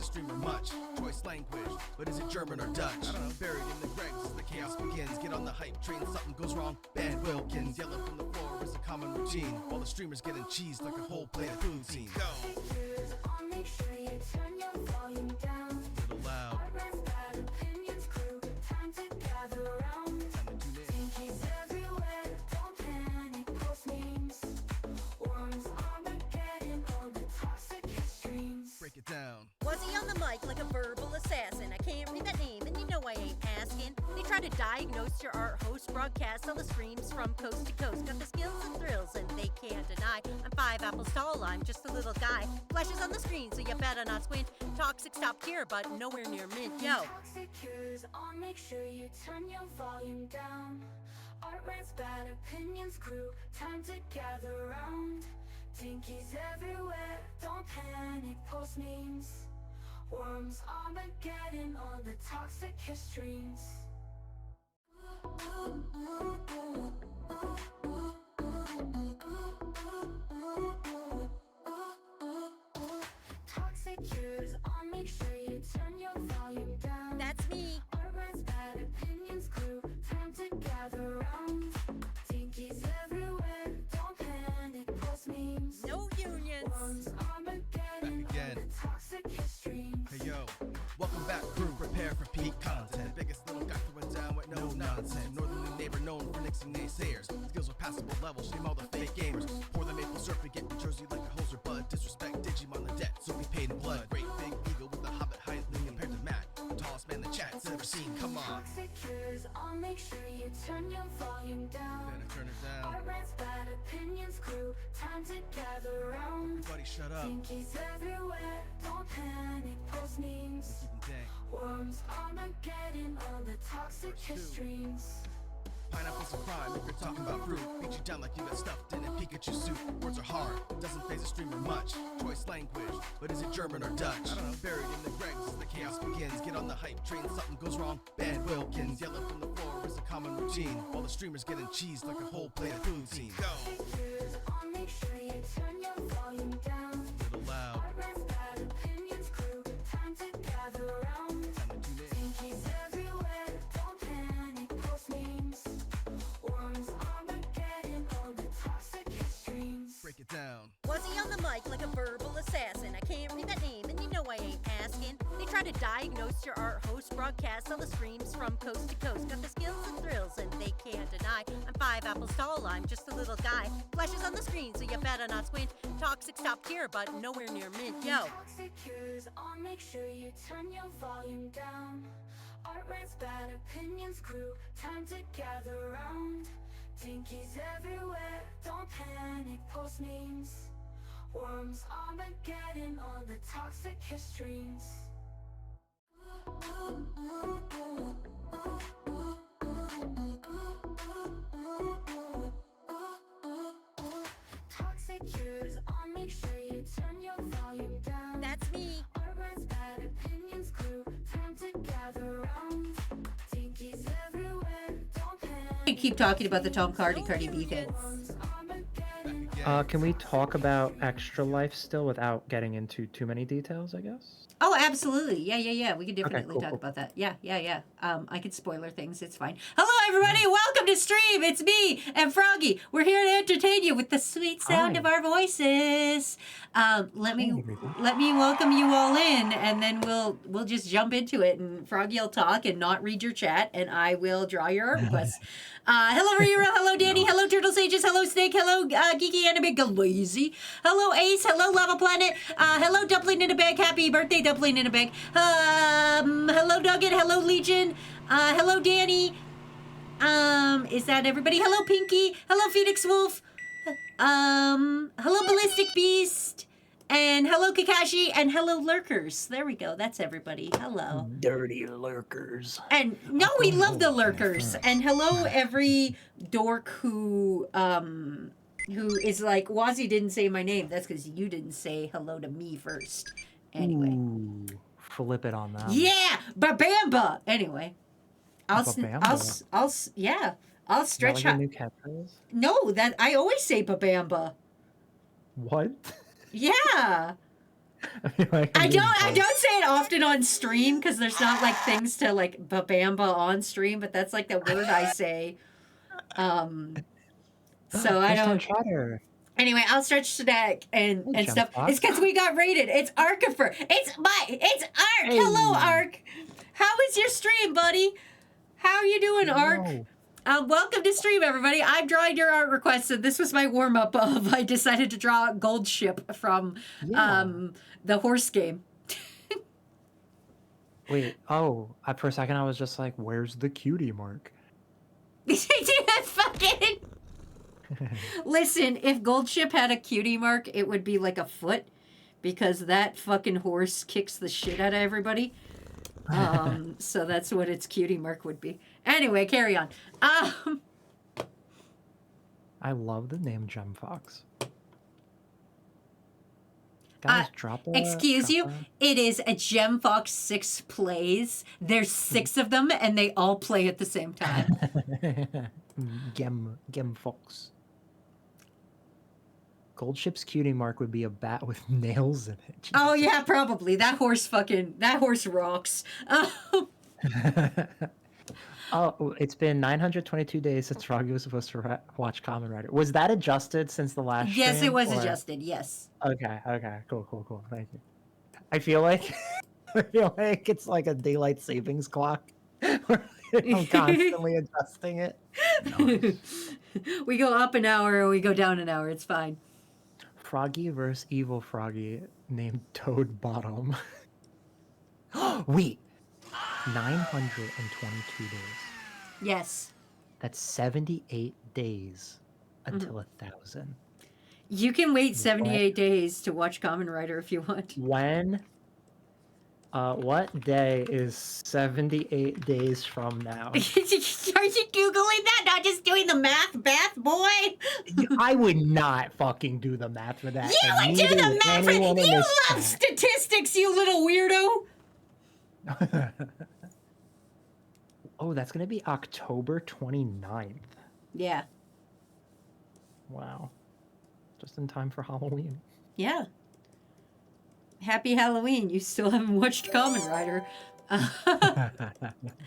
streamer much. Choice language, but is it German or Dutch? I don't know. Buried in the Gregs as the chaos begins. Get on the hype train, something goes wrong. Ban Wilkins, yelling from the floor is a common routine. While the streamers getting cheesed like a whole plate of poutine. Go! Make sure you turn your volume down. Little loud. Bad opinions crew, time to gather around. Time to tune in. Pinkies everywhere, don't panic, post memes. Worms Armageddon, all the toxic streams. Break it down. Was he on the mic like a verbal assassin? I can't read that name, and you know I ain't asking. They try to diagnose your art host, broadcast all the streams from coast to coast. Got the skills and thrills, and they can't deny. I'm 5 apples tall, I'm just a little guy. Flashes on the screen, so you better not squint. Toxic stopped here, but nowhere near mint. Yo. Toxic cures on, make sure you turn your volume down. Art rants, bad opinions crew, time to gather around. Tinkies everywhere, don't panic, post memes. Worms Armageddon, all the toxic streams. Toxic cures on, make sure you turn your volume down. That's me. Art rants, bad opinions crew, time to gather around. Tinkies everywhere, don't panic, post memes. No unions. Worms Armageddon, Back again. all the toxic streams. Hey yo, welcome back crew, prepare for peak content. Biggest little guy throwing down with no nonsense. Northerly neighbor known for nixing naysayers. Skills are passable levels, shame all the fake gamers. Pour the maple syrup and get the jersey like a hoser bud. Disrespect Digimon the debt, so we paid in blood. Great big ego with the hobbit height compared to Matt. Tallest man the chat's ever seen, come on. Toxic cures on, make sure you turn your volume down. Better turn it down. Art rants, bad opinions crew, time to gather around. Buddy, shut up. Tinkies everywhere, don't panic, post memes. Keep 'em dang. Worms Armageddon, all the toxic streams. Pineapple's a crime if you're talking about fruit. Beat you down like you got stuffed in a Pikachu suit. Words are hard, doesn't phase a streamer much. Choice language, but is it German or Dutch? I don't know. Buried in the Gregs as the chaos begins. Get on the hype train, something goes wrong. Ban Wilkins, yelling from the floor is a common routine. While the streamers getting cheesed like a whole plate of poutine. Go! Cures on, make sure you turn your volume down. Little loud. Art rants, bad opinions crew, time to gather around. Time to tune in. Pinkies everywhere, don't panic, post memes. Worms Armageddon, all the toxic streams. Break it down. Was he on the mic like a verbal assassin? I can't read that name, and you know I ain't asking. They try to diagnose your art host, broadcast all the streams from coast to coast. Got the skills and thrills, and they can't deny. I'm 5 apples tall, I'm just a little guy. Flashes on the screen, so you better not squint. Toxic stopped here, but nowhere near mint. Yo. Toxic cures on, make sure you turn your volume down. Art rants, bad opinions crew, time to gather around. Tinkies everywhere, don't panic, post memes. Worms Armageddon, all the toxic streams. Toxic cures on, make sure you turn your volume down. That's me. Art rants, bad opinions crew, time to gather around. Tinkies everywhere, don't panic. Keep talking about the Tom Cardi B thing. Worms Armageddon, Again. Can we talk about Extra Life still without getting into too many details, I guess? Oh, absolutely. Yeah. We can definitely cool, talk cool. about that. Yeah. I can spoiler things. It's fine. Hello, everybody. Welcome to stream. It's me and Froggy. We're here to entertain you with the sweet sound Hi. of our voices. Let me welcome you all in, and then we'll just jump into it. And Froggy will talk and not read your chat, and I will draw your art requests. Hello, Rira. Hello, Danny. Hello, Turtle Sages. Hello, Snake. Hello, Geeky Anime Galazy. Hello, Ace. Hello, Lava Planet. Hello, Dumpling in a Bag. Happy birthday, Dumpling in a Bag. Hello, Nugget. Hello, Legion. Hello, Danny. Is that everybody? Hello, Pinky. Hello, Phoenix Wolf. Hello, Ballistic Beast. And hello, Kakashi. And hello, Lurkers. There we go. That's everybody. Hello. Dirty lurkers. And no, we love the Lurkers. And hello, every dork who is like, Wazzy didn't say my name. That's because you didn't say hello to me first. Anyway. Ooh, flip it on that. Yeah, Babamba. Anyway, I'll stretch. Like a new catchphrase? No, that I always say Babamba. What? Yeah. I feel like I'm I being don't both. say it often on stream because there's not like things to like babamba on stream, but that's like the word I say. So I First time don't. chatter. Anyway, I'll stretch the deck and Hey, Gem stuff. It's Fox. because we got rated. It's Arkifer. It's Ark. Hey. Hello, Ark. How is your stream, buddy? How are you doing, Ark? Hello. Welcome to stream, everybody. I've drawn your art request, and this was my warm up of I decided to draw Gold Ship from Yeah. the horse game. Wait, for a second I was just like, where's the cutie mark? Fucking. Listen, if Gold Ship had a cutie mark, it would be like a foot, because that fucking horse kicks the shit out of everybody. So that's what its cutie mark would be. Anyway, carry on. I love the name Gem Fox. Guys, drop a... Excuse you, it is a Gem Fox 6 plays. There's 6 of them, and they all play at the same time. Gem Fox. Gold Ship's cutie mark would be a bat with nails in it. Oh yeah, probably. That horse rocks. Oh, it's been 922 days since Froggy was supposed to watch Kamen Rider. Was that adjusted since the last Yes, stream, it was or- adjusted. Yes. Okay, cool. Thank you. I feel like it's like a daylight savings clock. I'm constantly adjusting it. We go up an hour or we go down an hour. It's fine. Froggy versus Evil Froggy named Toad Bottom. Wait, 922 days. Yes. That's 78 days until 1,000. You can wait 78 days to watch Kamen Rider if you want. When? What day is 78 days from now? Are you Googling that? Not just doing the math, boy? I would not fucking do the math for that. You and would do neither the would math for anyone in You this love statistics, you little weirdo. chat. Oh, that's going to be October 29th. Yeah. Wow. Just in time for Halloween. Yeah. Happy Halloween. You still haven't watched Kamen Rider. Also,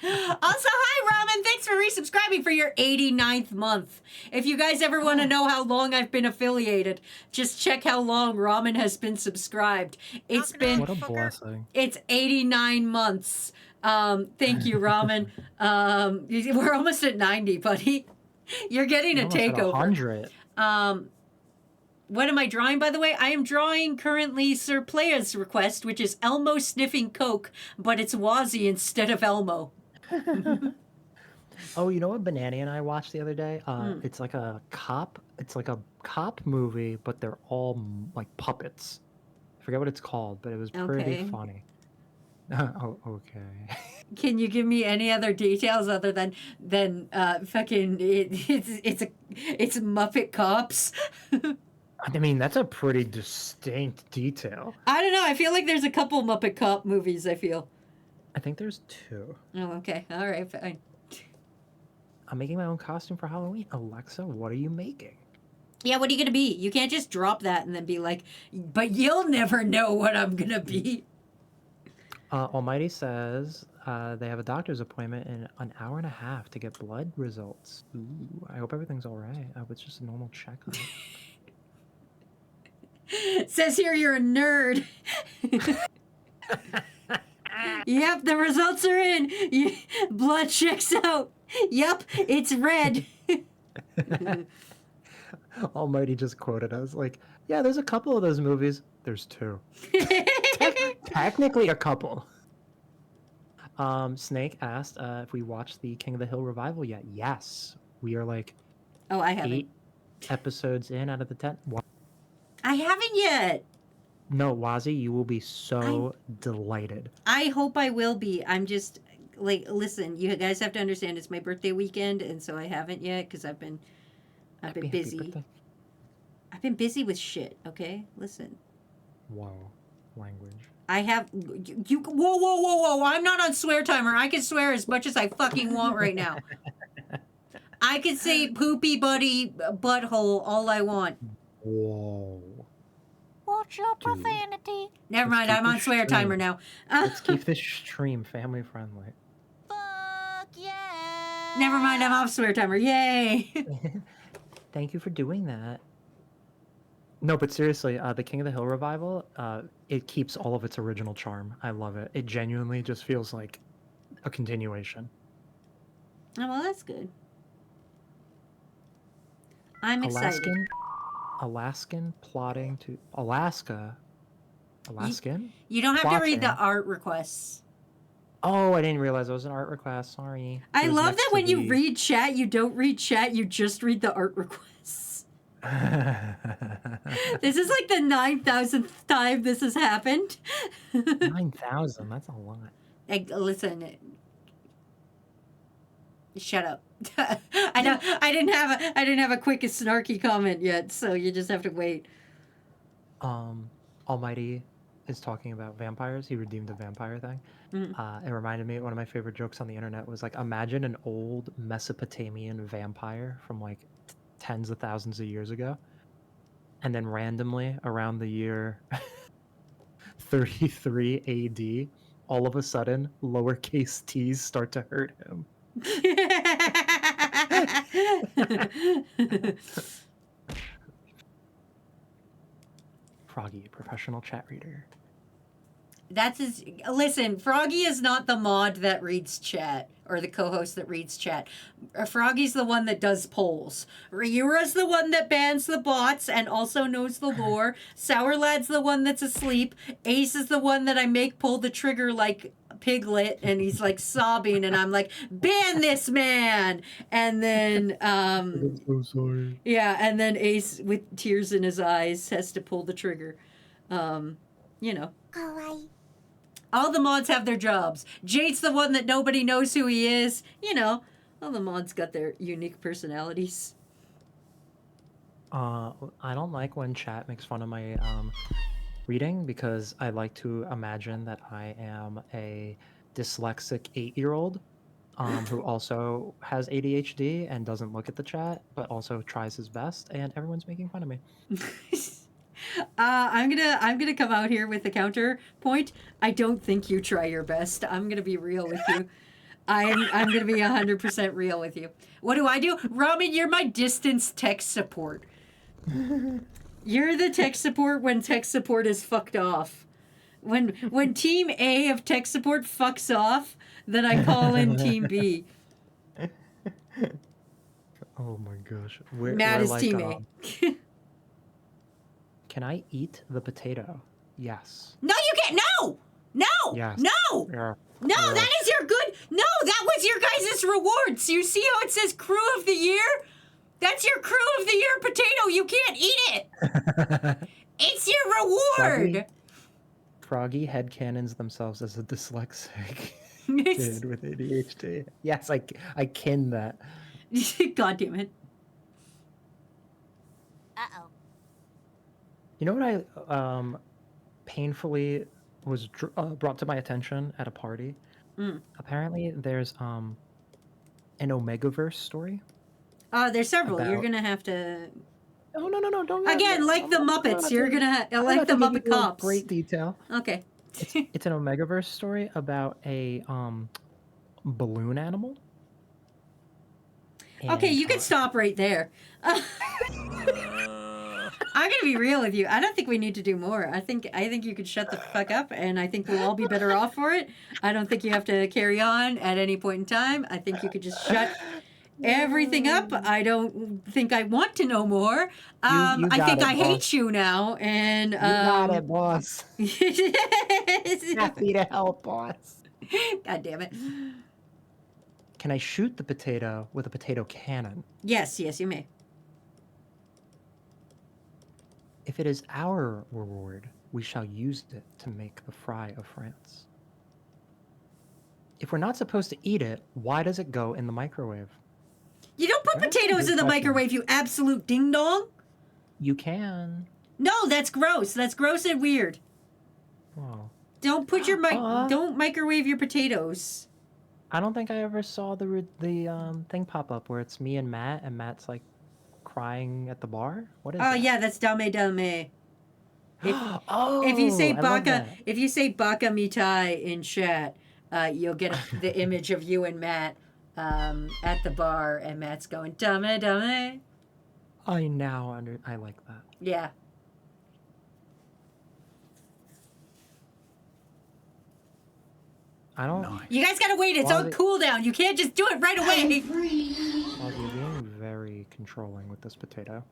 hi, Ramen. Thanks for resubscribing for your 89th month. If you guys ever want to know how long I've been affiliated, just check how long Ramen has been subscribed. It's been... What a blessing. It's 89 months. Thank you, Ramen. We're almost at 90, buddy. You're getting a Almost at takeover. 100. What am I drawing, by the way? I am drawing currently Sir Playa's request, which is Elmo sniffing coke, but it's Wazzy instead of Elmo. Oh, you know what Banana and I watched the other day? It's like a cop. It's like a cop movie, but they're all like puppets. I forget what it's called, but it was pretty Okay. funny. Oh, okay. Can you give me any other details other than fucking it's Muppet Cops? I mean, that's a pretty distinct detail. I don't know. I feel like there's a couple Muppet Cop movies. I feel. I think there's 2. Oh, okay. All right. Fine. I'm making my own costume for Halloween. Alexa, what are you making? Yeah. What are you gonna be? You can't just drop that and then be like, "But you'll never know what I'm gonna be." Almighty says they have a doctor's appointment in an hour and a half to get blood results. Ooh, I hope everything's all right. I hope it's just a normal checkup. Says here you're a nerd. Yep, the results are in. Blood checks out. Yep, it's red. Almighty just quoted us like, yeah, there's a couple of those movies. There's 2. Technically a couple. Snake asked if we watched the King of the Hill revival yet. Yes. We are like Oh, I haven't. 8 episodes in out of the 10. I haven't yet. No, Wazi, you will be so delighted. I hope I will be. I'm just like, listen, you guys have to understand it's my birthday weekend, and so I haven't yet because I've been Happy busy. birthday. I've been busy with shit. Okay, listen. Wow. Language. I have you. Whoa! I'm not on swear timer. I can swear as much as I fucking want right now. I can say poopy buddy butthole all I want. Whoa. Whoa! Watch your Dude. profanity. Never Let's mind, keep I'm on this swear timer stream- now. Let's keep this stream family friendly. Fuck yeah. Never mind, I'm off swear timer. Yay! Thank you for doing that. No, but seriously, the King of the Hill revival, it keeps all of its original charm. I love it. It genuinely just feels like a continuation. Oh, well, that's good. I'm excited. Alaskan plotting to Alaskan. You don't have to read the Plotting. art requests. Oh, I didn't realize it was an art request. Sorry. I It was love next that to when you the- read chat, you don't read chat, you just read the art requests. This is like the 9,000th time this has happened. 9,000. That's a lot. Like, listen. Shut up. I know I didn't have a quick snarky comment yet, so you just have to wait. Almighty is talking about vampires. He redeemed the vampire thing. It reminded me, one of my favorite jokes on the internet was like, imagine an old Mesopotamian vampire from like tens of thousands of years ago, and then randomly around the year 33 AD, all of a sudden lowercase t's start to hurt him. Froggy, professional chat reader. That's his. Listen, Froggy is not the mod that reads chat or the co-host that reads chat. Froggy's the one that does polls. Ryura's the one that bans the bots and also knows the lore. Sour Lad's the one that's asleep. Ace is the one that I make pull the trigger like Piglet, and he's like sobbing, and I'm like, ban this man. And then I'm so sorry. yeah, and then Ace with tears in his eyes has to pull the trigger. You know. All the mods have their jobs. Jade's the one that nobody knows who he is. You know, all the mods got their unique personalities. I don't like when chat makes fun of my reading, because I like to imagine that I am a dyslexic 8-year-old who also has ADHD and doesn't look at the chat, but also tries his best, and everyone's making fun of me. I'm gonna come out here with a counterpoint. I don't think you try your best. I'm gonna be real with you. I'm gonna be 100% real with you. What do? Ramen, you're my distance tech support. You're the tech support when tech support is fucked off. When Team A of tech support fucks off, then I call in Team B. Oh my gosh. Matt is Team A. Can I eat the potato? Yes. No, you can't. No, Yes. no. Yeah. No, Yeah. that is your good. No, that was your guys' rewards. You see how it says crew of the year? That's your crew of the year potato. You can't eat it. It's your reward. Froggy headcanons themselves as a dyslexic kid with ADHD. Yes, I kin that. God damn it. Uh-oh. You know what I painfully was brought to my attention at a party? Apparently there's an Omegaverse story. There's several. You're About- gonna have to. Oh, no, don't. Again, like the Muppets, you're gonna like the Muppet Cops. Great detail. Okay. It's an Omegaverse story about a balloon animal. Okay, And, you can stop right there. I'm gonna be real with you. I don't think we need to do more. I think you could shut the fuck up, and I think we'll all be better off for it. I don't think you have to carry on at any point in time. I think you could just shut everything up. I don't think I want to know more. I think I hate you now, and You got it, boss. Happy to help, boss. God damn it. Can I shoot the potato with a potato cannon? Yes, you may. If it is our reward, we shall use it to make the fry of France. If we're not supposed to eat it, why does it go in the microwave? You don't put That's a potatoes good in the question. microwave, you absolute ding dong. You can. No, that's gross. That's gross and weird. Oh. Don't put your don't microwave your potatoes. I don't think I ever saw the thing pop up where it's me and Matt's like crying at the bar. What is Oh that? yeah, that's dame dame. If you say Oh, I love baka, that. if you say baka mitai in chat, you'll get the image of you and Matt at the bar, and Matt's going dame dame. I like that. Yeah. I don't. You guys gotta wait. It's on Wally- cooldown. You can't just do it right away. Well, you're being very controlling with this potato.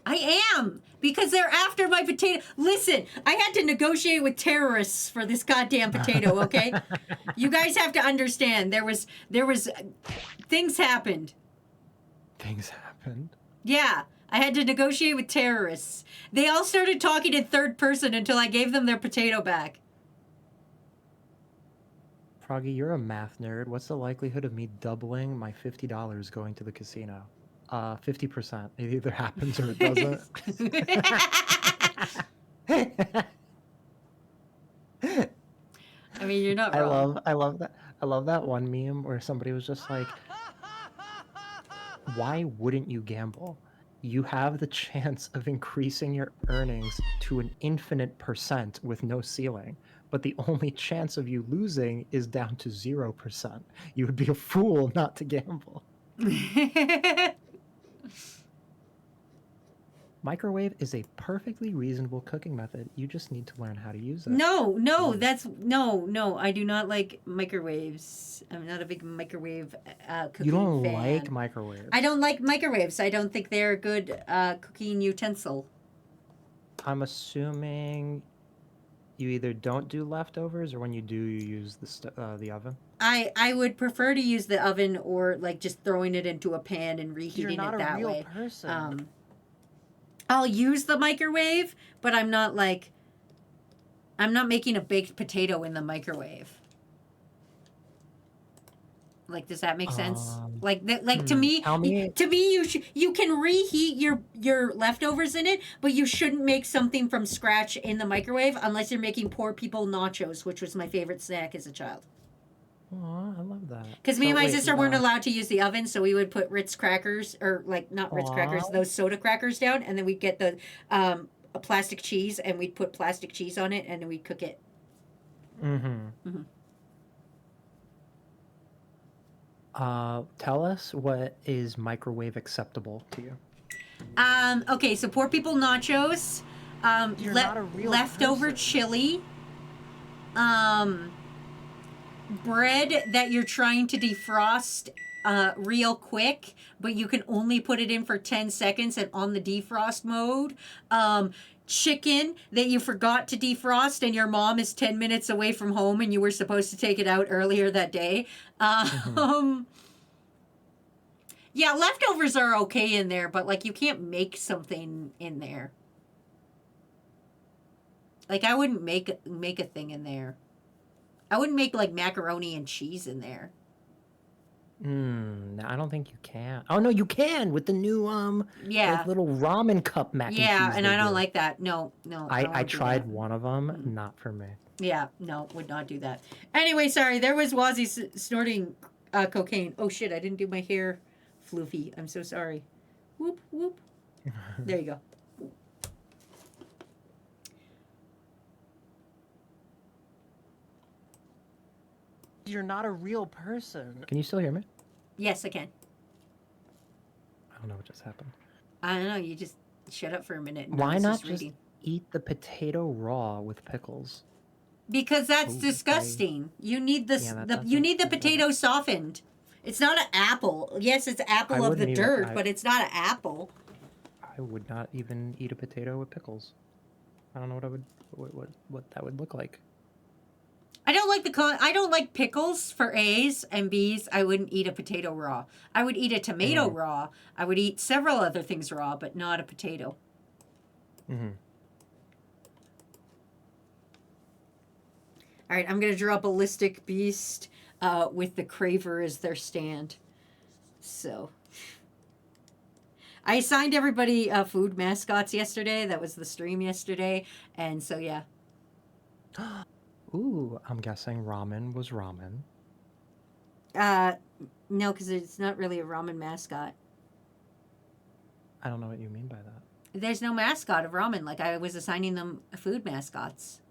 I am, because they're after my potato. Listen, I had to negotiate with terrorists for this goddamn potato, okay? You guys have to understand. There was things happened. Things happened. Yeah, I had to negotiate with terrorists. They all started talking in third person until I gave them their potato back. Froggy, you're a math nerd. What's the likelihood of me doubling my $50 going to the casino? 50%. It either happens or it doesn't. I mean, you're not wrong. I love that one meme where somebody was just like, why wouldn't you gamble? You have the chance of increasing your earnings to an infinite percent with no ceiling, but the only chance of you losing is down to 0%. You would be a fool not to gamble. Microwave is a perfectly reasonable cooking method. You just need to learn how to use it. No, I do not like microwaves. I'm not a big microwave cooking You don't fan. like microwaves. I don't like microwaves. I don't think they're a good cooking utensil. I'm assuming you either don't do leftovers or when you do, you use the oven. I would prefer to use the oven or like just throwing it into a pan and You're reheating not it a that real way. person. I'll use the microwave, but I'm not making a baked potato in the microwave. Like, does that make sense? To me, Tell me- you can reheat your leftovers in it, but you shouldn't make something from scratch in the microwave unless you're making poor people nachos, which was my favorite snack as a child. Aw, I love that. Because me and my wait, sister weren't allowed to use the oven, so we would put Ritz crackers, or like not Ritz crackers, Aw. those soda crackers down, and then we'd get the a plastic cheese, and we'd put plastic cheese on it, and then we'd cook it. Mm-hmm. Tell us what is microwave acceptable to you. Okay, so poor people nachos, You're not a real leftover person. chili, bread that you're trying to defrost real quick, but you can only put it in for 10 seconds and on the defrost mode. Chicken that you forgot to defrost and your mom is 10 minutes away from home and you were supposed to take it out earlier that day. Yeah, leftovers are okay in there, but like you can't make something in there. Like I wouldn't make a thing in there. I wouldn't make like macaroni and cheese in there. No, I don't think you can. Oh no, you can with the new Yeah. like little ramen cup mac and cheese. Yeah, and they I don't do. like that. No. I do tried that. one of them, not for me. Yeah, no, would not do that. Anyway, sorry, there was Wazzy snorting cocaine. Oh shit, I didn't do my hair floofy. I'm so sorry. Whoop, whoop. There you go. You're not a real person. Can you still hear me? Yes, I can. I don't know what just happened. I don't know, you just shut up for a minute. And I Why was not just just reading. eat the potato raw with pickles? Because that's Ooh, disgusting. You need this. Yeah, that you doesn't- need the that doesn't- potato softened. It's not an apple. Yes, it's apple of the wouldn't even- dirt, I- but it's not an apple. I would not even eat a potato with pickles. I don't know what that would look like. I don't like I don't like pickles for A's and B's. I wouldn't eat a potato raw. I would eat a tomato raw. I would eat several other things raw, but not a potato. Mm-hmm. All right, I'm gonna draw Ballistic Beast with the Craver as their stand. So, I assigned everybody food mascots yesterday. That was the stream yesterday, and so yeah. Ooh, I'm guessing ramen was ramen. No, because it's not really a ramen mascot. I don't know what you mean by that. There's no mascot of ramen. Like I was assigning them food mascots.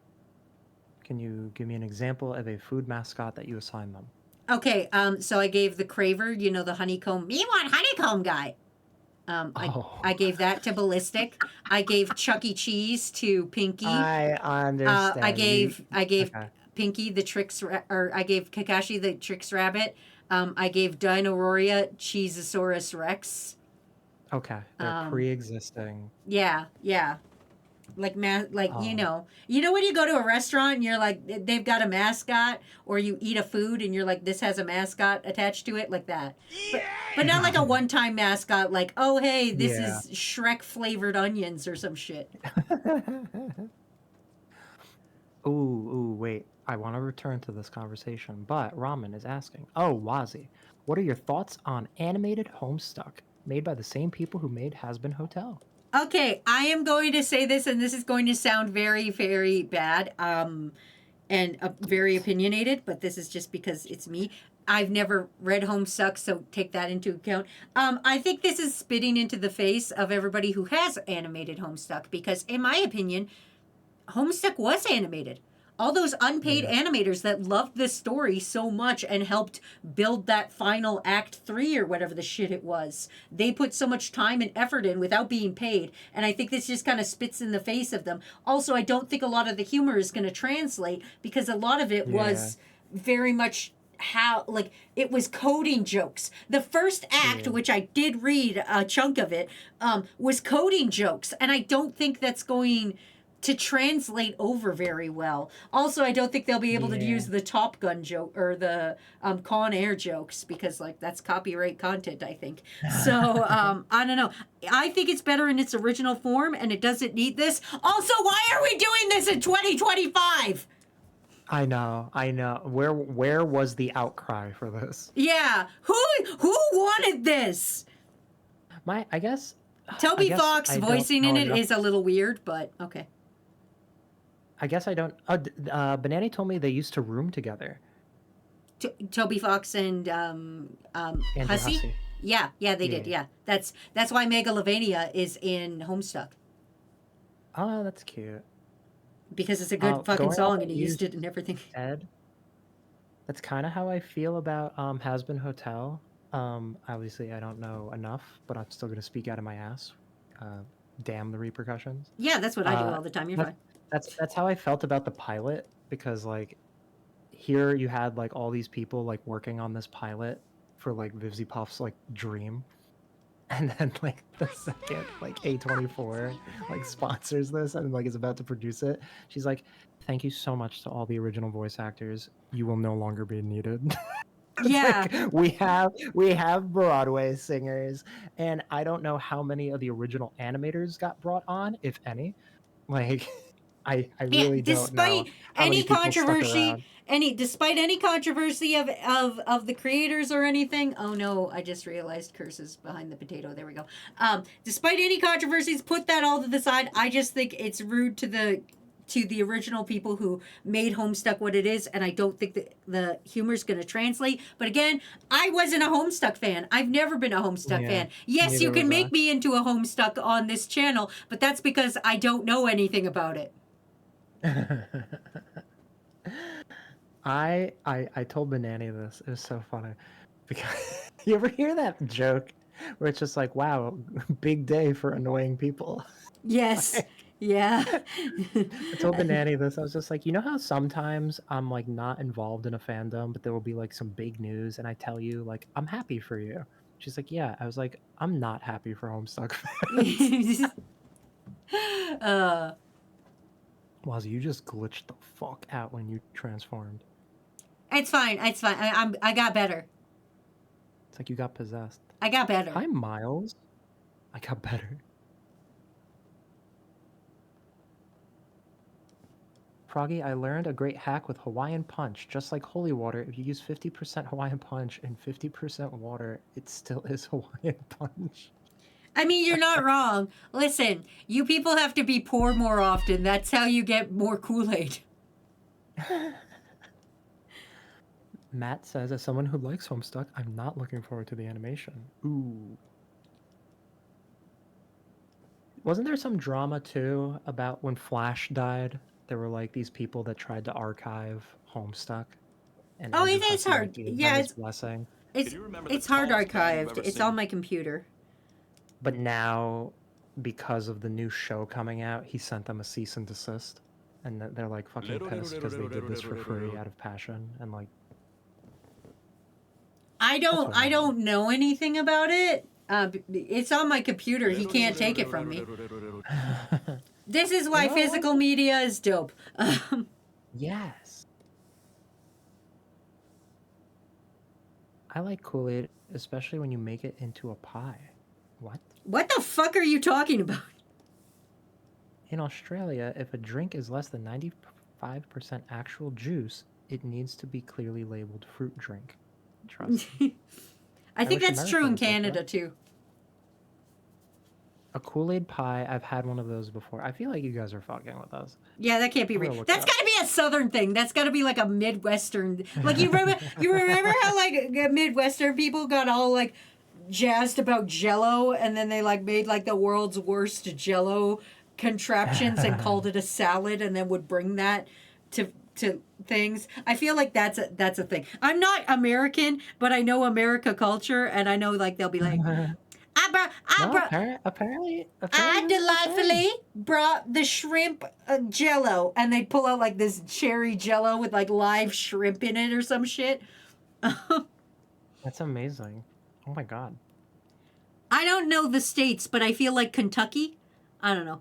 Can you give me an example of a food mascot that you assign them? Okay, so I gave the Craver, you know, the honeycomb. Me want honeycomb guy. Oh, I gave that to Ballistic. I gave Chuck E. Cheese to Pinky. I I understand. gave Okay. Pinky the or I gave Kakashi the Tricks Rabbit. I gave Dinosaurier Cheezosaurus Rex. Okay, they're pre-existing. Yeah, yeah. Like Um, you know when you go to a restaurant and you're like they've got a mascot, or you eat a food and you're like this has a mascot attached to it, like that. But not like a one-time mascot, like oh hey this yeah. is Shrek flavored onions or some shit. Ooh, wait. I want to return to this conversation, but Ramen is asking, oh, Wazi, what are your thoughts on animated Homestuck, made by the same people who made Has Been Hotel? Okay, I am going to say this, and this is going to sound very, very bad, and very opinionated, but this is just because it's me. I've never read Homestuck, so take that into account. I think this is spitting into the face of everybody who has animated Homestuck, because in my opinion, Homestuck was animated. All those unpaid Yeah. animators that loved this story so much and helped build that final act 3 or whatever the shit it was. They put so much time and effort in without being paid. And I think this just kind of spits in the face of them. Also, I don't think a lot of the humor is going to translate because a lot of it Yeah. was very much how like it was coding jokes. The first act, Yeah. which I did read a chunk of it, was coding jokes, and I don't think that's going to translate over very well. Also, I don't think they'll be able to Yeah. use the Top Gun joke or the Con Air jokes because like that's copyright content, I think. So I don't know. I think it's better in its original form, and it doesn't need this. Also, why are we doing this in 2025? I know. Where was the outcry for this? Yeah, who wanted this? I guess Toby Fox I don't voicing in know it enough. is a little weird, but okay. I guess I don't. Banani told me they used to room together. Toby Fox and Andrew Hussey. Hussey. Yeah, they did. Yeah. Yeah, that's why Megalovania is in Homestuck Oh, that's cute. because it's a good fucking Going off song what and he you used it and everything. said, that's kind of how I feel about Has Been Hotel. Obviously, I don't know enough, but I'm still gonna speak out of my ass. Damn the repercussions. Yeah, that's what I do Uh, all the time. You're that- fine. that's how I felt about the pilot because like here you had like all these people like working on this pilot for like Vivzy Puff's like dream, and then like the second like A24 like sponsors this and like is about to produce it, she's like, "Thank you so much to all the original voice actors. You will no longer be needed." It's Yeah, like we have Broadway singers, and I don't know how many of the original animators got brought on, if any. Like, I yeah. really don't know Despite how many any people stuck controversy, around. despite any controversy of the creators or anything. Oh no, I just realized curses behind the potato. There we go. Despite any controversies, put that all to the side. I just think it's rude to the original people who made Homestuck what it is, and I don't think that the humor's going to translate. But again, I wasn't a Homestuck fan. I've never been a Homestuck Yeah, fan. Yes, neither you can was I. make me into a Homestuck on this channel, but that's because I don't know anything about it. I told Banani this. It was so funny because you ever hear that joke where it's just like, wow, big day for annoying people. Yes. Yeah. I told Banani this. I was just like, you know how sometimes I'm like not involved in a fandom, but there will be like some big news, and I tell you like I'm happy for you. She's like, yeah. I was like, I'm not happy for Homestuck fans. uh, Waz, you just glitched the fuck out when you transformed. it's fine. It's fine. I got better. It's like you got possessed. I got better. Hi, Miles. I got better. Froggy, I learned a great hack with Hawaiian Punch. Just like holy water, if you use 50% Hawaiian Punch and 50% water, it still is Hawaiian Punch. I mean, you're not wrong. Listen, you people have to be poor more often. That's how you get more Kool-Aid. Matt says, as someone who likes Homestuck, I'm not looking forward to the animation. Ooh. Wasn't there some drama too about when Flash died? There were like these people that tried to archive Homestuck, and Oh, Andrew it's Hussey like hard. gave them Yeah, his blessing. it's you remember the it's hard tallest man you've archived. ever It's seen? on my computer. But now, because of the new show coming out, he sent them a cease and desist, and they're like fucking pissed because they did this for free out of passion and like. I what don't know anything about it. It's on my computer. He can't take it from me. This is why You know physical media is dope. Yes. I like Kool-Aid, especially when you make it into a pie. What? What the fuck are you talking about? In Australia, if a drink is less than 95% actual juice, it needs to be clearly labeled fruit drink. Trust me. I think wish that's true in America was like Canada that. too. A Kool-Aid pie, I've had one of those before. I feel like you guys are fucking with us. Yeah, that can't be I'm gonna real. look That's it up. got to be a Southern thing. That's got to be like a Midwestern. Like you remember how like Midwestern people got all like jazzed about Jello, and then they like made like the world's worst Jello contraptions and called it a salad, and then would bring that to things. I feel like that's a thing. I'm not American, but I know America culture, and I know like they'll be like, Apparently, I this is a thing. delightfully brought the shrimp Jello, and they'd pull out like this cherry Jello with like live shrimp in it or some shit. That's amazing. Oh my god. I don't know the states, but I feel like Kentucky. I don't know.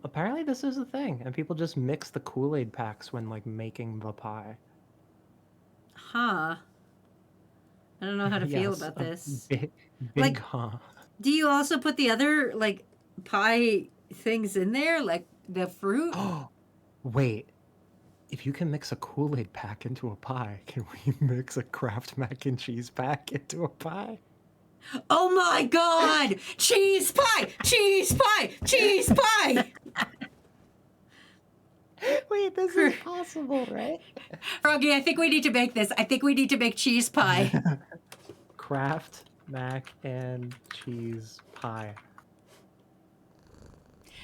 Apparently this is a thing, and people just mix the Kool-Aid packs when like making the pie. Huh. I don't know how to feel Yes, about a this. Big, Like- huh? Do you also put the other like pie things in there, like the fruit? Oh, wait. If you can mix a Kool-Aid pack into a pie, can we mix a Kraft mac and cheese pack into a pie? Oh my god! Cheese pie! Cheese pie! Cheese pie! Wait, this is possible, right? Froggy, I think we need to make this. I think we need to make cheese pie. Kraft mac and cheese pie.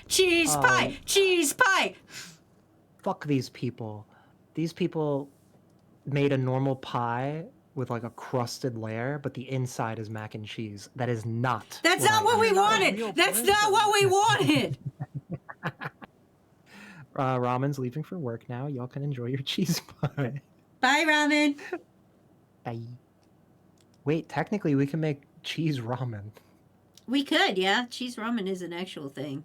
Cheese pie! Cheese pie! Fuck these people. These people made a normal pie with like a crusted layer, but the inside is mac and cheese. That is not. That's not what we eat. wanted! That's not what we wanted! Ramen's leaving for work now. Y'all can enjoy your cheese pie. Bye, ramen. Bye. Wait, technically we can make cheese ramen. We could, yeah. Cheese ramen is an actual thing.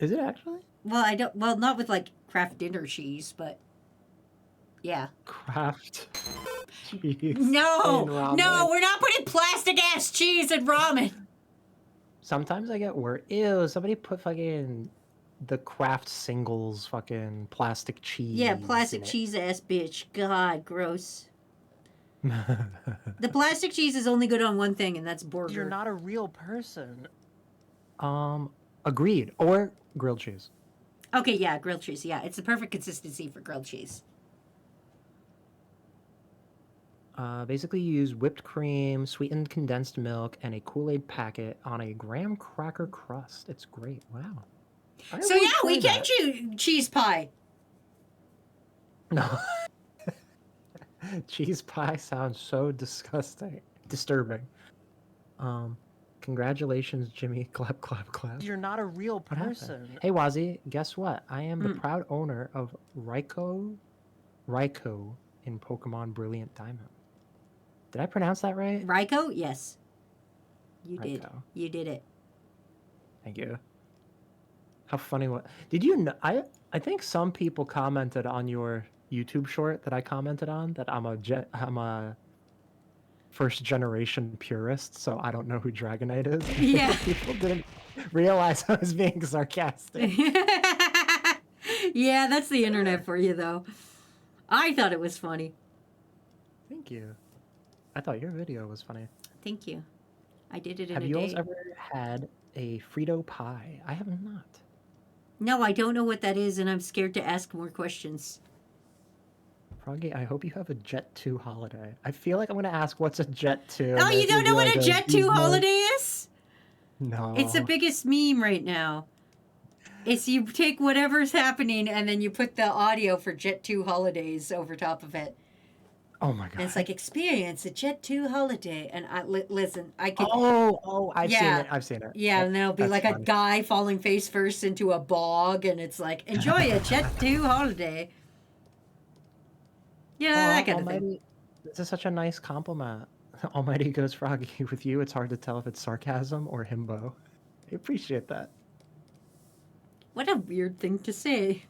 Is it actually? Well, not with like Kraft dinner cheese, but yeah. Kraft cheese. No, in ramen. no, we're not putting plastic ass cheese in ramen. Sometimes I get word. Ew, somebody put fucking the Kraft singles fucking plastic cheese. Yeah, plastic in it. cheese ass bitch. God, gross. The plastic cheese is only good on one thing, and that's burger. You're not a real person. Agreed. Or grilled cheese. Okay, yeah, grilled cheese. Yeah, it's the perfect consistency for grilled cheese. Basically, you use whipped cream, sweetened condensed milk, and a Kool-Aid packet on a graham cracker crust. It's great. Wow. I So would yeah, we try can that. choose cheese pie. No. Cheese pie sounds so disgusting. Disturbing. Congratulations, Jimmy. Clap, clap, clap. You're not a real What happened? person. Hey, Wazzy, guess what? I am the Hmm. proud owner of Raikou in Pokemon Brilliant Diamond. Did I pronounce that right? Raikou? Yes. You did. Raikou. You did it. Thank you. How funny was... Did you know... I think some people commented on your YouTube short that I commented on that I'm a first generation purist, so I don't know who Dragonite is. Yeah. People didn't realize I was being sarcastic. Yeah, that's the internet for you, though. I thought it was funny. Thank you. I thought your video was funny. Thank you. I did it in Have a you day. all ever had a Frito pie? I have not. No, I don't know what that is, and I'm scared to ask more questions. Froggy, I hope you have a Jet 2 holiday. I feel like I'm going to ask what's a Jet 2. Oh, you don't know what a Jet 2 holiday is? No. It's the biggest meme right now. It's you take whatever's happening and then you put the audio for Jet 2 holidays over top of it. Oh my And god. it's like, experience a Jet 2 holiday. And listen, I could. I've seen Yeah. it. I've seen it. Yeah, and there'll be That's like a funny. guy falling face first into a bog, and it's like, enjoy a Jet 2 holiday. Yeah, that kind of thing. Almighty, this is such a nice compliment. Almighty goes Froggy. With you, it's hard to tell if it's sarcasm or himbo. I appreciate that. What a weird thing to say.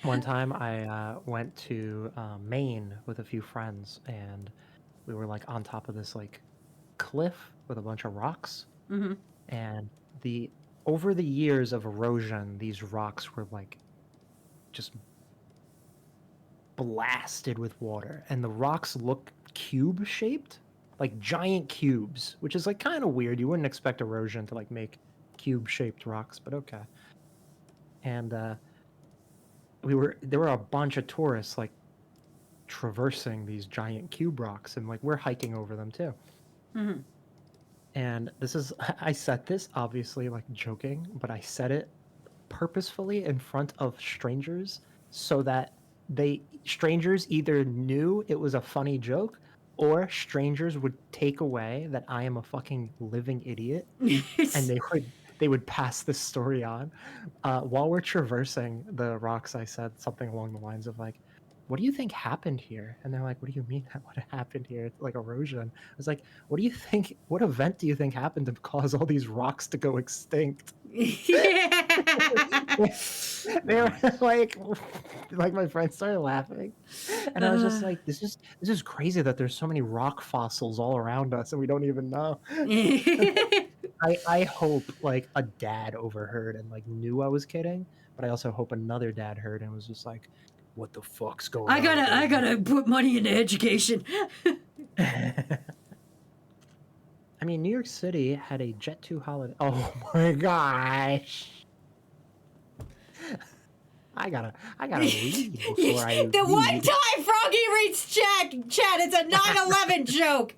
One time I went to Maine with a few friends, and we were like on top of this like cliff with a bunch of rocks. Mm-hmm. And over the years of erosion, these rocks were like just blasted with water, and the rocks look cube shaped, like giant cubes, which is like kind of weird. You wouldn't expect erosion to like make cube shaped rocks, but okay. And there were a bunch of tourists like traversing these giant cube rocks, and like we're hiking over them too. Mm-hmm. And I said this obviously like joking, but I said it purposefully in front of strangers so that strangers either knew it was a funny joke, or strangers would take away that I am a fucking living idiot, and they would pass this story on. While we're traversing the rocks, I said something along the lines of like, "What do you think happened here?" And they're like, "What do you mean? What happened here? It's like erosion." I was like, "What do you think? What event do you think happened to cause all these rocks to go extinct?" They were like my friends started laughing, and I was just like, "This is crazy that there's so many rock fossils all around us and we don't even know." I hope like a dad overheard and like knew I was kidding, but I also hope another dad heard and was just like, "What the fuck's going on?" I gotta put money into education. I mean, New York City had a Jet 2 holiday. Oh my gosh. I gotta read before I The one read. time Froggy reads chat, it's a 9/11 joke.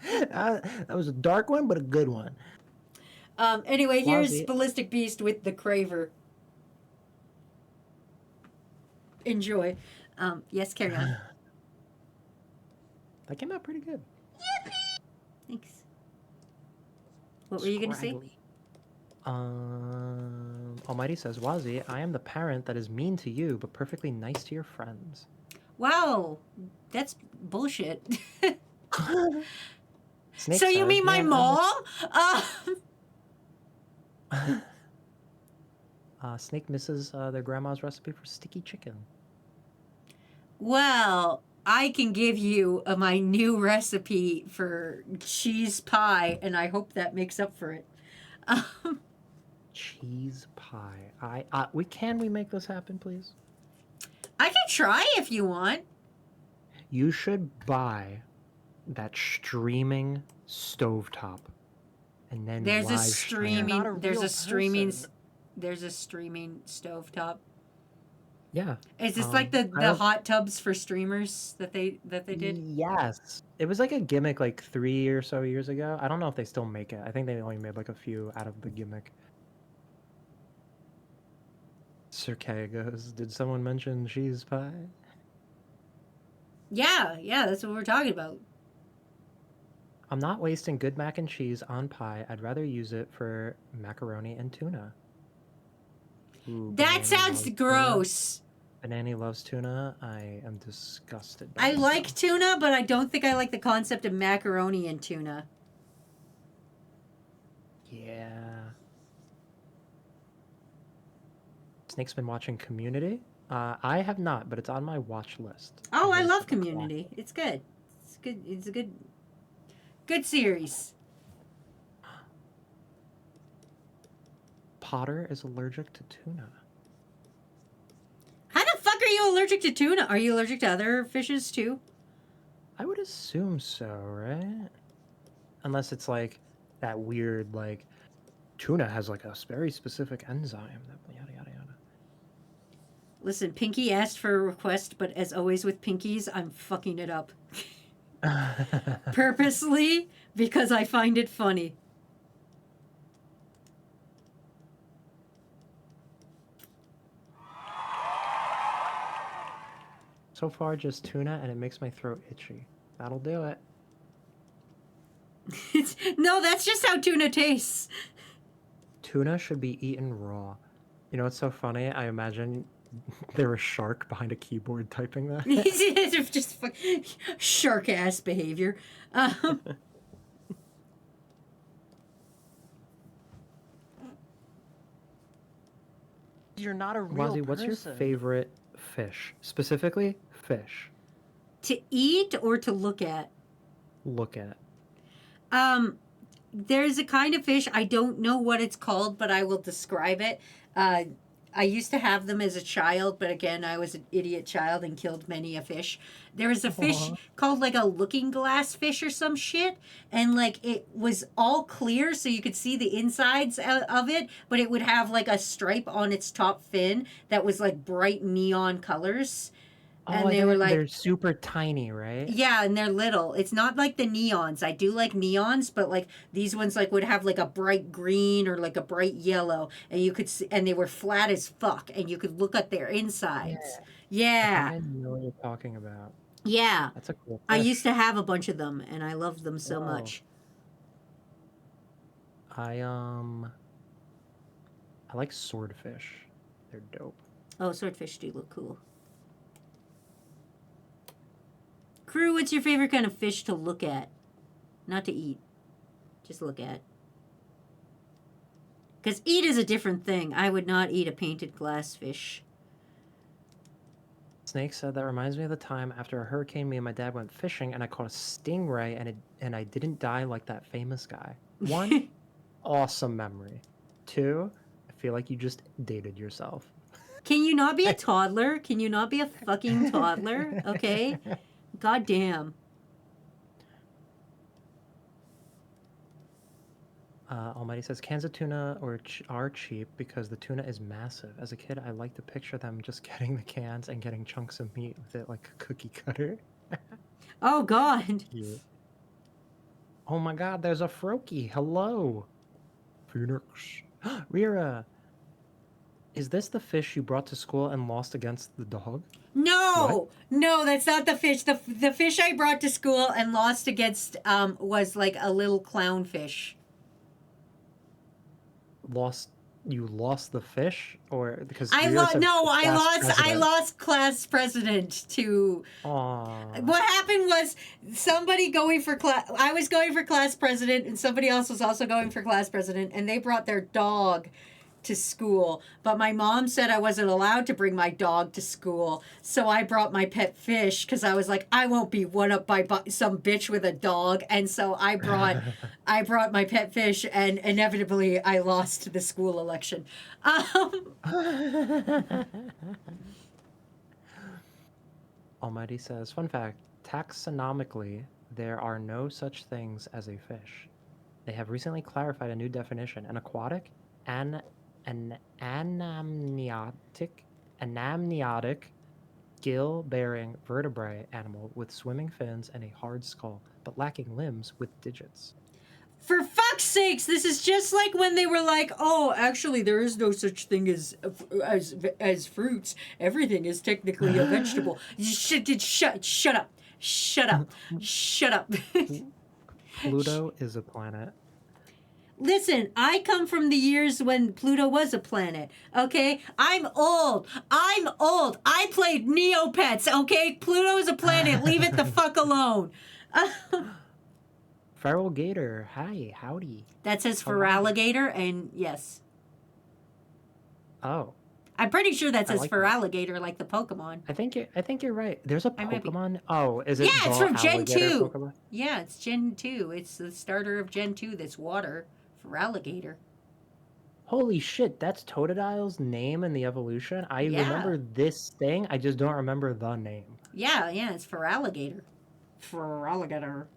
That was a dark one, but a good one. Anyway, here's Wazzy. Ballistic Beast with the Craver. Enjoy. Yes, carry on. That came out pretty good. Thanks. What were you gonna say? Scraggly. Almighty says, Wazzy, I am the parent that is mean to you, but perfectly nice to your friends. Wow, that's bullshit. Snake So you says, mean my "Man, mom? Snake misses their grandma's recipe for sticky chicken. Well, I can give you my new recipe for cheese pie, and I hope that makes up for it. Cheese pie. Can we make this happen, please? I can try if you want. You should buy that streaming stovetop, and then There's a live stream. streaming. Not a There's real a streaming. person. There's a streaming stovetop. Yeah. Is this like the I don't- hot tubs for streamers that they did? Yes. It was like a gimmick like 3 or so years ago. I don't know if they still make it. I think they only made like a few out of the gimmick. Sir Kay goes, did someone mention cheese pie? Yeah, that's what we're talking about. I'm not wasting good mac and cheese on pie. I'd rather use it for macaroni and tuna. Ooh, That Banani sounds loves tuna. gross. Banani loves tuna. I am disgusted by I this like now. tuna, but I don't think I like the concept of macaroni and tuna. Yeah. Snake's been watching Community. I have not, but it's on my watch list. Oh, I need love to watch Community. It's good. It's good. It's a good series. Potter is allergic to tuna. How the fuck are you allergic to tuna? Are you allergic to other fishes too? I would assume so, right? Unless it's like that weird, like, tuna has like a very specific enzyme that yada yada yada. Listen, Pinky asked for a request, but as always with Pinkies, I'm fucking it up. purposely because I find it funny. So far, just tuna, and it makes my throat itchy. That'll do it. No, that's just how tuna tastes. Tuna should be eaten raw. You know what's so funny? I imagine there a shark behind a keyboard typing that. It's just shark ass behavior. You're not a real Wazzy, what's your person. favorite fish? Specifically, fish. To eat or to look at? Look at. There's a kind of fish, I don't know what it's called, but I will describe it. I used to have them as a child, but again, I was an idiot child and killed many a fish. There was a fish called like a looking glass fish or some shit, and like it was all clear so you could see the insides of it, but it would have like a stripe on its top fin that was like bright neon colors. Oh, And they were like, they're super tiny, right? yeah, and they're little. It's not like the neons. I do like neons, but like these ones like would have like a bright green or like a bright yellow, and you could see, and they were flat as fuck, and you could look at their insides. I Yeah, think I know what you're talking about. yeah. That's a cool I fish. used to have a bunch of them, and I loved them so Whoa. much. I like swordfish. They're dope. Oh, swordfish do look cool. Crew, what's your favorite kind of fish to look at? Not to eat. Just look at. Because eat is a different thing. I would not eat a painted glass fish. Snake said that reminds me of the time after a hurricane, me and my dad went fishing, and I caught a stingray, and I didn't die like that famous guy. One, awesome memory. Two, I feel like you just dated yourself. Can you not be a toddler? Can you not be a fucking toddler? Okay? God damn. Almighty says cans of tuna are cheap because the tuna is massive. As a kid, I like to picture them just getting the cans and getting chunks of meat with it like a cookie cutter. Oh, God. Cute. Oh my god, there's a Froggy. Hello. Phoenix. Rira. Is this the fish you brought to school and lost against the dog? No, no, that's not the fish. The fish I brought to school and lost against was like a little clownfish. You lost the fish, or because I Rira said class president. lost class president to. Aw. What happened was somebody going for class. I was going for class president, and somebody else was also going for class president, and they brought their dog to school. But my mom said I wasn't allowed to bring my dog to school, so I brought my pet fish because I was like, I won't be one up by some bitch with a dog, and so I brought my pet fish, and inevitably I lost the school election. Almighty says, fun fact, taxonomically, there are no such things as a fish. They have recently clarified a new definition. An aquatic, an anamniotic, gill-bearing vertebrate animal with swimming fins and a hard skull, but lacking limbs with digits. For fuck's sakes, this is just like when they were like, "Oh, actually, there is no such thing as fruits. Everything is technically a vegetable." Shut up, shut up, shut up. Pluto is a planet. Listen, I come from the years when Pluto was a planet, okay? I'm old. I played Neopets, okay? Pluto is a planet. Leave it the fuck alone. Feral Gator, hi, howdy. That says for alligator, and yes. Oh. I'm pretty sure that says like for that. alligator, like the Pokemon. I think you're right. There's a I might be- Pokemon. Oh, is it? Yeah, it's the from Gen alligator 2. Pokemon? Yeah, it's Gen 2. It's the starter of Gen 2 that's water for alligator. Holy shit, that's Totodile's name in the evolution? I Yeah. remember this thing, I just don't remember the name. Yeah, it's for alligator. For alligator.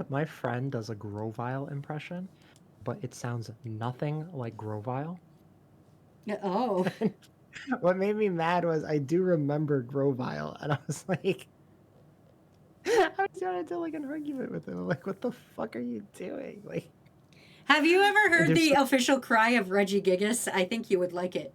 My friend does a Grovile impression, but it sounds nothing like Grovile. Oh. what made me mad was I do remember Grovile, and I was like, I was trying to like an argument with him. Like, what the fuck are you doing? Like, Have you ever heard there's the so- official cry of Reggie Gigas? I think you would like it.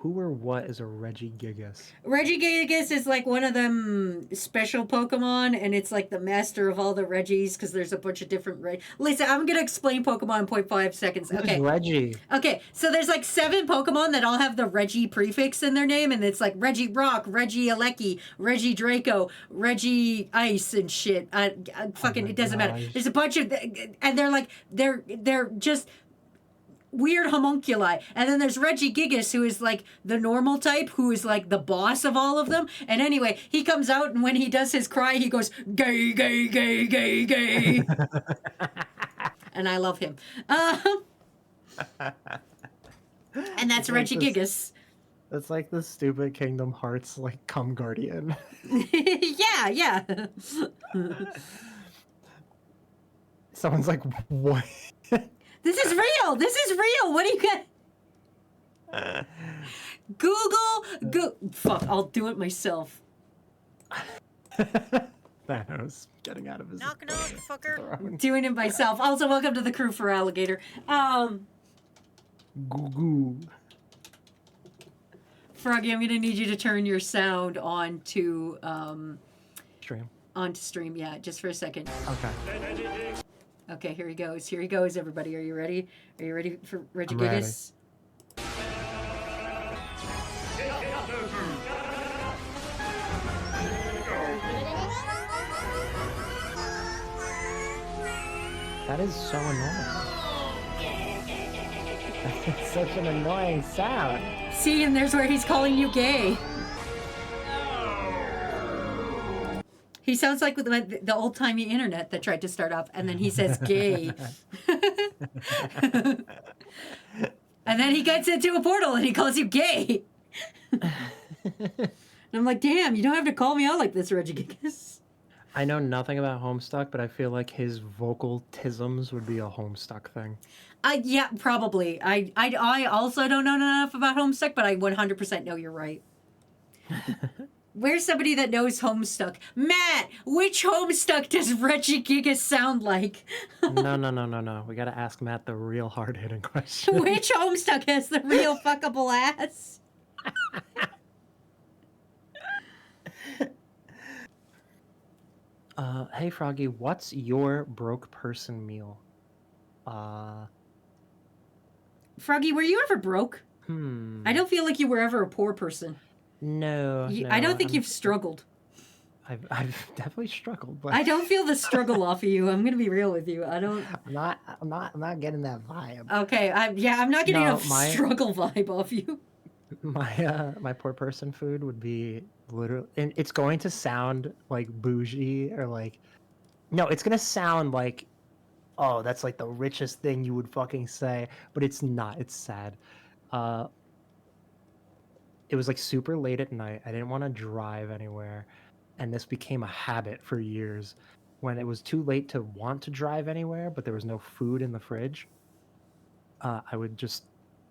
who or what is a Reggie Gigas? Reggie Gigas is like one of them special Pokemon, and it's like the master of all the Reggies because there's a bunch of different Lisa, I'm gonna explain Pokemon in 0.5 seconds. Who's Okay. Reggie? Okay, so there's like 7 Pokemon that all have the Reggie prefix in their name, and it's like Reggie Rock, Reggie Alecki, Reggie Draco, Reggie Ice, and shit. Fucking, my it doesn't matter. gosh. There's a bunch of, and they're like, they're just weird homunculi. And then there's Reggie Gigas, who is like the normal type, who is like the boss of all of them. And anyway, he comes out, and when he does his cry, he goes, gay, gay, gay, gay, gay. And I love him. And that's It's like Reggie this- Gigas. It's like the stupid Kingdom Hearts like come guardian. Yeah, yeah. Someone's like, what? This is real. This is real. What do you got? Fuck, I'll do it myself. Thanos getting out of his Knock, knock, fucker. throne. Doing it myself. Also, welcome to the crew for Alligator. Goo goo. Froggy, I'm gonna need you to turn your sound on to Stream. onto stream. Yeah, just for a second. Okay. Okay, here he goes. Here he goes, everybody. Are you ready? Are you ready for Reggie I'm ready. Gigas? That is so annoying. It's such an annoying sound. See, and there's where he's calling you gay. He sounds like the old-timey internet that tried to start up, and then he says gay. And then he gets into a portal, and he calls you gay. And I'm like, damn, you don't have to call me out like this, Reggie Gigas. I know nothing about Homestuck, but I feel like his vocal tisms would be a Homestuck thing. Yeah, probably. I also don't know enough about Homestuck, but I 100% know you're right. Where's somebody that knows Homestuck? Matt, which Homestuck does Reggie Gigas sound like? No. We gotta ask Matt the real hard-hitting question. Which Homestuck has the real fuckable ass? Hey Froggy, what's your broke person meal? Froggy, were you ever broke? I don't feel like you were ever a poor person. No, I don't think I'm- you've struggled. I've definitely struggled, but I don't feel the struggle off of you. I'm gonna be real with you. I don't. I'm not getting that vibe. Okay, I'm not getting No, a my- struggle vibe off you. My poor person food would be literally, and it's going to sound like bougie or like, no, it's gonna sound like, oh, that's like the richest thing you would fucking say, but it's not. It's sad. It was like super late at night. I didn't want to drive anywhere, and this became a habit for years. When it was too late to want to drive anywhere, but there was no food in the fridge, I would just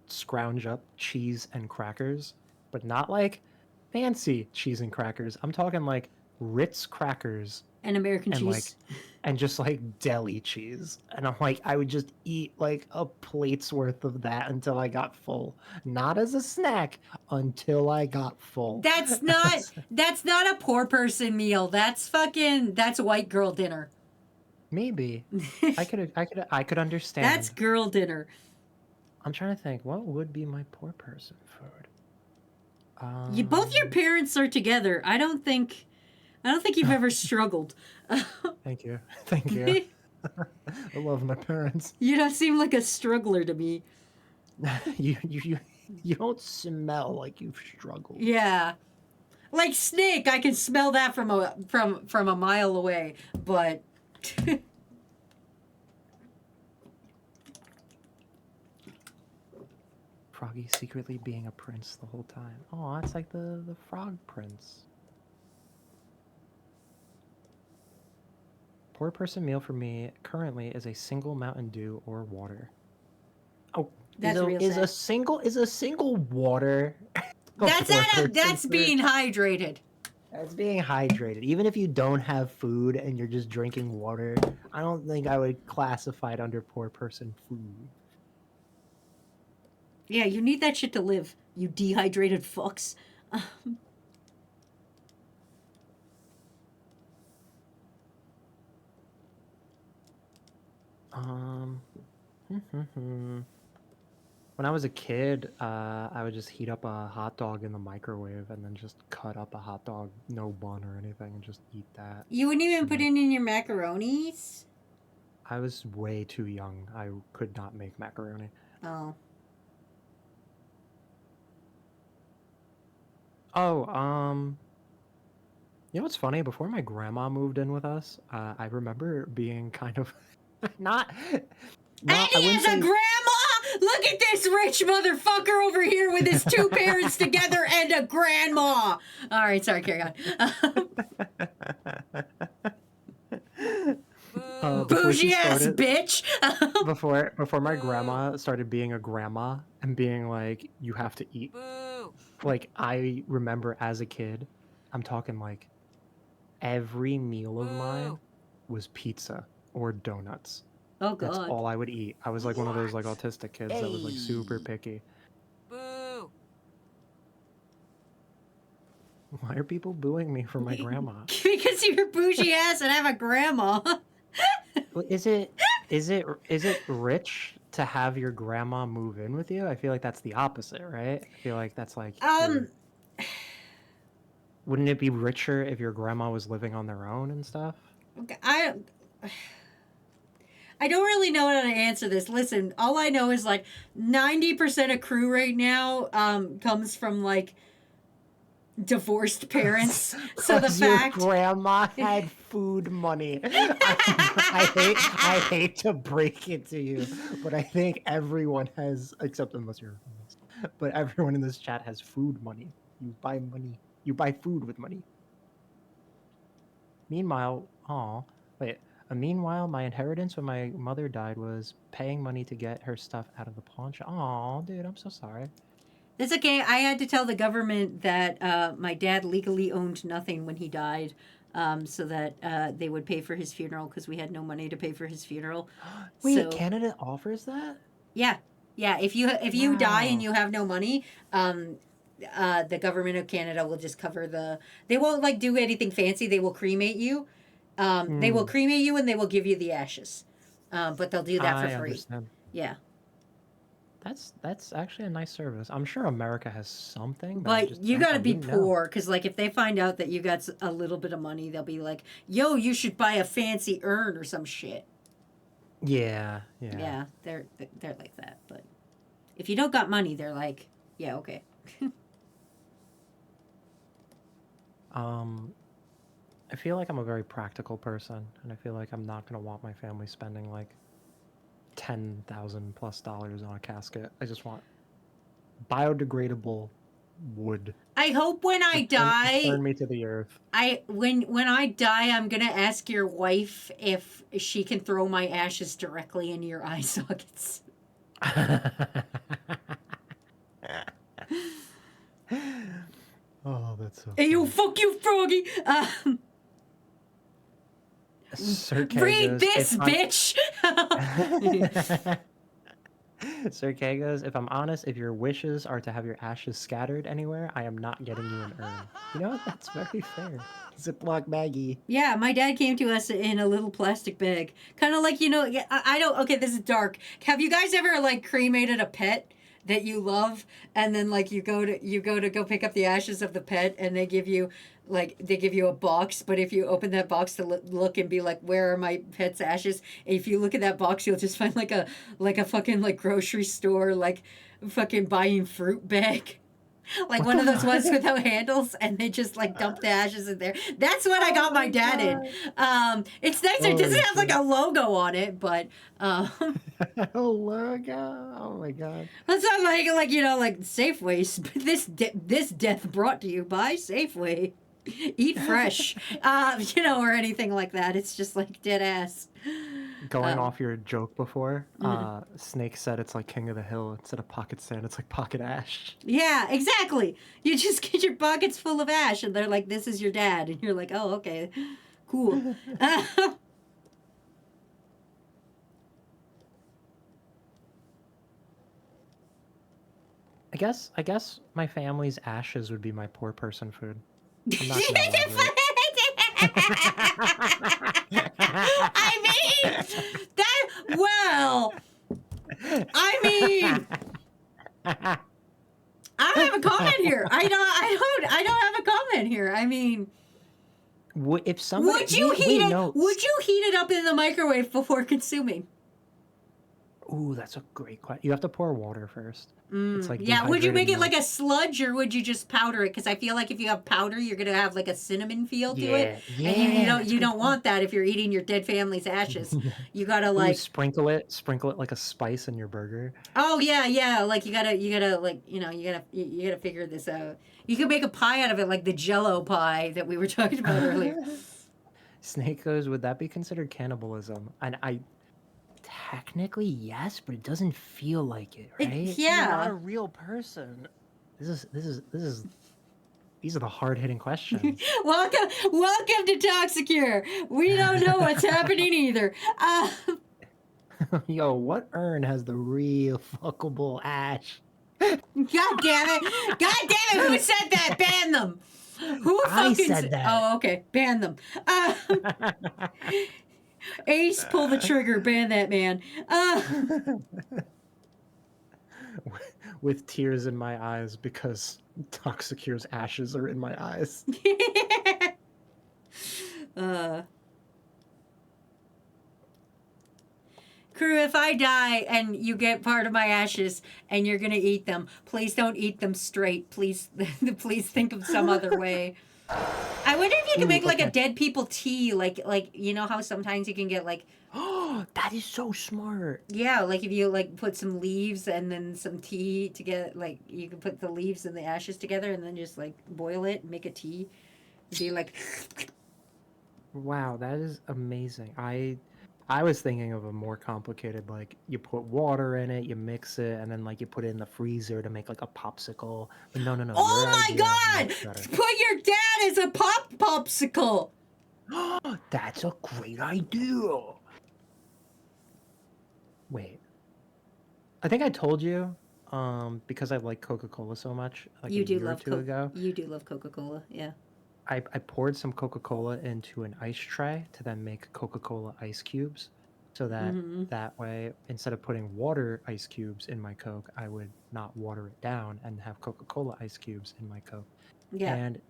scrounge up cheese and crackers, but not like fancy cheese and crackers. I'm talking like Ritz crackers And American and cheese. and just like deli cheese. And I'm like, I would just eat like a plate's worth of that until I got full. Not as a snack, until I got full. That's not a poor person meal. That's white girl dinner. Maybe. I could understand. That's girl dinner. I'm trying to think, what would be my poor person food? Both your parents are together. I don't think you've ever struggled. Thank you. Thank you. I love my parents. You don't seem like a struggler to me. You don't smell like you've struggled. Yeah. Like Snake, I can smell that from a mile away, but Froggy secretly being a prince the whole time. Oh, it's like the frog prince. Poor person meal for me currently is a single Mountain Dew or water. Oh, That's real is sad. a single water. That's that's being hydrated. That's being hydrated. Even if you don't have food and you're just drinking water, I don't think I would classify it under poor person food. Yeah, you need that shit to live. You dehydrated fucks. Um, when I was a kid, I would just heat up a hot dog in the microwave and then just cut up a hot dog, no bun or anything, and just eat that. You wouldn't even put Like- it in your macaronis? I was way too young. I could not make macaroni. Oh. Oh, you know what's funny? Before my grandma moved in with us, I remember being kind of not. And I he wouldn't has a say- grandma! Look at this rich motherfucker over here with his two parents together and a grandma! Alright, sorry, carry on. before she Bougie ass started- bitch! before my grandma started being a grandma and being like, you have to eat. Like, I remember as a kid, I'm talking like every meal of mine was pizza or donuts. Oh That's god. all I would eat. I was like one of those like autistic kids that was like super picky. Boo! Why are people booing me for my grandma? Because you're bougie ass and have a grandma. Well, is it rich to have your grandma move in with you? I feel like that's the opposite, right? I feel like that's like wouldn't it be richer if your grandma was living on their own and stuff? I don't really know how to answer this. Listen, all I know is like 90% of crew right now comes from like divorced parents. So the 'Cause your fact grandma had food money. I hate to break it to you, but I think everyone has, except unless you're, but everyone in this chat has food money. You buy money. You buy food with money. Meanwhile, meanwhile, my inheritance when my mother died was paying money to get her stuff out of the pawn shop. Aw, dude, I'm so sorry. it's okay. I had to tell the government that my dad legally owned nothing when he died, so that they would pay for his funeral because we had no money to pay for his funeral. Wait, So- Canada offers that? Yeah, if you die and Wow. you have no money, the government of Canada will just cover the. They won't like do anything fancy. They will cremate you. They will cremate you and they will give you the ashes, but they'll do that I for free. understand. Yeah, That's actually a nice service. I'm sure America has something, but I but just you don't- gotta I be wouldn't know. poor because like if they find out that you got a little bit of money, they'll be like, "Yo, you should buy a fancy urn or some shit." Yeah. Yeah, they're like that. But if you don't got money, they're like, "Yeah, okay." I feel like I'm a very practical person, and I feel like I'm not gonna want my family spending like $10,000+ on a casket. I just want biodegradable wood. I hope when I die, Turn me to the earth. when I die, I'm gonna ask your wife if she can throw my ashes directly into your eye sockets. Oh, that's so. Hey, you fuck you, Froggy. Sir K Read goes, this, "If I'm-" bitch. Sir K goes, if I'm honest, if your wishes are to have your ashes scattered anywhere, I am not getting you an urn. You know what? That's very fair. Ziploc Maggie. Yeah, my dad came to us in a little plastic bag, kind of like I don't. Okay, this is dark. Have you guys ever like cremated a pet that you love, and then like you go to pick up the ashes of the pet, and they give you a box, but if you open that box to look and be like, where are my pet's ashes? If you look at that box, you'll just find like a fucking like grocery store like fucking buying fruit bag. Like one of those ones without handles, and they just like dump the ashes in there. That's what I got my dad in. It's nice. It doesn't have like a logo on it, but Oh, logo. Oh my god. it's not like like Safeway. This death brought to you by Safeway. Eat fresh, or anything like that. It's just like dead ass. Going off your joke before, Snake said it's like King of the Hill. Instead of pocket sand, it's like pocket ash. Yeah, exactly. You just get your pockets full of ash, and they're like, "This is your dad," and you're like, "Oh, okay, cool." I guess my family's ashes would be my poor person food. I'm not gonna elaborate. I mean, that. Well, I mean, I don't have a comment here. I don't have a comment here. I mean, If somebody would you heat it? notes. Would you heat it up in the microwave before consuming? Ooh, that's a great question. You have to pour water first. It's like Yeah, would you make it dehydrated like a sludge or would you just powder it? Because I feel like if you have powder, you're gonna have like a cinnamon feel to it, Yeah, and you that's a you good don't want that if you're eating your dead family's ashes. You gotta Ooh, like, sprinkle it like a spice in your burger. oh yeah, like you gotta like you gotta figure this out. You can make a pie out of it, like the Jello pie that we were talking about earlier. Snake goes, would that be considered cannibalism? And I technically yes, but it doesn't feel like it, right? You're not Yeah. a real person. This is these are the hard-hitting questions. welcome to Toxicure. We don't know what's happening either. Yo, what urn has the real fuckable ash? God damn it! God damn it! Who said that? Ban them. Who I fucking said that. Oh, okay. Ban them. Ace, pull the trigger. Ban that man. With tears in my eyes because Toxicure's ashes are in my eyes. Crew, if I die and you get part of my ashes and you're gonna eat them, please don't eat them straight. Please, please think of some other way. I wonder if you can make like a dead people tea, like you know how sometimes you can get like, Oh, that is so smart. yeah, like if you like put some leaves and then some tea to get like you can put the leaves and the ashes together and then just like boil it and make a tea. It'd be like, Wow, that is amazing. I was thinking of a more complicated, like you put water in it, you mix it, and then like you put it in the freezer to make like a popsicle. But no. oh your my idea is god! much better. Put your dad as a popsicle. That's a great idea. Wait, I think I told you, because I like Coca-Cola so much, like You a do year or love two ago, You do love Coca-Cola, yeah. I poured some Coca-Cola into an ice tray to then make Coca-Cola ice cubes, so that that way, instead of putting water ice cubes in my Coke, I would not water it down and have Coca-Cola ice cubes in my Coke. Yeah. And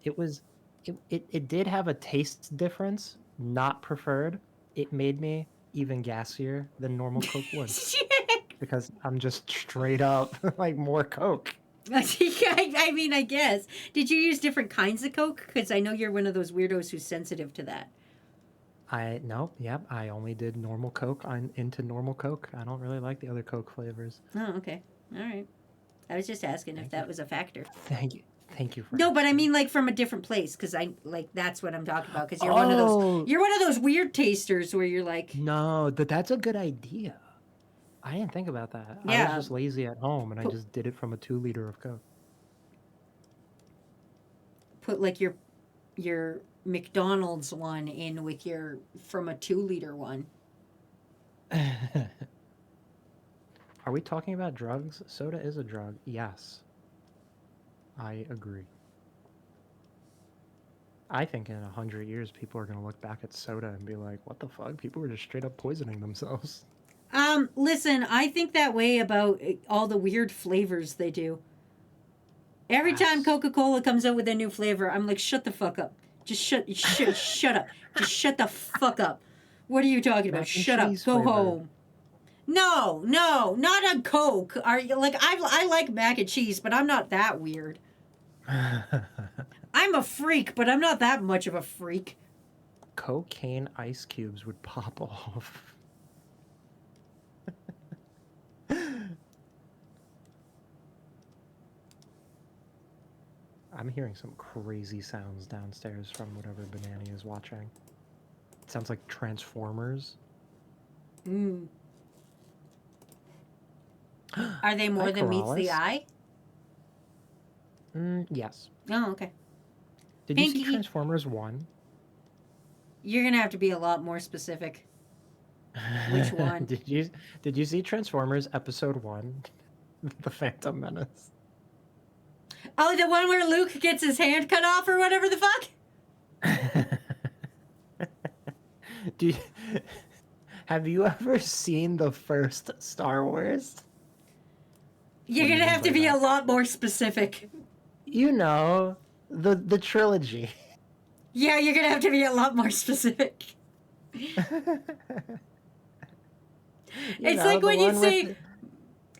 it did have a taste difference, not preferred. It made me even gassier than normal Coke would because I'm just straight up like more Coke. I mean, I guess. Did you use different kinds of Coke? Because I know you're one of those weirdos who's sensitive to that. I only did normal Coke. I'm into normal Coke. I don't really like the other Coke flavors. Oh, okay. All right. I was just asking if that was a factor. Thank you for No, but I asking. mean like from a different place because I like that's what I'm talking about because you're one of those weird tasters where you're like, No, that's a good idea. I didn't think about that. I Yeah. was just lazy at home and I just did it from a 2 liter of Coke. put like your McDonald's one in with your from a 2-liter one. Are we talking about drugs? Soda is a drug. Yes. I agree. I think in 100 years, people are going to look back at soda and be like, what the fuck? People were just straight up poisoning themselves. Listen, I think that way about all the weird flavors they do. Every time Coca-Cola comes out with a new flavor, I'm like, shut the fuck up. Just shut up. Just shut the fuck up. What are you talking about? Mac and Shut up. cheese Go flavor. home. No, not a Coke. Are you like I like mac and cheese, but I'm not that weird. I'm a freak, but I'm not that much of a freak. Cocaine ice cubes would pop off. I'm hearing some crazy sounds downstairs from whatever Banani is watching. It sounds like Transformers. Mm. Are they more Hi, than meets the Corrales. eye? Yes. Oh, okay. Did you see Pinky. Transformers 1? You're gonna have to be a lot more specific. Which one? Did you see Transformers Episode 1? The Phantom Menace. Oh, the one where Luke gets his hand cut off or whatever the fuck? Do you, have you ever seen the first Star Wars? You're What do you gonna mean have to by be that? a lot more specific. You know, the trilogy. Yeah, you're gonna have to be a lot more specific. It's like when you say,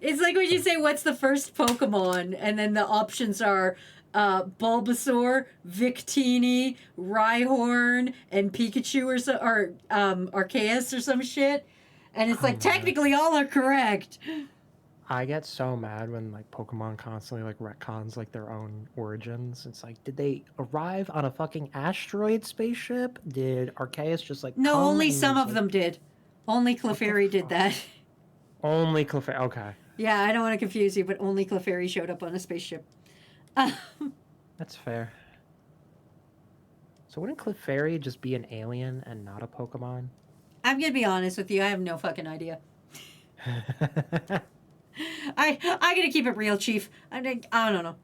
it's like when you say, "What's the first Pokemon?" and then the options are Bulbasaur, Victini, Rhyhorn, and Pikachu, or Arceus or some shit. And it's Oh like my God. technically all are correct. I get so mad when like Pokemon constantly like retcons like their own origins. It's like, did they arrive on a fucking asteroid spaceship? Did Arceus just like No, come only and some was, of like, them did. Only Clefairy did fuck? that. Only Clefairy? Okay, Yeah, I don't want to confuse you, but only Clefairy showed up on a spaceship. that's fair. So wouldn't Clefairy just be an alien and not a Pokemon? I'm gonna be honest with you, I have no fucking idea. I gotta keep it real, Chief. I don't know.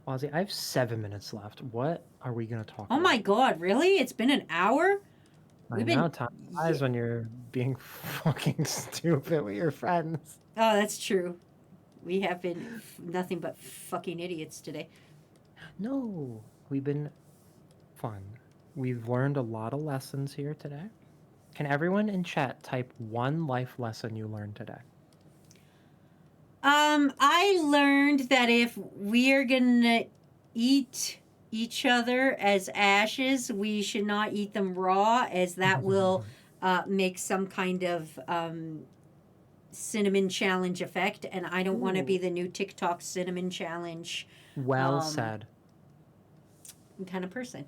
Ozzy, I have 7 minutes left. What are we gonna talk Oh about? my god, really? It's been an hour? I We've know been- time flies when you're being fucking stupid with your friends. Oh, that's true. We have been nothing but fucking idiots today. No, we've been fun. We've learned a lot of lessons here today. Can everyone in chat type one life lesson you learned today? I learned that if we are gonna eat each other as ashes, we should not eat them raw, as that will make some kind of cinnamon challenge effect, and I don't want to be Ooh. the new TikTok cinnamon challenge Well Um, said. kind of person.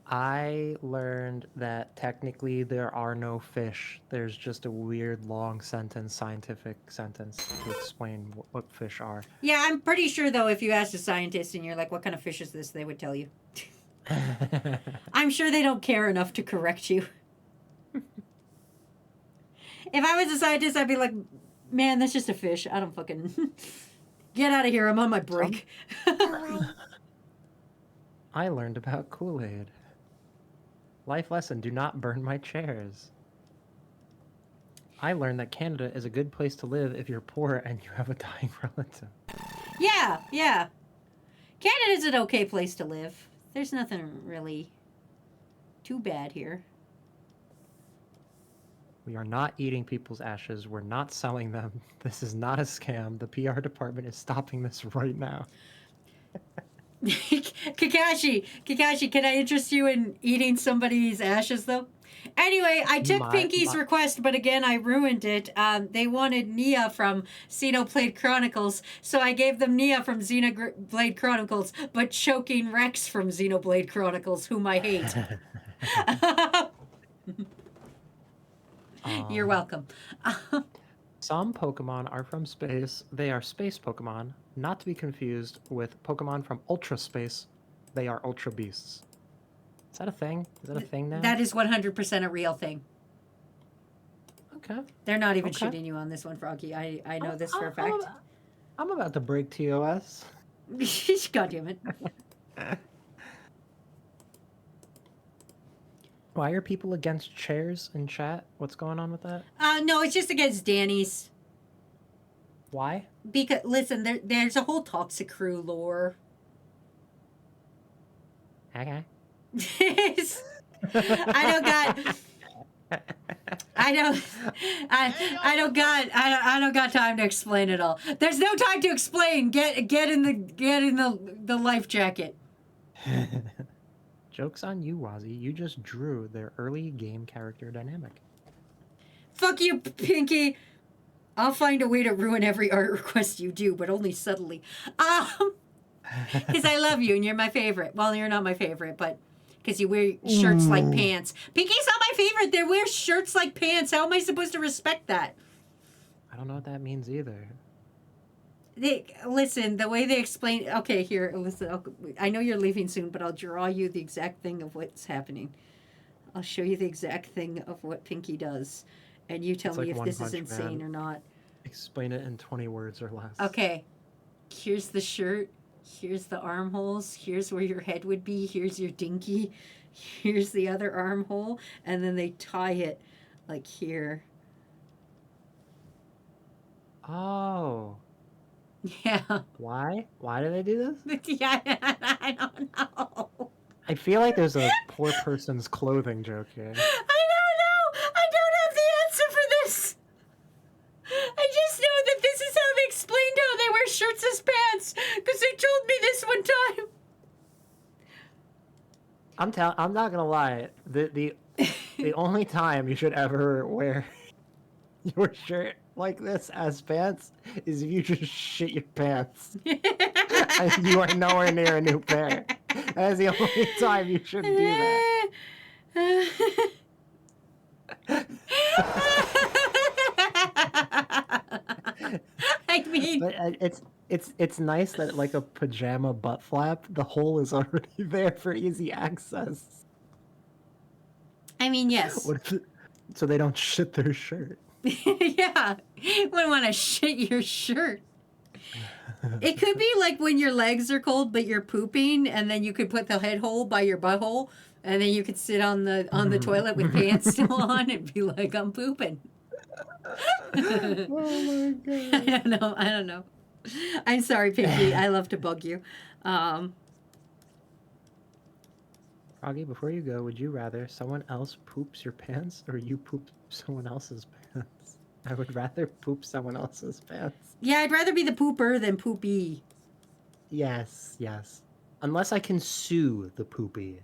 I learned that technically there are no fish. There's just a weird long sentence, scientific sentence to explain what fish are. Yeah, I'm pretty sure though, if you asked a scientist and you're like, "What kind of fish is this?" they would tell you. I'm sure they don't care enough to correct you. If I was a scientist, I'd be like, "Man, that's just a fish. I don't fucking get out of here. I'm on my break." I learned about Kool-Aid. Life lesson, do not burn my chairs. I learned that Canada is a good place to live if you're poor and you have a dying relative. Yeah. Canada's an okay place to live. There's nothing really too bad here. We are not eating people's ashes. We're not selling them. This is not a scam. The PR department is stopping this right now. Kakashi, can I interest you in eating somebody's ashes, though? Anyway, I took Pinky's request, but again, I ruined it. They wanted Nia from Xenoblade Chronicles, so I gave them Nia from Xenoblade Chronicles, but choking Rex from Xenoblade Chronicles, whom I hate. You're welcome. Some Pokemon are from space. They are space Pokemon, not to be confused with Pokemon from Ultra Space. They are Ultra Beasts. Is that a thing? Is that a thing now? That is 100% a real thing. Okay. They're not even Okay. shitting you on this one, Froggy. I know this for a I'm fact. I'm about to break TOS. God damn it. Why are people against chairs in chat? What's going on with that? No, it's just against Danny's. Why? Because, listen, there's a whole Toxic Crew lore. Okay. I don't got time to explain it all. There's no time to explain. Get in the life jacket. Joke's on you, Wazzy. You just drew their early game character dynamic. Fuck you, Pinky. I'll find a way to ruin every art request you do, but only subtly. Because I love you and you're my favorite. Well, you're not my favorite, but because you wear shirts like pants. Pinky's not my my favorite. They wear shirts like pants. How am I supposed to respect that? I don't know what that means either. Listen, the way they explain. Okay, here, listen. I know you're leaving soon, but I'll draw you the exact thing of what's happening. I'll show you the exact thing of what Pinky does, and you tell It's me like if One this is Punch insane Man. or not. Explain it in 20 words or less. Okay, here's the shirt. Here's the armholes. Here's where your head would be. Here's your dinky. Here's the other armhole, and then they tie it like here. Oh. Yeah. Why? Why do they do this? Yeah, I don't know. I feel like there's a poor person's clothing joke here. I don't know. I don't have the answer for this. I just know that this is how they explained how they wear shirts as pants, because they told me this one time. I'm not gonna lie. The only time you should ever wear your shirt like this as pants is if you just shit your pants and you are nowhere near a new pair. That is the only time you should do that. I mean, But it's nice that like a pajama butt flap, the hole is already there for easy access. yes. What if so they don't shit their shirt? Yeah. You wouldn't want to shit your shirt. It could be like when your legs are cold but you're pooping, and then you could put the head hole by your butthole, and then you could sit on the toilet with pants still on and be like, I'm pooping. Oh my god. I don't know. I'm sorry, Pinky. I love to bug you. Froggy, before you go, would you rather someone else poops your pants or you poop someone else's pants? I would rather poop someone else's pants. Yeah, I'd rather be the pooper than poopy. Yes, yes. Unless I can sue the poopy.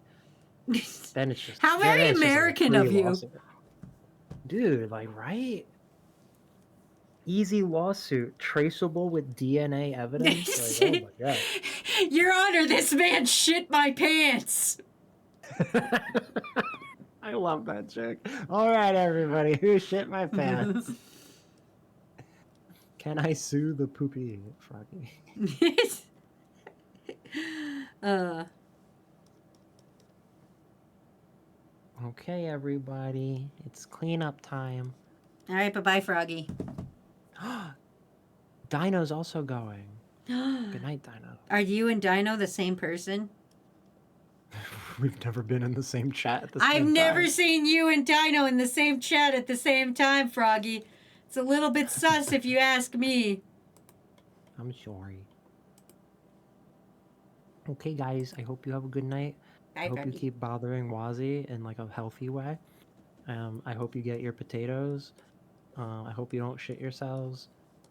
Then it's just How then very it's just like a American of free you. lawsuit. Dude, like, right? Easy lawsuit, traceable with DNA evidence. Like, oh my god. Your Honor, this man shit my pants. I love that joke. All right, everybody, who shit my pants? Can I sue the poopy, Froggy? Okay, everybody, it's cleanup time. All right, bye-bye, Froggy. Dino's also going. Good night, Dino. Are you and Dino the same person? We've never been in the same chat at the same I've time. never seen you and Dino in the same chat at the same time, Froggy. It's a little bit sus if you ask me. I'm sorry. Okay, guys, I hope you have a good night. Bye, I hope you Froggy. keep bothering Wazzy in like a healthy way. I hope you get your potatoes. I hope you don't shit yourselves.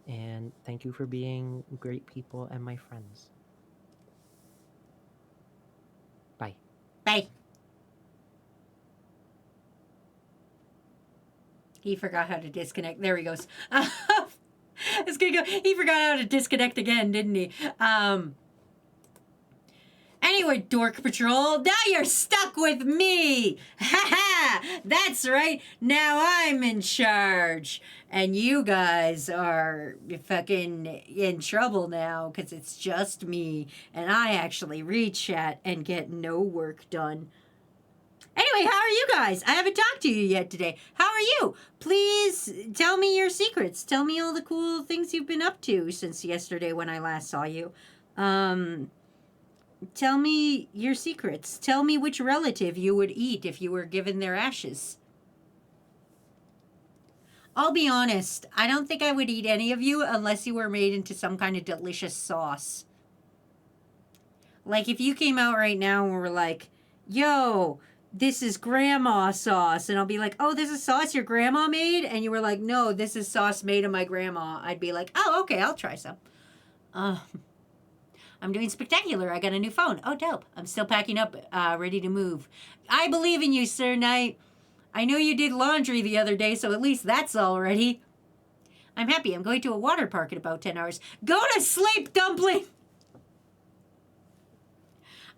And thank you for being great people and my friends. Bye. Bye. He forgot how to disconnect. There he goes. It's gonna go. He forgot how to disconnect again, didn't he? Anyway, Dork Patrol, now you're stuck with me. Ha ha! That's right. Now I'm in charge. And you guys are fucking in trouble now because it's just me. And I actually read chat and get no work done. Anyway, how are you guys? I haven't talked to you yet today. How are you? Please tell me your secrets. Tell me all the cool things you've been up to since yesterday when I last saw you. Tell me your secrets. Tell me which relative you would eat if you were given their ashes. I'll be honest. I don't think I would eat any of you unless you were made into some kind of delicious sauce. Like if you came out right now and were like, yo, this is grandma sauce. And I'll be like, oh, this is sauce your grandma made? And you were like, no, this is sauce made of my grandma. I'd be like, oh, okay, I'll try some. I'm doing spectacular. I got a new phone. Oh, dope. I'm still packing up, ready to move. I believe in you, Sir Knight. I know you did laundry the other day, so at least that's all ready. I'm happy. I'm going to a water park in about 10 hours. Go to sleep, Dumpling!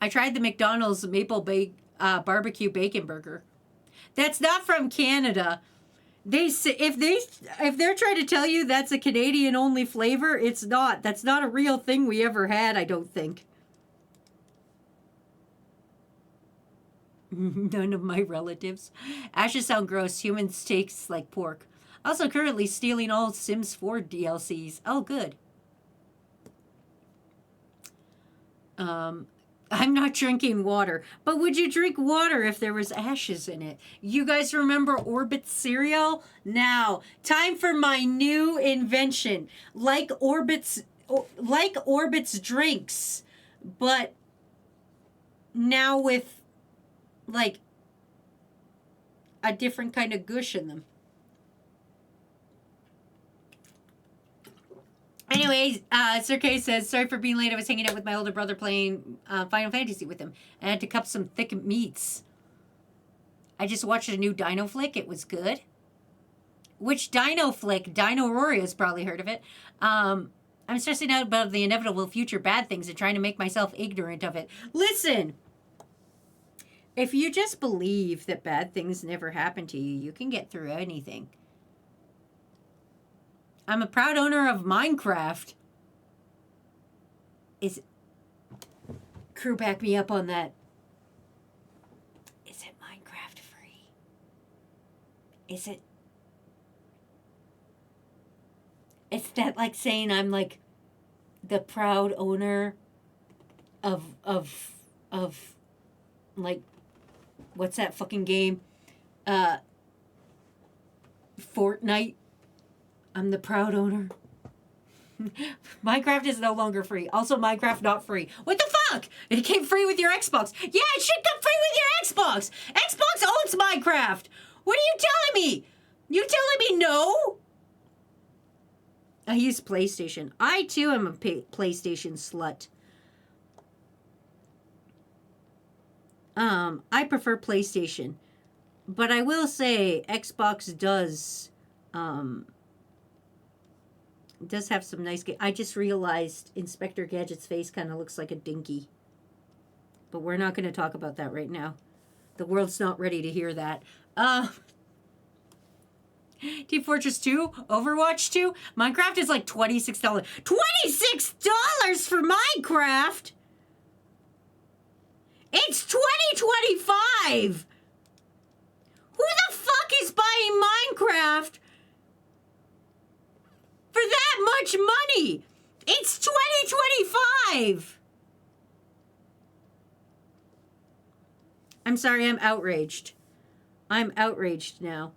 I tried the McDonald's maple barbecue bacon burger. That's not from Canada. They say if they're trying to tell you that's a Canadian only flavor, it's not. That's not a real thing we ever had, I don't think. None of my relatives. Ashes sound gross. Humans taste like pork. Also currently stealing all Sims 4 DLCs. Oh, good. I'm not drinking water. But would you drink water if there was ashes in it? You guys remember Orbit cereal? Now, time for my new invention. Like Orbit's drinks, but now with like a different kind of gush in them. Anyways, Sir K says, sorry for being late. I was hanging out with my older brother playing Final Fantasy with him. And I had to cup some thick meats. I just watched a new Dino flick. It was good. Which Dino flick? Dino Roria's probably heard of it. I'm stressing out about the inevitable future bad things and trying to make myself ignorant of it. Listen! If you just believe that bad things never happen to you, you can get through anything. I'm a proud owner of Minecraft. Crew, back me up on that. Is it Minecraft free? Is it? Is that like saying I'm like the proud owner of like, what's that fucking game? Fortnite. I'm the proud owner. Minecraft is no longer free. Also, Minecraft not free. What the fuck? It came free with your Xbox. Yeah, it should come free with your Xbox. Xbox owns Minecraft. What are you telling me? You telling me no? I use PlayStation. I too am a PlayStation slut. I prefer PlayStation. But I will say Xbox does have some nice games. I just realized Inspector Gadget's face kind of looks like a dinky. But we're not going to talk about that right now. The world's not ready to hear that. Team Fortress 2, Overwatch 2, Minecraft is like $26. $26 for Minecraft? It's 2025! Who the fuck is buying Minecraft for that much money? It's 2025! I'm sorry, I'm outraged. I'm outraged now.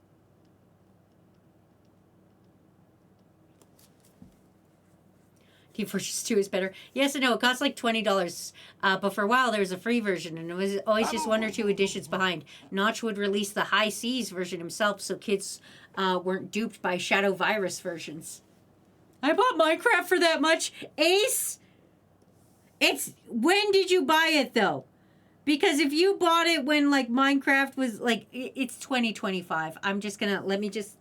Team Fortress 2 is better. Yes and no, it costs like $20. But for a while there was a free version and it was always just one or two editions behind. Notch would release the High Seas version himself so kids weren't duped by Shadow Virus versions. I bought Minecraft for that much. Ace? When did you buy it though? Because if you bought it when like Minecraft was like, it's 2025. I'm just gonna, let me just.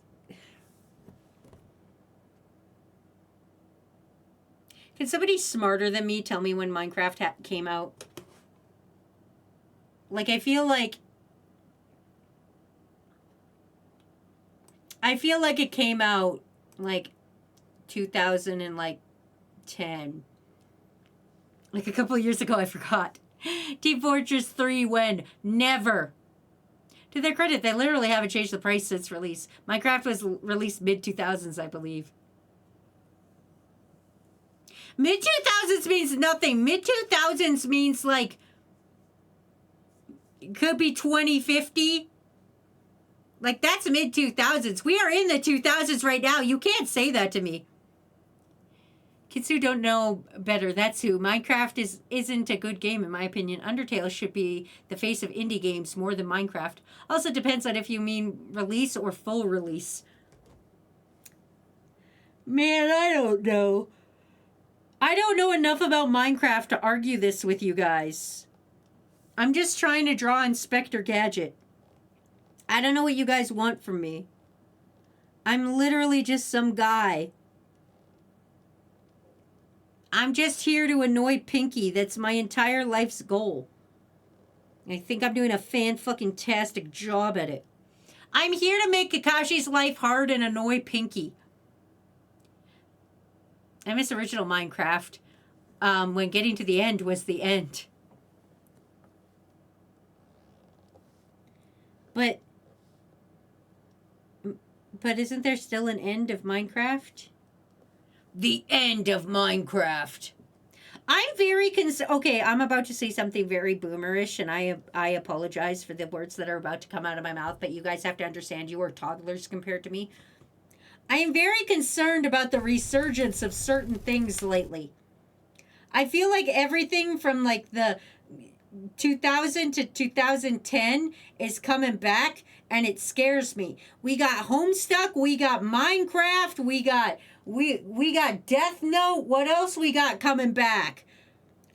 Can somebody smarter than me tell me when Minecraft came out? Like, I feel like it came out like 2010. Like a couple of years ago, I forgot. Team Fortress 3 when? Never. To their credit, they literally haven't changed the price since release. Minecraft was released mid-2000s, I believe. Mid-2000s means nothing. Mid-2000s means like, it could be 2050. Like, that's mid-2000s. We are in the 2000s right now. You can't say that to me. Kids who don't know better, that's who. Minecraft isn't a good game, in my opinion. Undertale should be the face of indie games more than Minecraft. Also depends on if you mean release or full release. Man, I don't know. I don't know enough about Minecraft to argue this with you guys. I'm just trying to draw Inspector Gadget. I don't know what you guys want from me. I'm literally just some guy. I'm just here to annoy Pinky. That's my entire life's goal. I think I'm doing a fan-fucking-tastic job at it. I'm here to make Kakashi's life hard and annoy Pinky. I miss original Minecraft. When getting to the end was the end. But isn't there still an end of Minecraft? The end of Minecraft. I'm very okay, I'm about to say something very boomerish, and I apologize for the words that are about to come out of my mouth, but you guys have to understand you are toddlers compared to me. I am very concerned about the resurgence of certain things lately. I feel like everything from like the 2000 to 2010 is coming back, and it scares me. We got Homestuck, we got Minecraft, we got Death Note. What else we got coming back?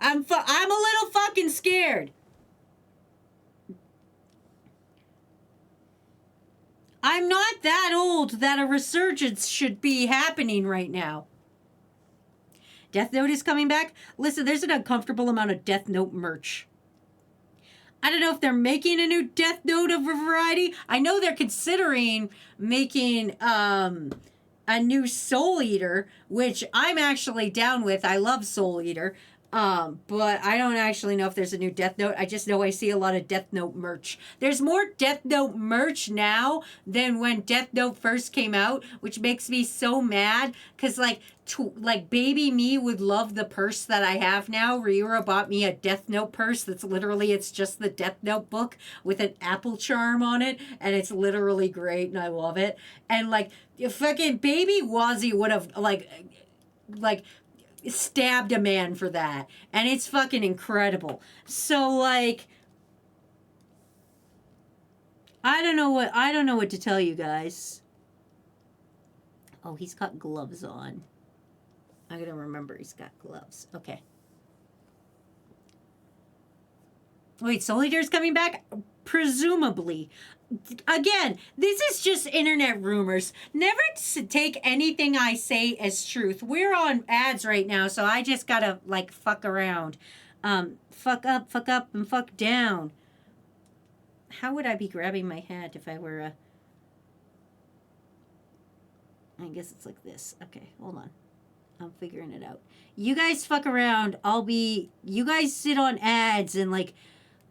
I'm a little fucking scared. I'm not that old that a resurgence should be happening right now. Death Note is coming back. Listen, there's an uncomfortable amount of Death Note merch. I don't know if they're making a new Death Note of a variety. I know they're considering making a new Soul Eater, which I'm actually down with. I love Soul Eater. But I don't actually know if there's a new Death Note. I just know I see a lot of Death Note merch. There's more Death Note merch now than when Death Note first came out, which makes me so mad. Cause like baby me would love the purse that I have now. Ryura bought me a Death Note purse that's literally, it's just the Death Note book with an apple charm on it, and it's literally great, and I love it. And like fucking baby Wazzy would have like stabbed a man for that, and it's fucking incredible. So like I don't know what to tell you guys. Oh, he's got gloves on. I gotta remember he's got gloves. Okay. Wait, Soul Eater's coming back? Presumably. Again, this is just internet rumors. Never take anything I say as truth. We're on ads right now, so I just gotta, like, fuck around. Fuck up, and fuck down. How would I be grabbing my hat if I were I guess it's like this. Okay, hold on. I'm figuring it out. You guys fuck around. You guys sit on ads and, like,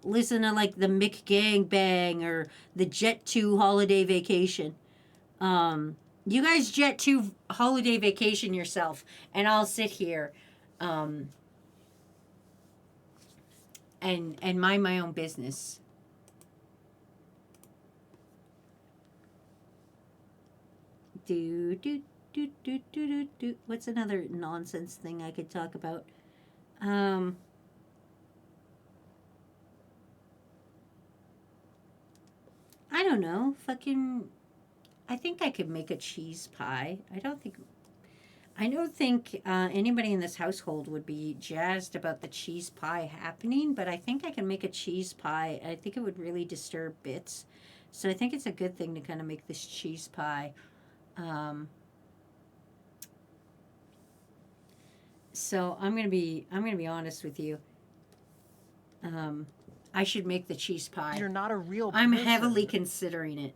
listen to, like, the Mick Gang Bang or the Jet 2 Holiday Vacation. You guys Jet 2 Holiday Vacation yourself, and I'll sit here and mind my own business. Do. What's another nonsense thing I could talk about? I don't know. Fucking, I think I could make a cheese pie. I don't think anybody in this household would be jazzed about the cheese pie happening, but I think I can make a cheese pie. I think it would really disturb bits. So I think it's a good thing to kind of make this cheese pie. So I'm gonna be honest with you. I should make the cheese pie. You're not a real I'm person. heavily considering it.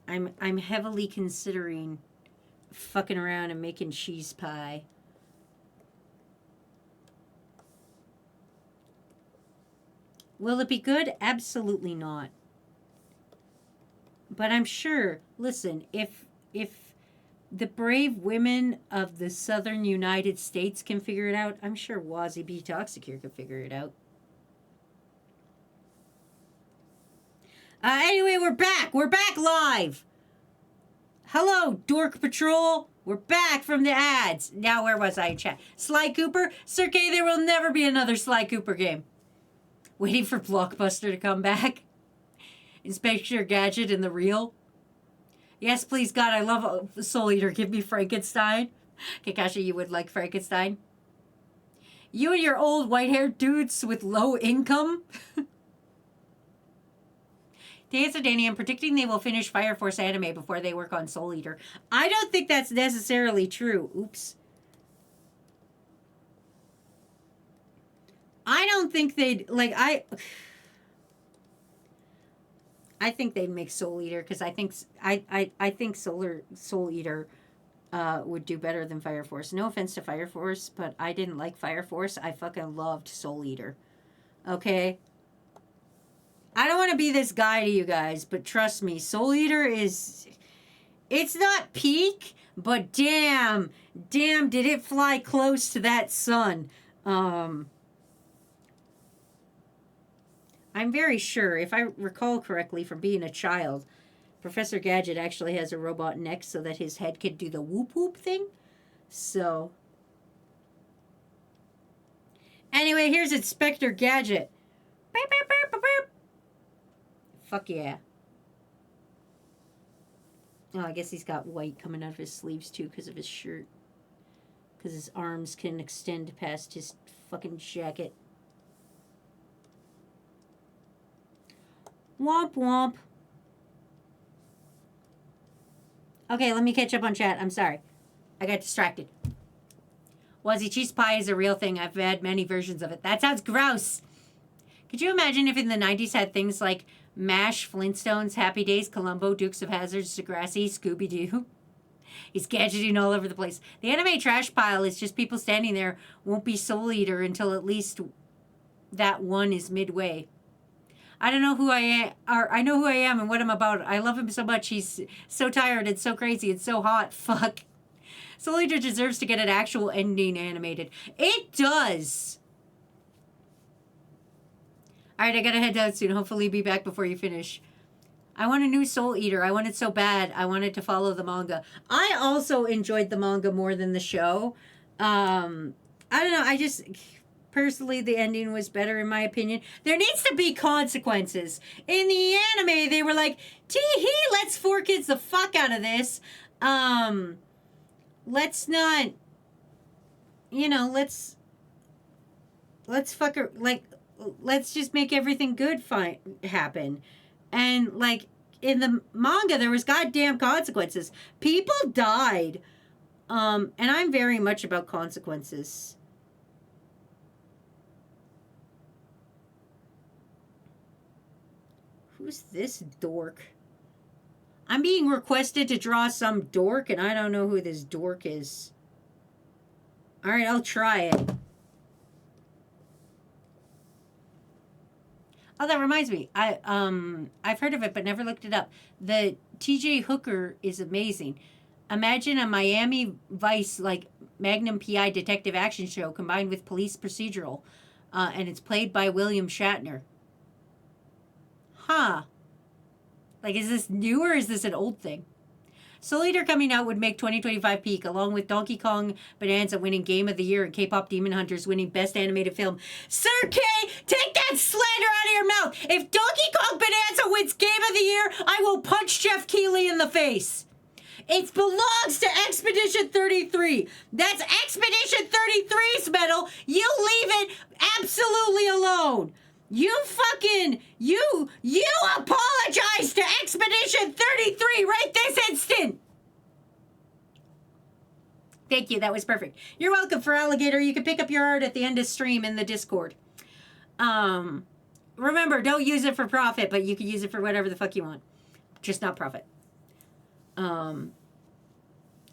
I'm heavily considering fucking around and making cheese pie. Will it be good? Absolutely not. But I'm sure, listen, if the brave women of the southern United States can figure it out, I'm sure Wazzy B. Toxicure can figure it out. Anyway, we're back. We're back live. Hello, Dork Patrol. We're back from the ads. Now, where was I in chat? Sly Cooper? Sir K, there will never be another Sly Cooper game. Waiting for Blockbuster to come back. Inspector Gadget and the Real. Yes, please, God, I love Soul Eater. Give me Frankenstein. Kakashi, you would like Frankenstein? You and your old white-haired dudes with low income? To answer Danny, I'm predicting they will finish Fire Force anime before they work on Soul Eater. I don't think that's necessarily true. Oops. I don't think they'd... Like, I think they'd make Soul Eater because I think Soul Eater would do better than Fire Force. No offense to Fire Force, but I didn't like Fire Force. I fucking loved Soul Eater. Okay? I don't want to be this guy to you guys, but trust me, Soul Eater is... It's not peak, but damn, did it fly close to that sun. I'm very sure, if I recall correctly from being a child, Professor Gadget actually has a robot neck so that his head could do the whoop whoop thing. So... Anyway, here's Inspector Gadget. Beep, beep, beep, beep, beep. Fuck yeah. Oh, I guess he's got white coming out of his sleeves too because of his shirt. Because his arms can extend past his fucking jacket. Womp womp. Okay, let me catch up on chat. I'm sorry. I got distracted. Wazzy cheese pie is a real thing. I've had many versions of it. That sounds gross. Could you imagine if in the 90s had things like MASH, Flintstones, Happy Days, Columbo, Dukes of Hazzard, Degrassi, Scooby-Doo? He's gadgeting all over the place. The anime trash pile is just people standing there. Won't be Soul Eater until at least that one is midway. I don't know who I am, or I know who I am and what I'm about. I love him so much. He's so tired and so crazy and so hot. Fuck. Soul Eater deserves to get an actual ending animated. It does. All right, I gotta head out soon. Hopefully be back before you finish. I want a new Soul Eater. I want it so bad. I wanted to follow the manga. I also enjoyed the manga more than the show. I don't know. I just... Personally, the ending was better in my opinion. There needs to be consequences. In the anime, they were like, tee-hee, let's 4Kids the fuck out of this. Let's not... You know, let's fuck her... Like... Let's just make everything good happen. And, like, in the manga, there was goddamn consequences. People died. And I'm very much about consequences. Who's this dork? I'm being requested to draw some dork, and I don't know who this dork is. Alright, I'll try it. Oh, that reminds me. I've heard of it, but never looked it up. The TJ Hooker is amazing. Imagine a Miami Vice, like, Magnum PI detective action show combined with police procedural. And it's played by William Shatner. Huh. Like, is this new or is this an old thing? Soul Eater coming out would make 2025 peak, along with Donkey Kong Bonanza winning Game of the Year and K-Pop Demon Hunters winning Best Animated Film. Sir K, take that slander out of your mouth! If Donkey Kong Bonanza wins Game of the Year, I will punch Jeff Keighley in the face. It belongs to Expedition 33. That's Expedition 33's medal. You leave it absolutely alone. You apologize to Expedition 33 right this instant. Thank you, that was perfect. You're welcome, for Alligator. You can pick up your art at the end of stream in the Discord. Remember, don't use it for profit, but you can use it for whatever the fuck you want. Just not profit. I've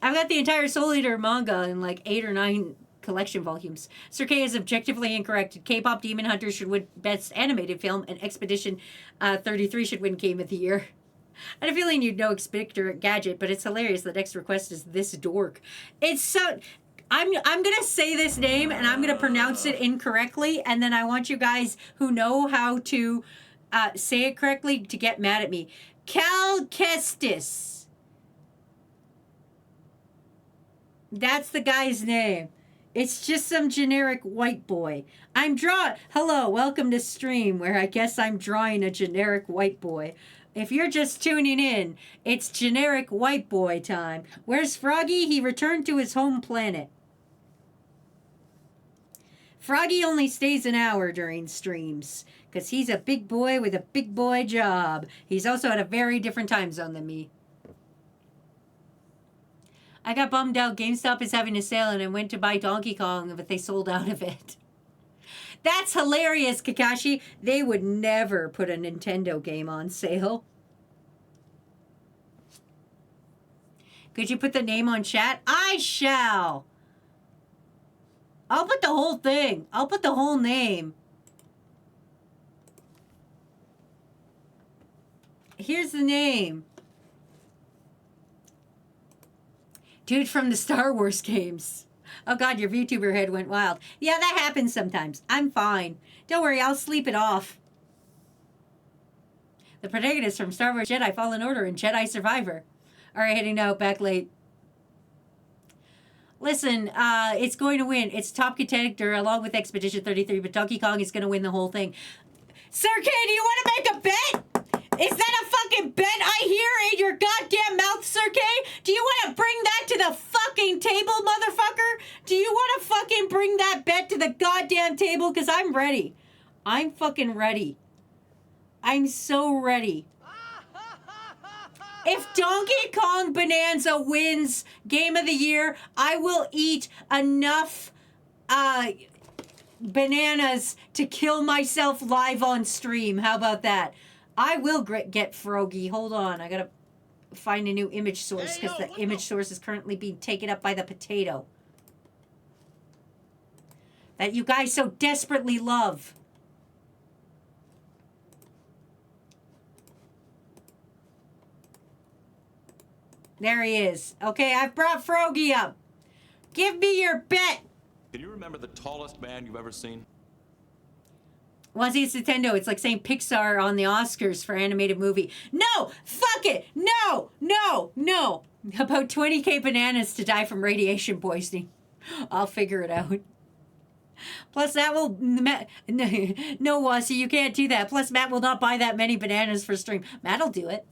got the entire Soul Eater manga in like 8 or 9 collection volumes. Sir K is objectively incorrect. K-Pop Demon Hunters should win Best Animated Film, and Expedition 33 should win Game of the Year. I had a feeling you'd know Inspector Gadget, but it's hilarious. The next request is this dork. It's so... I'm gonna say this name, and I'm gonna pronounce it incorrectly, and then I want you guys who know how to say it correctly to get mad at me. Cal Kestis. That's the guy's name. It's just some generic white boy. Hello, welcome to stream, where I guess I'm drawing a generic white boy. If you're just tuning in, it's generic white boy time. Where's Froggy? He returned to his home planet. Froggy only stays an hour during streams, because he's a big boy with a big boy job. He's also at a very different time zone than me. I got bummed out. GameStop is having a sale, and I went to buy Donkey Kong, but they sold out of it. That's hilarious, Kakashi. They would never put a Nintendo game on sale. Could you put the name on chat? I shall. I'll put the whole thing. I'll put the whole name. Here's the name. Dude from the Star Wars games. Oh God, your VTuber head went wild. Yeah, that happens sometimes. I'm fine. Don't worry, I'll sleep it off. The protagonist from Star Wars Jedi Fallen Order and Jedi Survivor. Alright, heading out, back late. Listen, it's going to win. It's top contender along with Expedition 33, but Donkey Kong is going to win the whole thing. Sir K, do you want to make a bet? Is that a fucking bet I hear in your goddamn mouth, Sir K? Do you want to bring that to the fucking table, motherfucker? Do you want to fucking bring that bet to the goddamn table? Because I'm ready. I'm fucking ready. I'm so ready. If Donkey Kong Bonanza wins Game of the Year, I will eat enough bananas to kill myself live on stream. How about that? I will get Froggy. Hold on. I gotta find a new image source because the image source is currently being taken up by the potato that you guys so desperately love. There he is. Okay, I've brought Froggy up. Give me your bet. Can you remember the tallest man you've ever seen? Well, see, it's Nintendo. It's like saying Pixar on the Oscars for animated movie. No! Fuck it! No! No! No! About 20k bananas to die from radiation poisoning. I'll figure it out. Plus, that will... No, Wasi, you can't do that. Plus, Matt will not buy that many bananas for stream. Matt'll do it.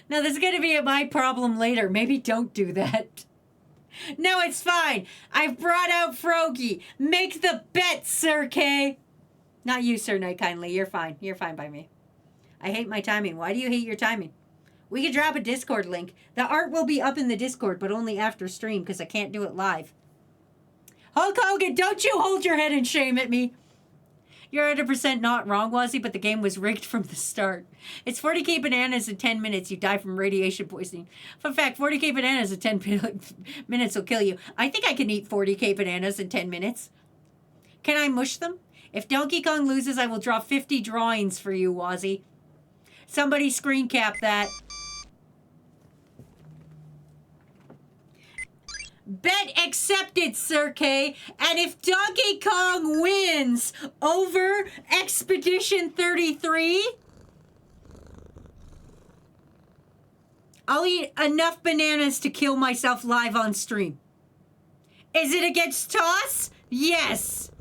No, this is going to be my problem later. Maybe don't do that. No, it's fine. I've brought out Froggy. Make the bet, Sir K. Not you, Sir Knight, kindly. You're fine. You're fine by me. I hate my timing. Why do you hate your timing? We could drop a Discord link. The art will be up in the Discord, but only after stream because I can't do it live. Hulk Hogan, don't you hold your head in shame at me. You're 100% not wrong, Wazzy, but the game was rigged from the start. It's 40k bananas in 10 minutes. You die from radiation poisoning. Fun fact, 40k bananas in 10 minutes will kill you. I think I can eat 40k bananas in 10 minutes. Can I mush them? If Donkey Kong loses, I will draw 50 drawings for you, Wazzy. Somebody screen cap that. Bet accepted, Sir K. And if Donkey Kong wins over Expedition 33, I'll eat enough bananas to kill myself live on stream. Is it against Toss? Yes.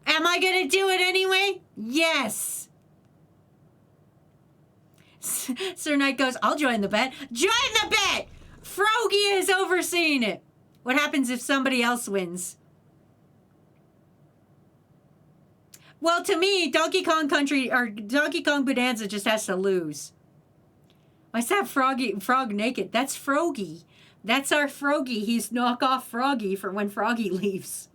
Am I gonna do it anyway? Yes. Sir Knight goes, I'll join the bet. Join the bet! Froggy is overseeing it. What happens if somebody else wins? Well, to me, Donkey Kong Country or Donkey Kong Bonanza just has to lose. Why's that frog naked? That's Froggy. That's our Froggy. He's knockoff Froggy for when Froggy leaves.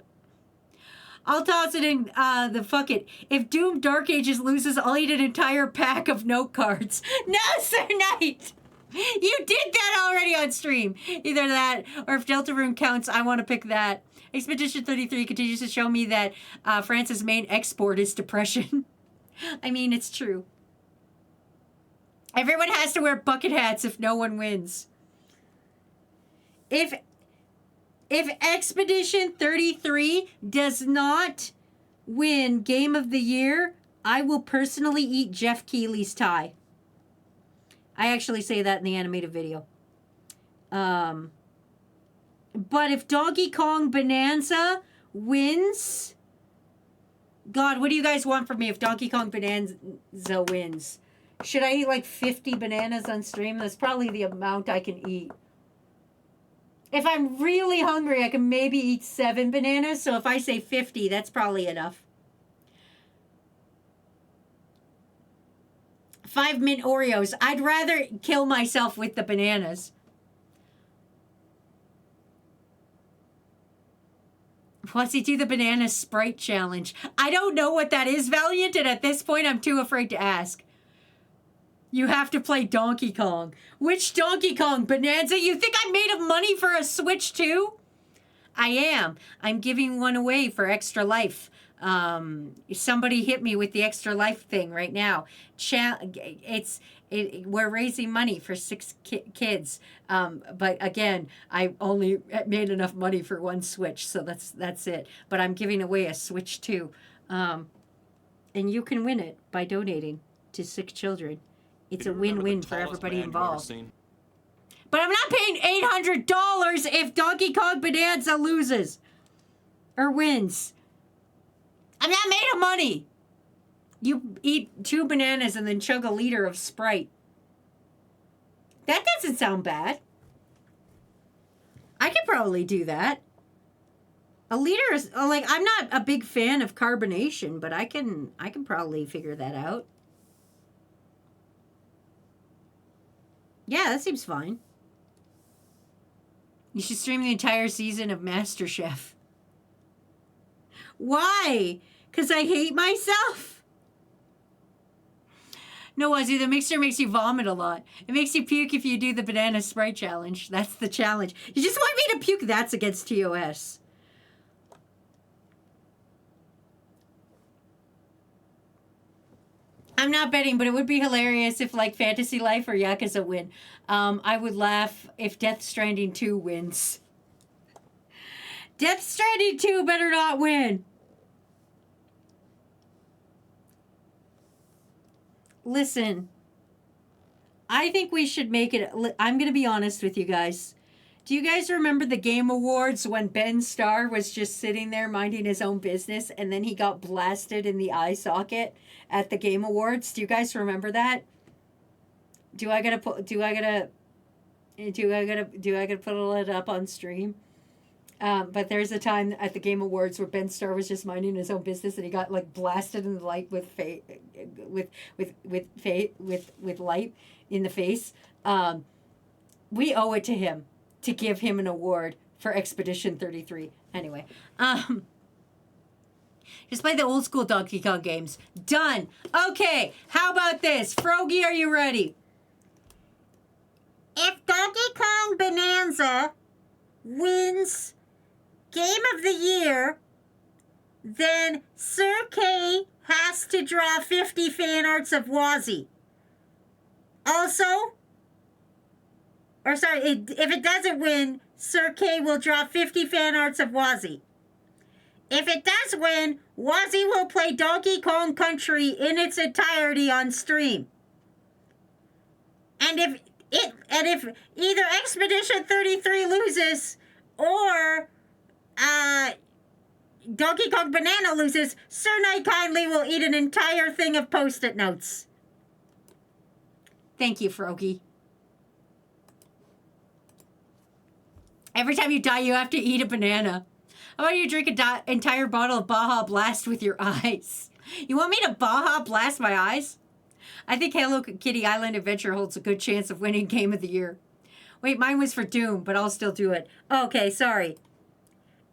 I'll toss it in the fuck it. If Doom Dark Ages loses, I'll eat an entire pack of note cards. No, Sir Knight! You did that already on stream. Either that, or if Deltarune counts, I want to pick that. Expedition 33 continues to show me that France's main export is depression. I mean, it's true. Everyone has to wear bucket hats if no one wins. If Expedition 33 does not win Game of the Year, I will personally eat Jeff Keighley's tie. I actually say that in the animated video. But if Donkey Kong Bonanza wins... God, what do you guys want from me if Donkey Kong Bonanza wins? Should I eat like 50 bananas on stream? That's probably the amount I can eat. If I'm really hungry, I can maybe eat 7 bananas. So if I say 50, that's probably enough. 5 mint Oreos. I'd rather kill myself with the bananas. Plus, he do the banana Sprite challenge. I don't know what that is, Valiant, and at this point, I'm too afraid to ask. You have to play Donkey Kong. Which Donkey Kong? Bonanza? You think I'm made of money for a Switch too? I am. I'm giving one away for Extra Life. Somebody hit me with the Extra Life thing right now. We're raising money for 6 kids. But again, I only made enough money for one Switch, so that's it. But I'm giving away a Switch too. And you can win it by donating to 6 children. It's a win-win for everybody involved. But I'm not paying $800 if Donkey Kong Bonanza loses or wins. I'm not made of money. You eat 2 bananas and then chug a liter of Sprite. That doesn't sound bad. I could probably do that. A liter is like, I'm not a big fan of carbonation, but I can probably figure that out. Yeah, that seems fine. You should stream the entire season of MasterChef. Why? Because I hate myself? No, Ozzy, the mixture makes you vomit a lot. It makes you puke if you do the banana Sprite challenge. That's the challenge. You just want me to puke? That's against TOS. I'm not betting, but it would be hilarious if, like, Fantasy Life or Yakuza win. I would laugh if Death Stranding 2 wins. Death Stranding 2 better not win. Listen, I think we should make it... I'm going to be honest with you guys. Do you guys remember the Game Awards when Ben Starr was just sitting there minding his own business and then he got blasted in the eye socket at the Game Awards? Do you guys remember that? Do I gotta put it up on stream? But there's a time at the Game Awards where Ben Starr was just minding his own business and he got like blasted in the light with light in the face. We owe it to him to give him an award for Expedition 33. Anyway, just play the old school Donkey Kong games. Done. Okay, how about this? Froggy, are you ready? If Donkey Kong Bonanza wins Game of the Year, then Sir K has to draw 50 fan arts of Wazzy. Also, or sorry, if it doesn't win, Sir K will draw 50 fan arts of Wazzy. If it does win, Wazzy will play Donkey Kong Country in its entirety on stream. And if either Expedition 33 loses or Donkey Kong Banana loses, Sir Knight Kindly will eat an entire thing of Post-it notes. Thank you, Froggy. Every time you die, you have to eat a banana. How about you drink an entire bottle of Baja Blast with your eyes? You want me to Baja Blast my eyes? I think Hello Kitty Island Adventure holds a good chance of winning Game of the Year. Wait, mine was for Doom, but I'll still do it. Okay, sorry.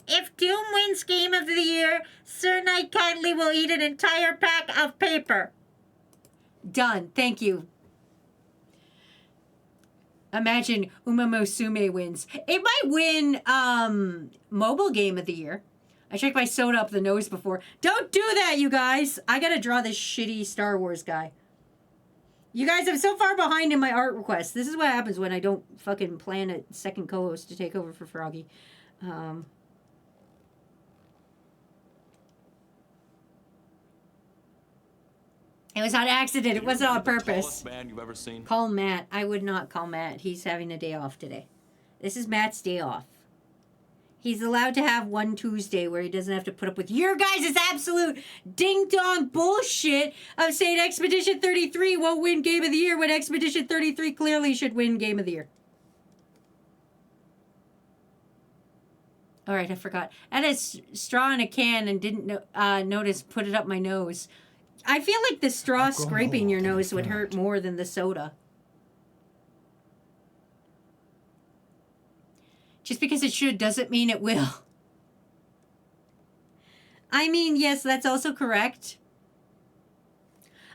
If Doom wins Game of the Year, Sir Knight Kindly will eat an entire pack of paper. Done. Thank you. Imagine Uma Musume wins. It might win Mobile Game of the Year. I checked my soda up the nose before. Don't do that, you guys. I gotta draw this shitty Star Wars guy. You guys, I'm so far behind in my art requests. This is what happens when I don't fucking plan a second co-host to take over for Froggy. It was on accident. It wasn't on purpose. Tallest man you've ever seen? Call Matt. I would not call Matt. He's having a day off today. This is Matt's day off. He's allowed to have one Tuesday where he doesn't have to put up with your guys' absolute ding-dong bullshit of saying Expedition 33 won't win Game of the Year when Expedition 33 clearly should win Game of the Year. All right, I forgot. I had a straw in a can and didn't notice, put it up my nose. I feel like the straw scraping your nose would hurt more than the soda. Just because it should doesn't mean it will. I mean, yes, that's also correct.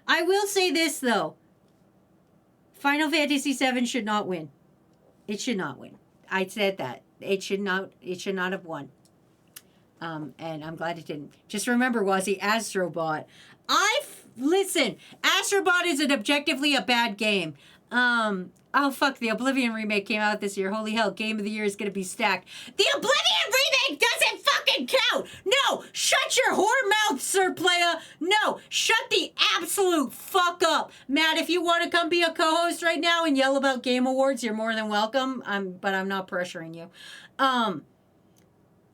I will say this, though. Final Fantasy VII should not win. It should not win. I said that. It should not have won. And I'm glad it didn't. Just remember, Wazzy, Astrobot. Listen, Astrobot is objectively a bad game. Oh fuck, the Oblivion remake came out this year. Holy hell, Game of the Year is gonna be stacked. The Oblivion remake doesn't fucking count! No! Shut your whore mouth, Sir Playa! No! Shut the absolute fuck up! Matt, if you want to come be a co-host right now and yell about Game Awards, you're more than welcome. But I'm not pressuring you.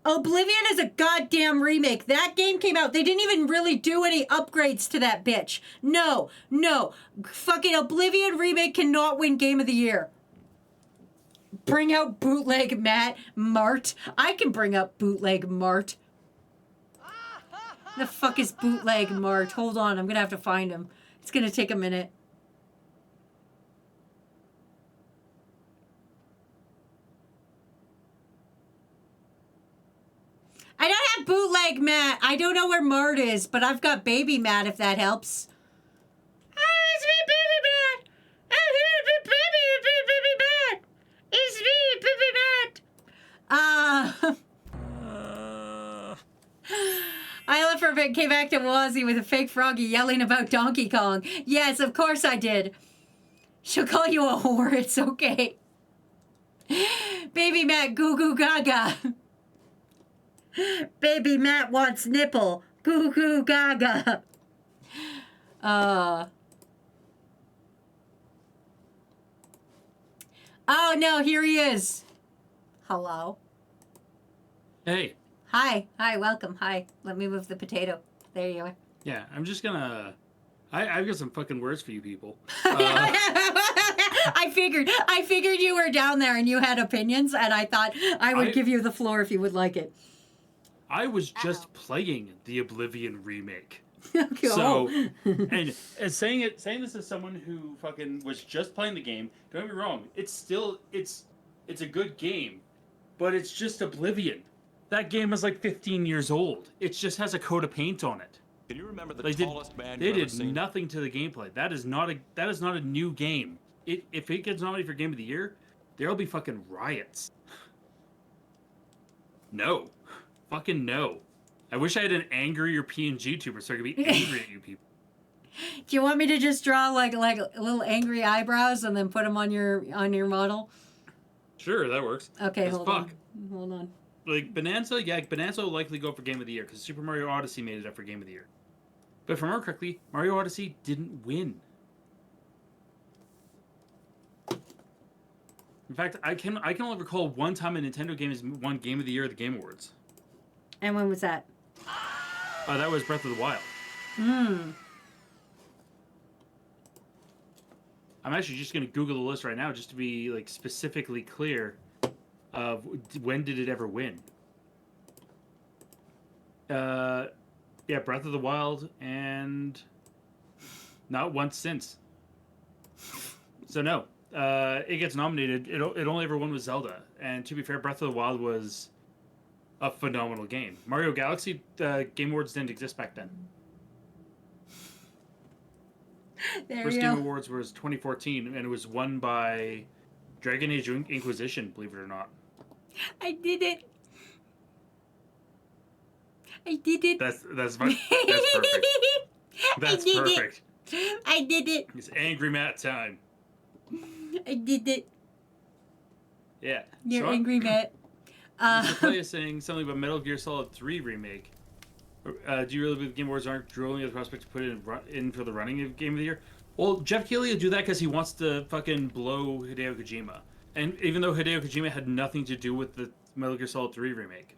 Oblivion is a goddamn remake. That game came out. They didn't even really do any upgrades to that bitch. No. Fucking Oblivion remake cannot win Game of the Year. Bring out bootleg Mart. I can bring up bootleg Mart. The fuck is bootleg Mart? Hold on, I'm gonna have to find him. It's gonna take a minute. I don't have bootleg Matt. I don't know where Mart is, but I've got baby Matt if that helps. Oh, it's me, baby Matt. I'm here with baby Matt. It's me, baby Matt. I left for a bit, came back to Wazzy with a fake Froggy yelling about Donkey Kong. Yes, of course I did. She'll call you a whore. It's okay. Baby Matt, goo goo gaga. Baby Matt wants nipple. Goo goo gaga. Oh no, here he is. Hello. Hey. Hi, welcome. Hi. Let me move the potato. There you are. Yeah, I'm just gonna... I've got some fucking words for you people. I figured you were down there and you had opinions, and I thought I would give you the floor if you would like it. I was just playing the Oblivion remake. Okay. So, and saying this as someone who fucking was just playing the game, don't get me wrong, it's a good game, but it's just Oblivion. That game is like 15 years old. It just has a coat of paint on it. Can you remember the They tallest man They you've ever did seen? nothing to the gameplay. That is not a new game. If it gets nominated for Game of the Year, there'll be fucking riots. No. Fucking no. I wish I had an angrier PNG tuber so I could be angry at you people. Do you want me to just draw like little angry eyebrows and then put them on your model? Sure, that works. Okay, As hold fuck. on. Hold on. Like, Bonanza will likely go for Game of the Year, because Super Mario Odyssey made it up for Game of the Year. But if I remember correctly, Mario Odyssey didn't win. In fact, I can only recall one time a Nintendo game has won Game of the Year at the Game Awards. And when was that? That was Breath of the Wild. Hmm. I'm actually just going to Google the list right now just to be like specifically clear of when did it ever win. Yeah, Breath of the Wild, and not once since. So no, it gets nominated. It only ever won with Zelda, and to be fair, Breath of the Wild was a phenomenal game. Mario Galaxy, Game Awards didn't exist back then. There First you Game go. Awards was 2014, and it was won by Dragon Age Inquisition, believe it or not. I did it. I did it. That's fine. That's perfect. That's I did perfect. It. I did it. It's Angry Matt time. I did it. Yeah. You're So, angry, Matt. Mr. Play is saying something about Metal Gear Solid 3 remake. Do you really believe the Game Awards aren't drooling at the prospect to put it in for the running of Game of the Year? Well, Jeff Keighley will do that because he wants to fucking blow Hideo Kojima. And even though Hideo Kojima had nothing to do with the Metal Gear Solid 3 remake.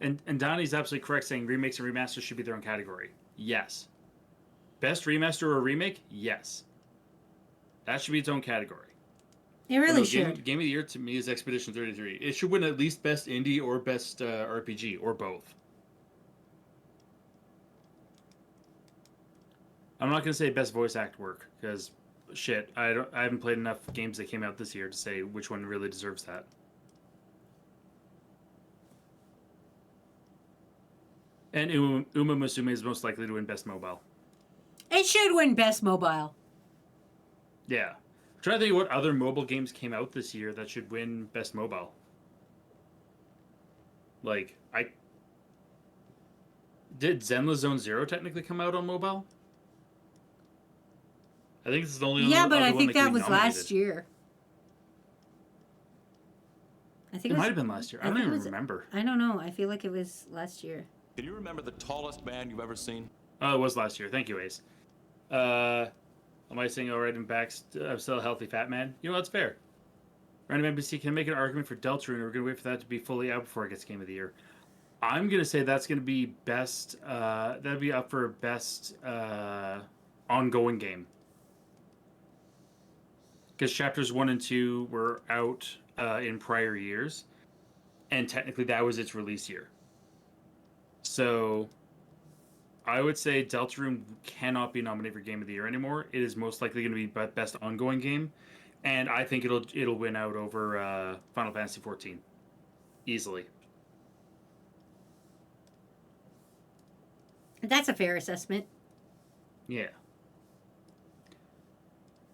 And Donnie's absolutely correct saying remakes and remasters should be their own category. Yes. Best remaster or remake? Yes. That should be its own category. It really No, should. Game of the Year to me is Expedition 33. It should win at least Best Indie or Best RPG, or both. I'm not going to say Best Voice Act work, because, shit, I haven't played enough games that came out this year to say which one really deserves that. And Uma Musume is most likely to win Best Mobile. It should win Best Mobile. Yeah. I'm trying to think of what other mobile games came out this year that should win Best Mobile. Like, did Zenless Zone Zero technically come out on mobile? I think this is the only Yeah, but other I one think that could that be was nominated. last year. I think It might have been last year. I don't think it even was- remember. I don't know. I feel like it was last year. Can you remember the tallest man you've ever seen? Oh, it was last year. Thank you, Ace. Am I saying alright and back? I'm still a healthy fat man. You know, that's fair. Random NBC can make an argument for Deltarune. We're gonna wait for that to be fully out before it gets Game of the Year. I'm gonna say that's gonna be best. That'd be up for best ongoing game. Because chapters 1 and 2 were out in prior years, and technically that was its release year. So I would say Deltarune cannot be nominated for Game of the Year anymore. It is most likely going to be best ongoing game, and I think it'll win out over Final Fantasy 14 easily. That's a fair assessment. Yeah.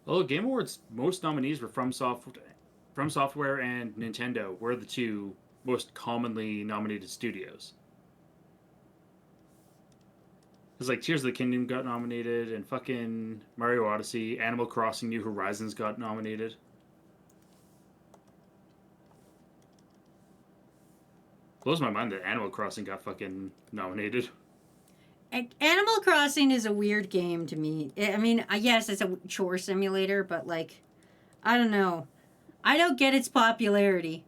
Well, Game Awards most nominees were From Software and Nintendo were the two most commonly nominated studios. Because like Tears of the Kingdom got nominated, and fucking Mario Odyssey, Animal Crossing New Horizons got nominated. Blows my mind that Animal Crossing got fucking nominated. Animal Crossing is a weird game to me. I mean, yes, it's a chore simulator, but like, I don't know. I don't get its popularity.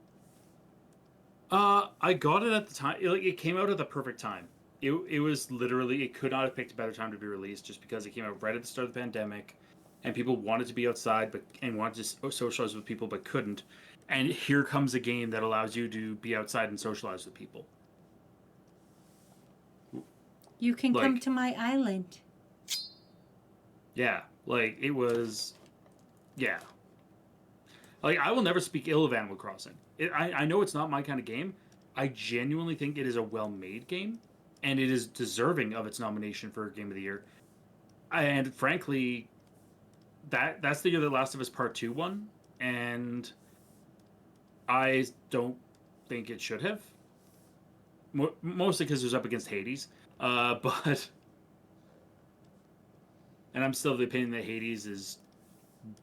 I got it at the time. It came out at the perfect time. It was literally, it could not have picked a better time to be released, just because it came out right at the start of the pandemic, and people wanted to be outside and wanted to socialize with people but couldn't. And here comes a game that allows you to be outside and socialize with people. You can come Like- to my island. Yeah, like it was, yeah. Like I will never speak ill of Animal Crossing. I know it's not my kind of game. I genuinely think it is a well-made game, and it is deserving of its nomination for Game of the Year. And frankly, that's the year that Last of Us Part 2 won, and I don't think it should have. Mostly because it was up against Hades. But... And I'm still of the opinion that Hades is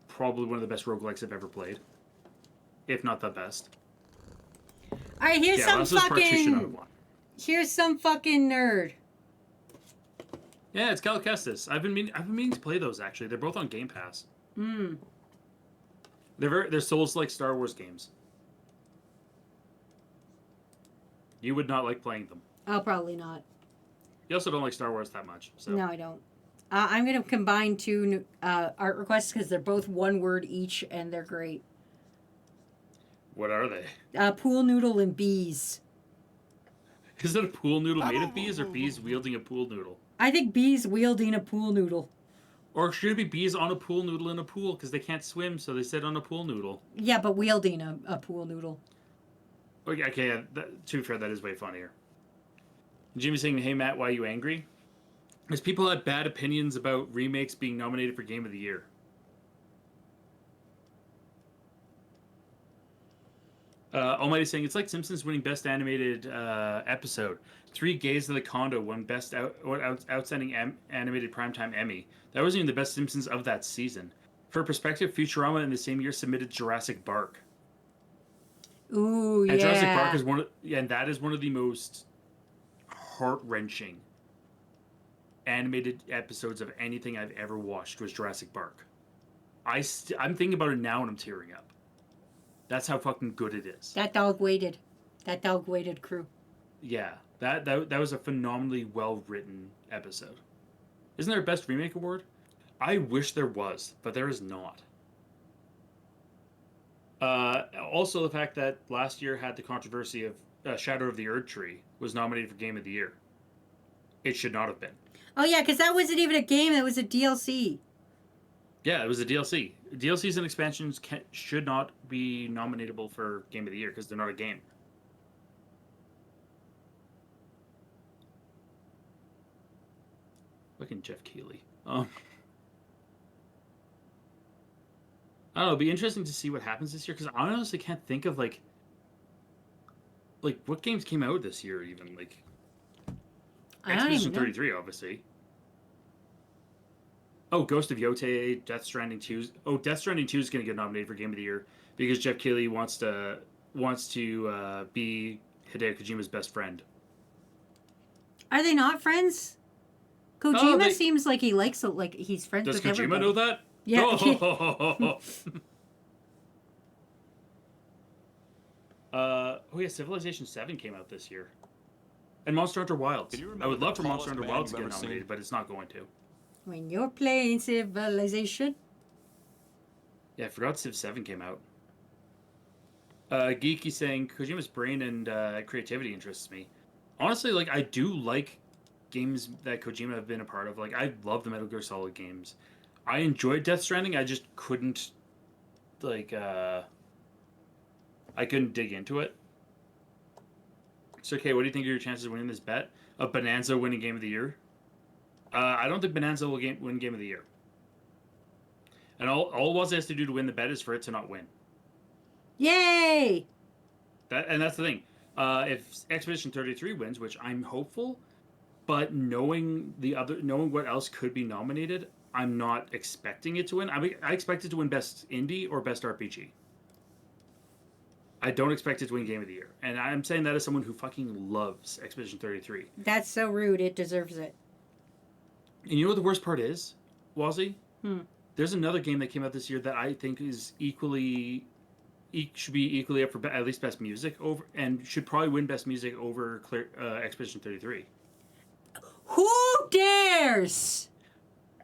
probably one of the best roguelikes I've ever played. If not the best. All right, here's some Last of Us Part 2 should not have fucking. won. Here's some fucking nerd. Yeah, it's Cal Kestis. I've been meaning to play those actually. They're both on Game Pass. Hmm. They're Souls-like Star Wars games. You would not like playing them. Oh, probably not. You also don't like Star Wars that much. So. No, I don't. I'm gonna combine two art requests because they're both one word each, and they're great. What are they? Pool noodle and bees. Is it a pool noodle made of bees, or bees wielding a pool noodle? I think bees wielding a pool noodle. Or should it be bees on a pool noodle in a pool because they can't swim, so they sit on a pool noodle? Yeah, but wielding a pool noodle. Okay, yeah, to be fair, that is way funnier. Jimmy saying, "Hey Matt, why are you angry?" Because people had bad opinions about remakes being nominated for Game of the Year. Almighty saying, it's like Simpsons winning Best Animated Episode. Three Gays in the Condo won Best Outstanding Animated Primetime Emmy. That wasn't even the best Simpsons of that season. For perspective, Futurama in the same year submitted Jurassic Bark. Ooh, And yeah. Jurassic Park is and that is one of the most heart-wrenching animated episodes of anything I've ever watched was Jurassic Park. I'm thinking about it now and I'm tearing up. That's how fucking good it is. That dog waited. That dog waited, crew. Yeah, that was a phenomenally well-written episode. Isn't there a Best Remake Award? I wish there was, but there is not. Also, the fact that last year had the controversy of Shadow of the Erd Tree was nominated for Game of the Year. It should not have been. Oh yeah, because that wasn't even a game. That was a DLC. Yeah, it was a DLC. DLCs and expansions should not be nominatable for Game of the Year because they're not a game. Fucking Jeff Keighley. I don't know. It'll be interesting to see what happens this year because I honestly can't think of like what games came out this year even like I don't Expedition even know. 33 obviously. Oh, Ghost of Yote, Death Stranding 2. Oh, Death Stranding 2 is going to get nominated for Game of the Year because Jeff Keighley wants to be Hideo Kojima's best friend. Are they not friends? Kojima they- seems like he likes like he's friends Does with Kojima everybody. know that? Yeah. Yeah, Civilization 7 came out this year. And Monster Hunter Wilds. Can you I remember would the love for Monster tallest Hunter man Wilds to you've get ever nominated, seen? but it's not going to. When you're playing Civilization. Yeah, I forgot Civ 7 came out. Geeky saying Kojima's brain and creativity interests me. Honestly, like I do like games that Kojima have been a part of. Like I love the Metal Gear Solid games. I enjoyed Death Stranding. I just couldn't like I couldn't dig into it. So okay, what do you think are your chances of winning this bet? Of Bonanza winning Game of the Year? I don't think Bonanza will win Game of the Year. And all Waz has to do to win the bet is for it to not win. Yay! That's the thing. If Expedition 33 wins, which I'm hopeful, but knowing what else could be nominated, I'm not expecting it to win. I expect it to win Best Indie or Best RPG. I don't expect it to win Game of the Year, and I'm saying that as someone who fucking loves Expedition 33. That's so rude. It deserves it. And you know what the worst part is, Wazzy? Hmm. There's another game that came out this year that I think is should be equally up for at least Best Music over, and should probably win Best Music over Expedition 33. Who dares?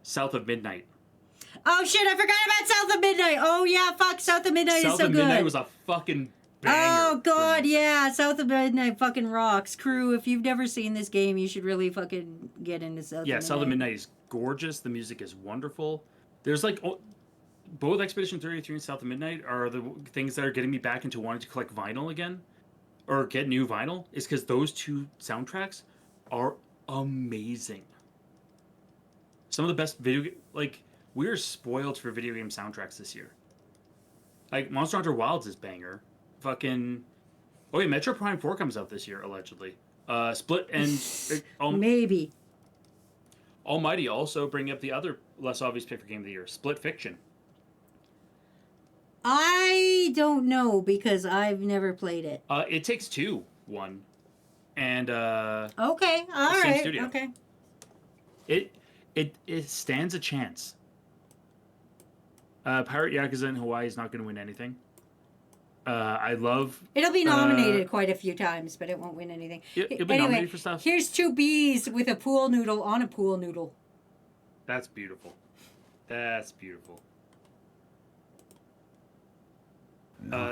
South of Midnight. Oh shit! I forgot about South of Midnight. Oh yeah, fuck! South of Midnight South is so of good. Midnight was a fucking banger. Oh god, for me. yeah, South of Midnight fucking rocks. Crew, if you've never seen this game, you should really fucking get into South. Yeah, of South of Midnight is gorgeous. The music is wonderful. There's like both Expedition 33 and South of Midnight are the things that are getting me back into wanting to collect vinyl again or get new vinyl. Is because those two soundtracks are amazing. Some of the best we're spoiled for video game soundtracks this year. Like Monster Hunter Wilds is banger. Fucking oh yeah, Metro Prime 4 comes out this year allegedly. Split and Maybe. Almighty also bring up the other less obvious pick for Game of the Year, Split Fiction. I don't know because I've never played it. It Takes Two won, and Okay, all Same right, studio. okay. it stands a chance. Pirate Yakuza in Hawaii is not going to win anything. I love. It'll be nominated quite a few times, but it won't win anything. It'll be Anyway, nominated for stuff. here's two bees with a pool noodle on a pool noodle. That's beautiful. That's beautiful.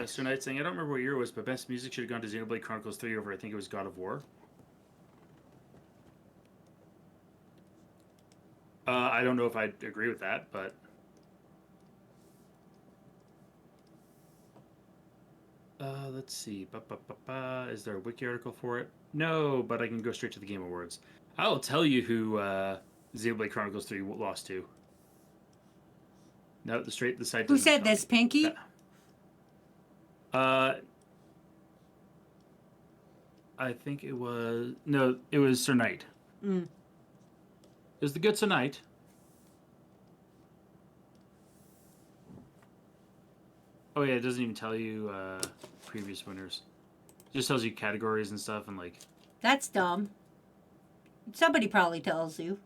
Sir Knight saying, I don't remember what year it was, but best music should have gone to Xenoblade Chronicles 3 over, I think it was God of War. I don't know if I'd agree with that, but... let's see. Is there a wiki article for it? No, but I can go straight to the Game Awards. I'll tell you who Xenoblade Chronicles 3 lost to. No, the site Who doesn't said tell this, me. Pinky? I think it was Sir Knight. Mm. It was the good Sir Knight. Oh yeah, it doesn't even tell you previous winners. It just tells you categories and stuff and like. That's dumb. Somebody probably tells you.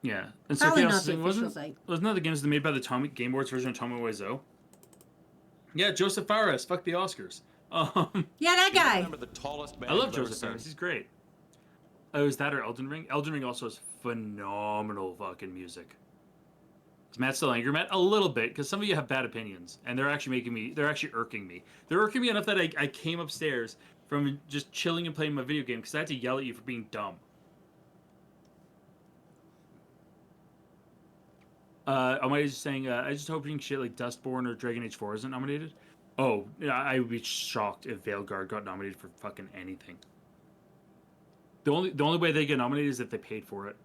Yeah, and Probably Sophie not also the saying, official site. wasn't that the games that made by the Game Awards version of Tomo Wiseau? Yeah, Joseph Fares. Fuck the Oscars. Yeah, that guy. Remember the tallest man I love you've ever Joseph seen? Fares. He's great. Oh, is that or Elden Ring? Elden Ring also has phenomenal fucking music. Is Matt still angry, Matt? A little bit, because some of you have bad opinions, and they're actually irking me. They're irking me enough that I came upstairs from just chilling and playing my video game because I had to yell at you for being dumb. Am I just saying, I just hoping shit like Dustborn or Dragon Age 4 isn't nominated? Oh, I would be shocked if Veilguard got nominated for fucking anything. The only way they get nominated is if they paid for it.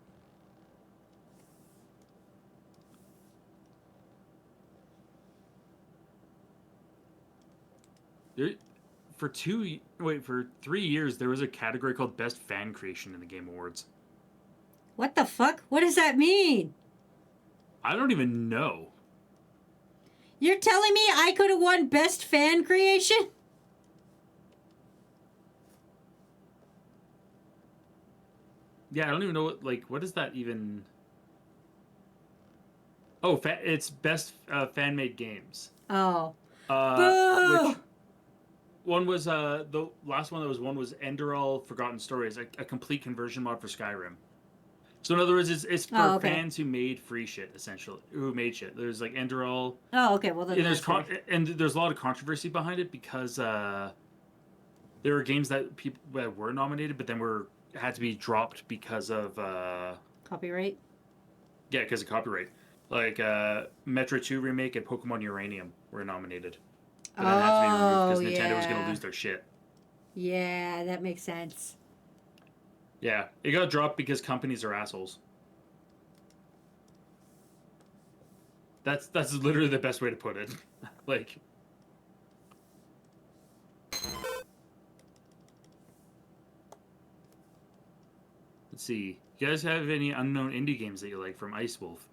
There, for 3 years there was a category called Best Fan Creation in the Game Awards. What the fuck? What does that mean? I don't even know. You're telling me I could have won Best Fan Creation? Yeah, I don't even know what is that even? Oh, it's Best Fan Made Games. Oh. Boo! Which one was the last one that was won was Enderal Forgotten Stories, a complete conversion mod for Skyrim. So in other words, it's for fans who made free shit, essentially, who made shit. There's like Enderal. Oh, okay. Well, then and there's a lot of controversy behind it because there were games that people that were nominated, but then had to be dropped because of copyright. Yeah, because of copyright. Like Metro 2 remake and Pokemon Uranium were nominated, but then had to be removed because Nintendo was going to lose their shit. Yeah, that makes sense. Yeah, it got dropped because companies are assholes. That's literally the best way to put it. Like, let's see. You guys have any unknown indie games that you like from Ice Wolf?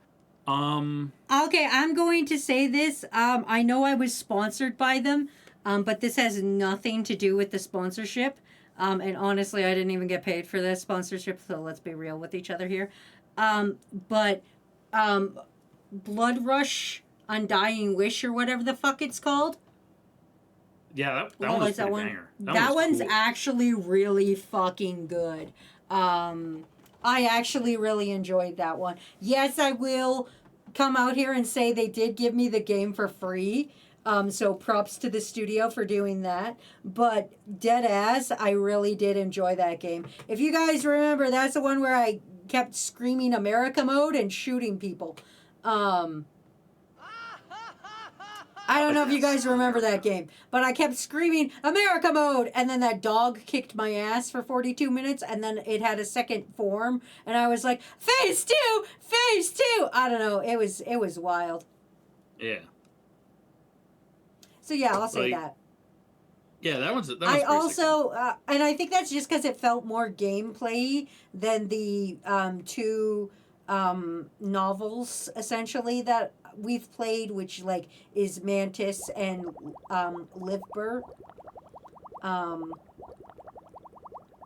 Okay, I'm going to say this. I know I was sponsored by them, but this has nothing to do with the sponsorship. And honestly, I didn't even get paid for this sponsorship, so let's be real with each other here. But Blood Rush Undying Wish or whatever the fuck it's called. Yeah, that one was pretty banger. That one's cool. actually really fucking good. I actually really enjoyed that one. Yes, I will come out here and say they did give me the game for free. So props to the studio for doing that. But dead ass, I really did enjoy that game. If you guys remember, that's the one where I kept screaming America mode and shooting people. I don't know if you guys remember that game, but I kept screaming America mode, and then that dog kicked my ass for 42 minutes, and then it had a second form, and I was like, phase 2, phase 2. I don't know. It was wild. Yeah. So yeah, I'll say that. Yeah, that one's I also, and I think that's just because it felt more gameplay than the two novels essentially that we've played, which like is Mantis and Livebird.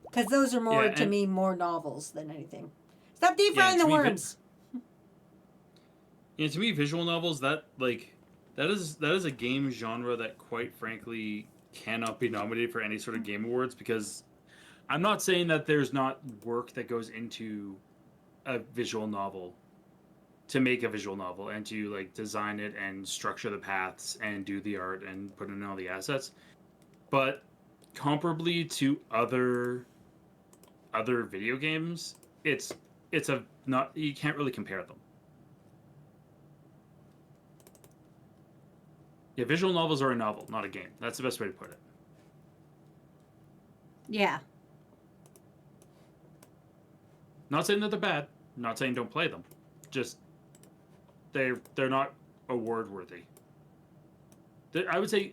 Because those are more to me more novels than anything. Stop deep frying the worms. Yeah, to me, visual novels that is a game genre that quite frankly cannot be nominated for any sort of game awards, because I'm not saying that there's not work that goes into a visual novel to make a visual novel and to like design it and structure the paths and do the art and put in all the assets, but comparably to other video games, it's a not, you can't really compare them. Yeah, visual novels are a novel, not a game. That's the best way to put it. Yeah. Not saying that they're bad. Not saying don't play them. Just they're not award worthy. I would say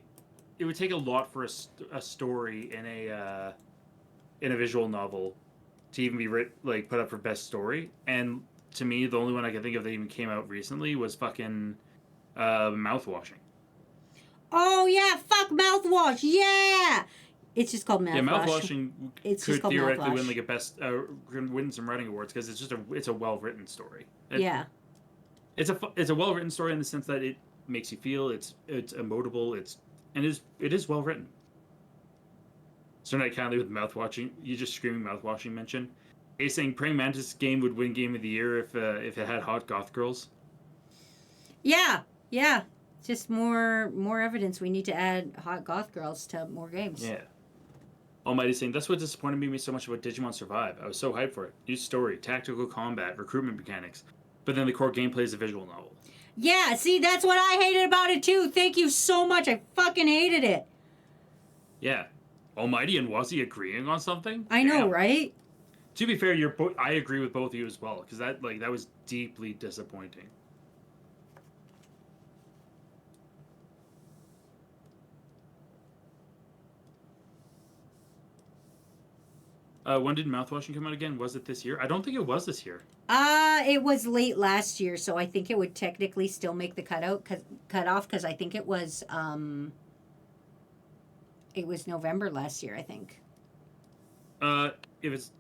it would take a lot for a story in a visual novel to even be put up for best story. And to me, the only one I can think of that even came out recently was fucking Mouthwashing. Oh yeah, fuck Mouthwash. Yeah. It's just called Mouthwash. Yeah, Mouthwashing could theoretically win like a best win some writing awards because it's a well written story. It's a well written story in the sense that it makes you feel, it's emotable, it is well written. So Night Kindly with Mouthwashing, you just screaming Mouthwashing mention. He's saying Praying Mantis game would win Game of the Year if it had hot goth girls. Yeah. Just more evidence. We need to add hot goth girls to more games. Yeah. Almighty saying, that's what disappointed me so much about Digimon Survive. I was so hyped for it. New story, tactical combat, recruitment mechanics. But then the core gameplay is a visual novel. Yeah, see, that's what I hated about it too. Thank you so much. I fucking hated it. Yeah. Almighty and Wazzy agreeing on something? I know, right? To be fair, I agree with both of you as well, because that was deeply disappointing. When did Mouthwashing come out again? Was it this year? I don't think it was this year. It was late last year, so I think it would technically still make the cutoff because I think it was November last year, I think. If it's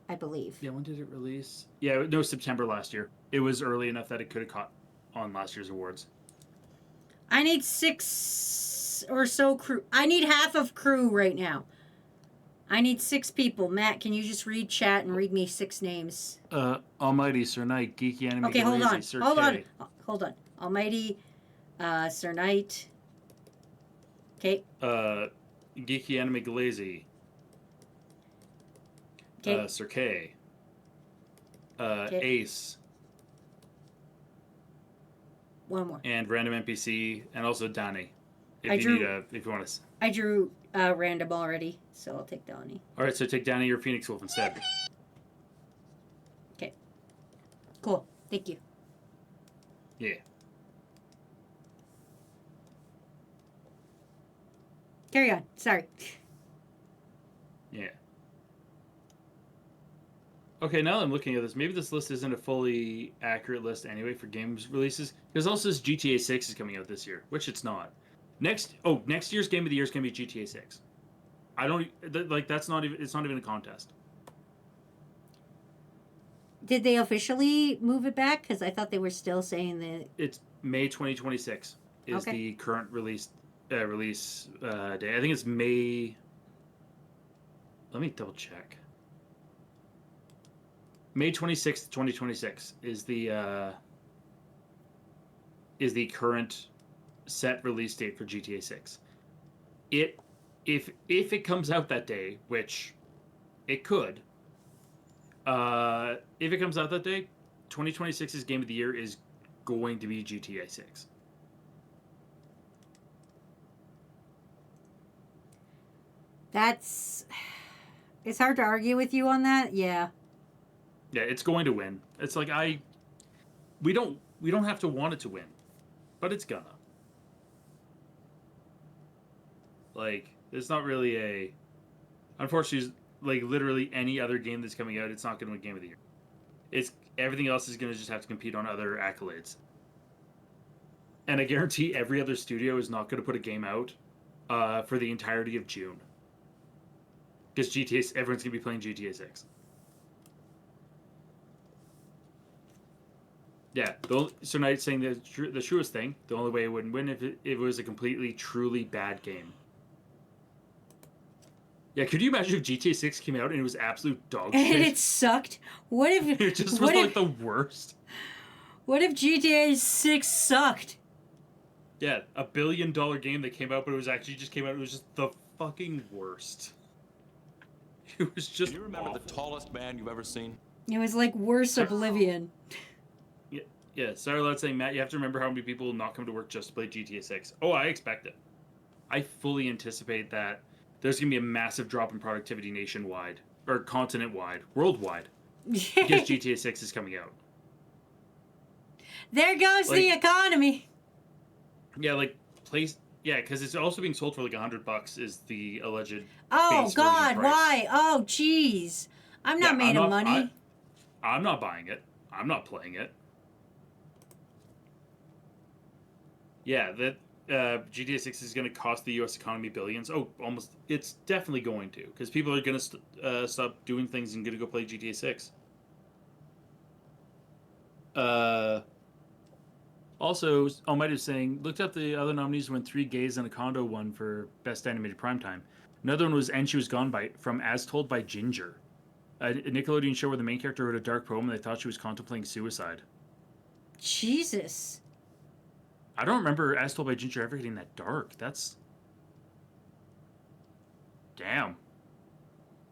I believe. yeah, when did it release? Yeah, no, September last year. It was early enough that it could have caught on last year's awards. I need 6 or so crew. I need half of crew right now. I need 6 people. Matt, can you just read chat and read me 6 names? Almighty, Sir Knight, Geeky Anime, Okay, hold on. Sir Hold K. on. Hold on. Almighty, Sir Knight. Okay. Geeky Anime Glazy. Okay. Sir K. Okay. Ace. One more. And Random NPC, and also Danny. If you want to. I drew random already, so I'll take Donnie. All right, so take Danny or Phoenix Wolf instead. Okay. Cool. Thank you. Yeah. Carry on. Sorry. Yeah. Okay, now that I'm looking at this, maybe this list isn't a fully accurate list anyway for games releases. Because also this GTA 6 is coming out this year, which it's not. Next year's game of the year is going to be GTA 6. That's not even, it's not even a contest. Did they officially move it back? Because I thought they were still saying that. It's May 2026 is Okay. the current release day. I think it's May. Let me double check. May 26th, 2026 is the current set release date for GTA 6. If it comes out that day, which it could, if it comes out that day, 2026's game of the year is going to be GTA 6. It's hard to argue with you on that. Yeah. Yeah, it's going to win. It's like we don't have to want it to win, but it's gonna. Like, it's not really a. Unfortunately, like literally any other game that's coming out, it's not going to win Game of the Year. It's everything else is going to just have to compete on other accolades. And I guarantee every other studio is not going to put a game out for the entirety of June. Because everyone's going to be playing GTA 6. Yeah, so now it's saying the truest thing, the only way it wouldn't win if it was a completely, truly bad game. Yeah, could you imagine if GTA 6 came out and it was absolute dog shit? And it sucked. What if It just was like the worst. What if GTA 6 sucked? Yeah, $1 billion game that came out, but it was actually just came out. It was just the fucking worst. It was just. Do you remember the tallest man you've ever seen? It was like worse Oblivion. Yeah. Sorry, let's say Matt. You have to remember how many people will not come to work just to play GTA 6. Oh, I expect it. I fully anticipate that there's gonna be a massive drop in productivity nationwide or continent-wide, worldwide, because GTA 6 is coming out. There goes the economy. Yeah, like Yeah, because it's also being sold for like $100 is the alleged. Oh base God, version price. why? Oh jeez, I'm not made of money. I'm not buying it. I'm not playing it. Yeah, that GTA 6 is going to cost the U.S. economy billions. Oh, almost. It's definitely going to, because people are going to stop doing things and going to go play GTA 6. Also, Almighty was saying, looked up the other nominees when Three Gays and a Condo won for Best Animated Primetime. Another one was And She Was Gone from As Told by Ginger. A Nickelodeon show where the main character wrote a dark poem and they thought she was contemplating suicide. Jesus. I don't remember As Told by Ginger ever getting that dark. That's... Damn.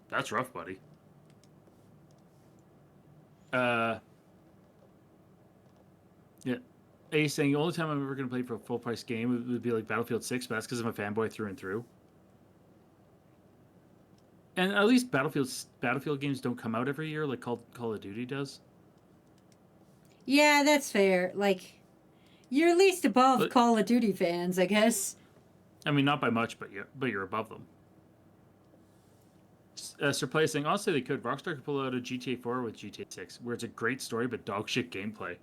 That's rough, buddy. Yeah. Ace saying, the only time I'm ever going to play for a full-price game would be like Battlefield 6, but that's because I'm a fanboy through and through. And at least Battlefield games don't come out every year like Call of Duty does. Yeah, that's fair. Like, you're at least above Call of Duty fans, I guess. I mean, not by much, but you're above them. Surprising. Honestly, they could. Rockstar could pull out a GTA 4 with GTA 6, where it's a great story but dog shit gameplay.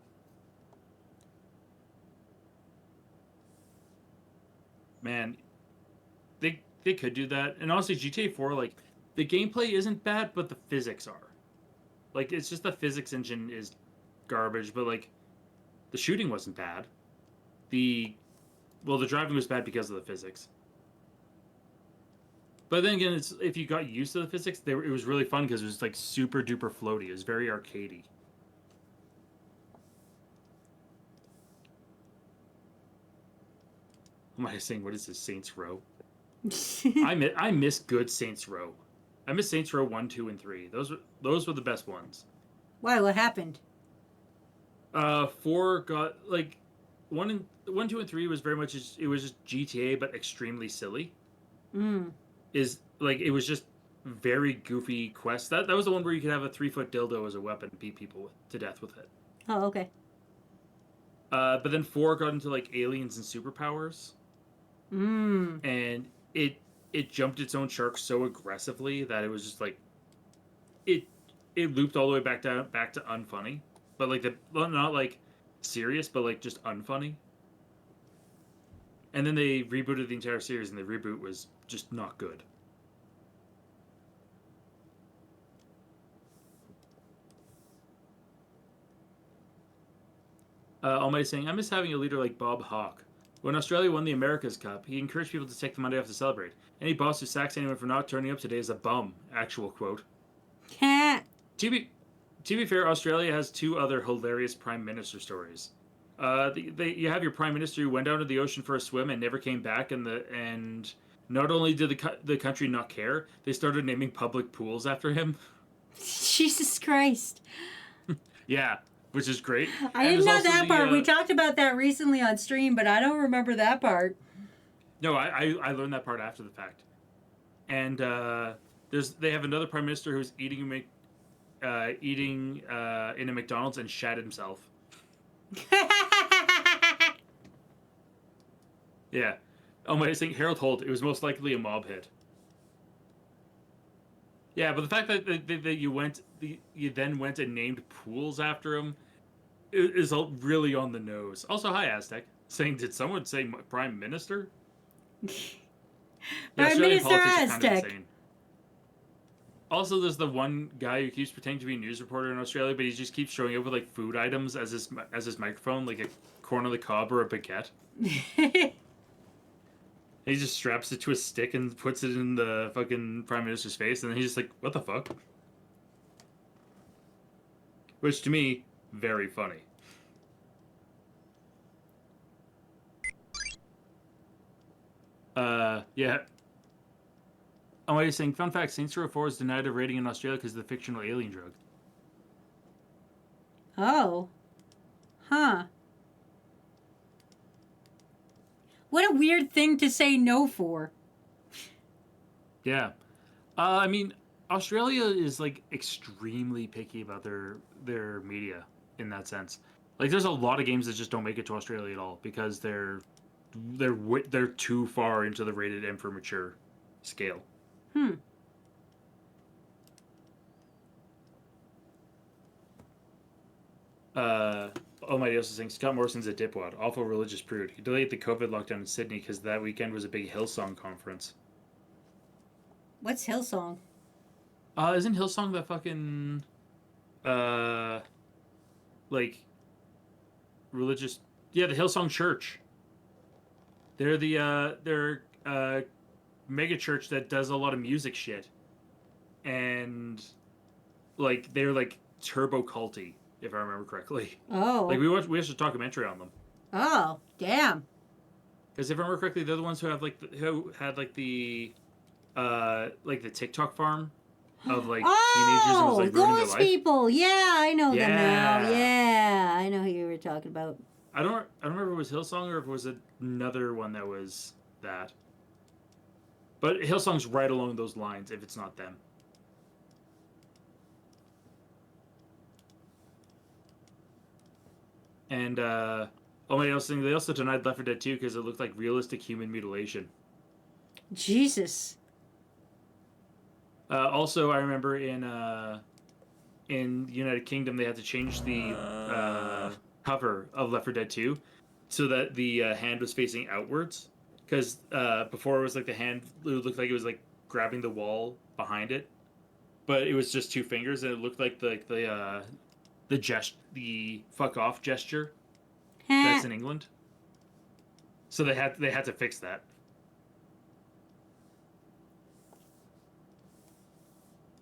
Man, they could do that. And honestly, GTA 4, like, the gameplay isn't bad, but the physics are. Like, it's just the physics engine is garbage, but like, the shooting wasn't bad. The driving was bad because of the physics. But then again, it's if you got used to the physics, it was really fun because it was like super duper floaty. It was very arcadey. What am I saying? What is this, Saints Row? I miss good Saints Row. I miss Saints Row 1, 2, and 3. Those were the best ones. Why? What happened? 4 got like 1, 2, and 3 was very much it was just GTA but extremely silly. Is like it was just very goofy quests. That was the one where you could have a 3-foot dildo as a weapon and beat people to death with it. Oh, okay. But then 4 got into like aliens and superpowers. And it jumped its own shark so aggressively that it was just like it looped all the way back to unfunny, but like not like serious, but like just unfunny. And then they rebooted the entire series, and the reboot was just not good. Almighty saying, I miss having a leader like Bob Hawke. When Australia won the America's Cup, he encouraged people to take the Monday off to celebrate. Any boss who sacks anyone for not turning up today is a bum. Actual quote. Cat. To be fair, Australia has 2 other hilarious prime minister stories. You have your prime minister who went down to the ocean for a swim and never came back, and not only did the country not care, they started naming public pools after him. Jesus Christ. Yeah, which is great. I didn't know that part. We talked about that recently on stream, but I don't remember that part. No, I learned that part after the fact. And they have another prime minister who's eating in a McDonald's and shat himself. Yeah. Oh my! I think Harold Holt. It was most likely a mob hit. Yeah, but the fact that you then went and named pools after him is really on the nose. Also, hi Aztec, saying, did someone say prime minister? Prime Minister Aztec. Kind of Aztec. Also, there's the one guy who keeps pretending to be a news reporter in Australia, but he just keeps showing up with like food items as his microphone, like a corn on the cob or a baguette. He just straps it to a stick and puts it in the fucking prime minister's face, and then he's just like, "What the fuck?" Which to me, very funny. Yeah. Oh, what are you saying? Fun fact, Saints Row 4 is denied a rating in Australia because of the fictional alien drug. Oh. Huh. What a weird thing to say no for. Yeah. I mean, Australia is, like, extremely picky about their media in that sense. Like, there's a lot of games that just don't make it to Australia at all because they're too far into the rated M for mature scale. Almighty also saying Scott Morrison's a dipwad, awful religious prude. He delayed the COVID lockdown in Sydney because that weekend was a big Hillsong conference. What's Hillsong? Isn't Hillsong that fucking like religious? Yeah, the Hillsong Church. They're the mega church that does a lot of music shit, and like they're like turbo culty, if I remember correctly. Oh. Like we watched a documentary on them. Oh, damn. Because if I remember correctly, they're the ones who have who had the TikTok farm of like teenagers who was like ruining their those life. people. Yeah, I know them now. Yeah. Yeah, I know who you were talking about. I don't remember if it was Hillsong or if it was another one that was that. But Hillsong's right along those lines if it's not them. And my else thing, they also denied Left 4 Dead 2 because it looked like realistic human mutilation. Jesus. Also, I remember in the United Kingdom they had to change the cover of Left 4 Dead 2 so that the hand was facing outwards, because before it was like the hand looked like it was like grabbing the wall behind it, but it was just two fingers, and it looked like the fuck off gesture that's in England. So they had to fix that.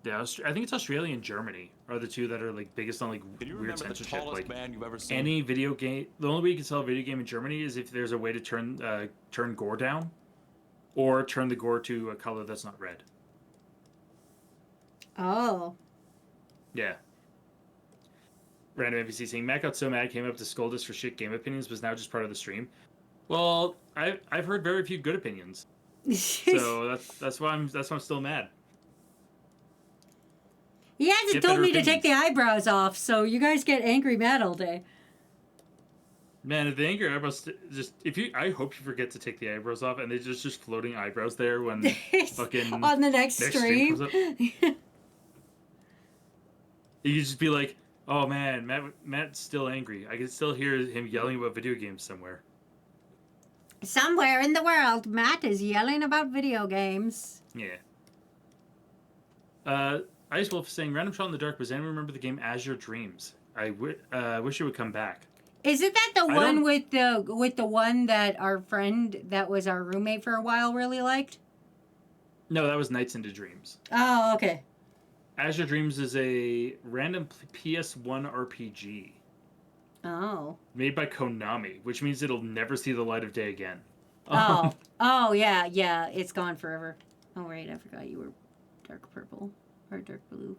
Yeah, I think it's Australia and Germany are the two that are like biggest on like Can you weird remember the censorship. tallest Like man you've ever seen? any video game, the only way you can sell a video game in Germany is if there's a way to turn gore down, or turn the gore to a color that's not red. Oh. Yeah. Random NPC saying Matt got so mad came up to scold us for shit game opinions, was now just part of the stream. Well, I've heard very few good opinions, so that's why I'm still mad. He hasn't Get told better me to take the opinions. eyebrows off, so you guys get angry mad all day. Man, if the anger eyebrows I hope you forget to take the eyebrows off, and there's just floating eyebrows there when fucking On the next stream. comes up. You just be like, oh man, Matt's still angry. I can still hear him yelling about video games somewhere. Somewhere in the world, Matt is yelling about video games. Yeah. Ice Wolf saying, random shot in the dark, does anyone remember the game Azure Dreams? I wish it would come back. Isn't that the I one don't- with the one that our friend that was our roommate for a while really liked? No, that was Nights into Dreams. Oh, okay. Azure Dreams is a random PS1 RPG Oh. made by Konami, which means it'll never see the light of day again. Oh. Oh, yeah. It's gone forever. Oh, right. I forgot you were dark purple or dark blue.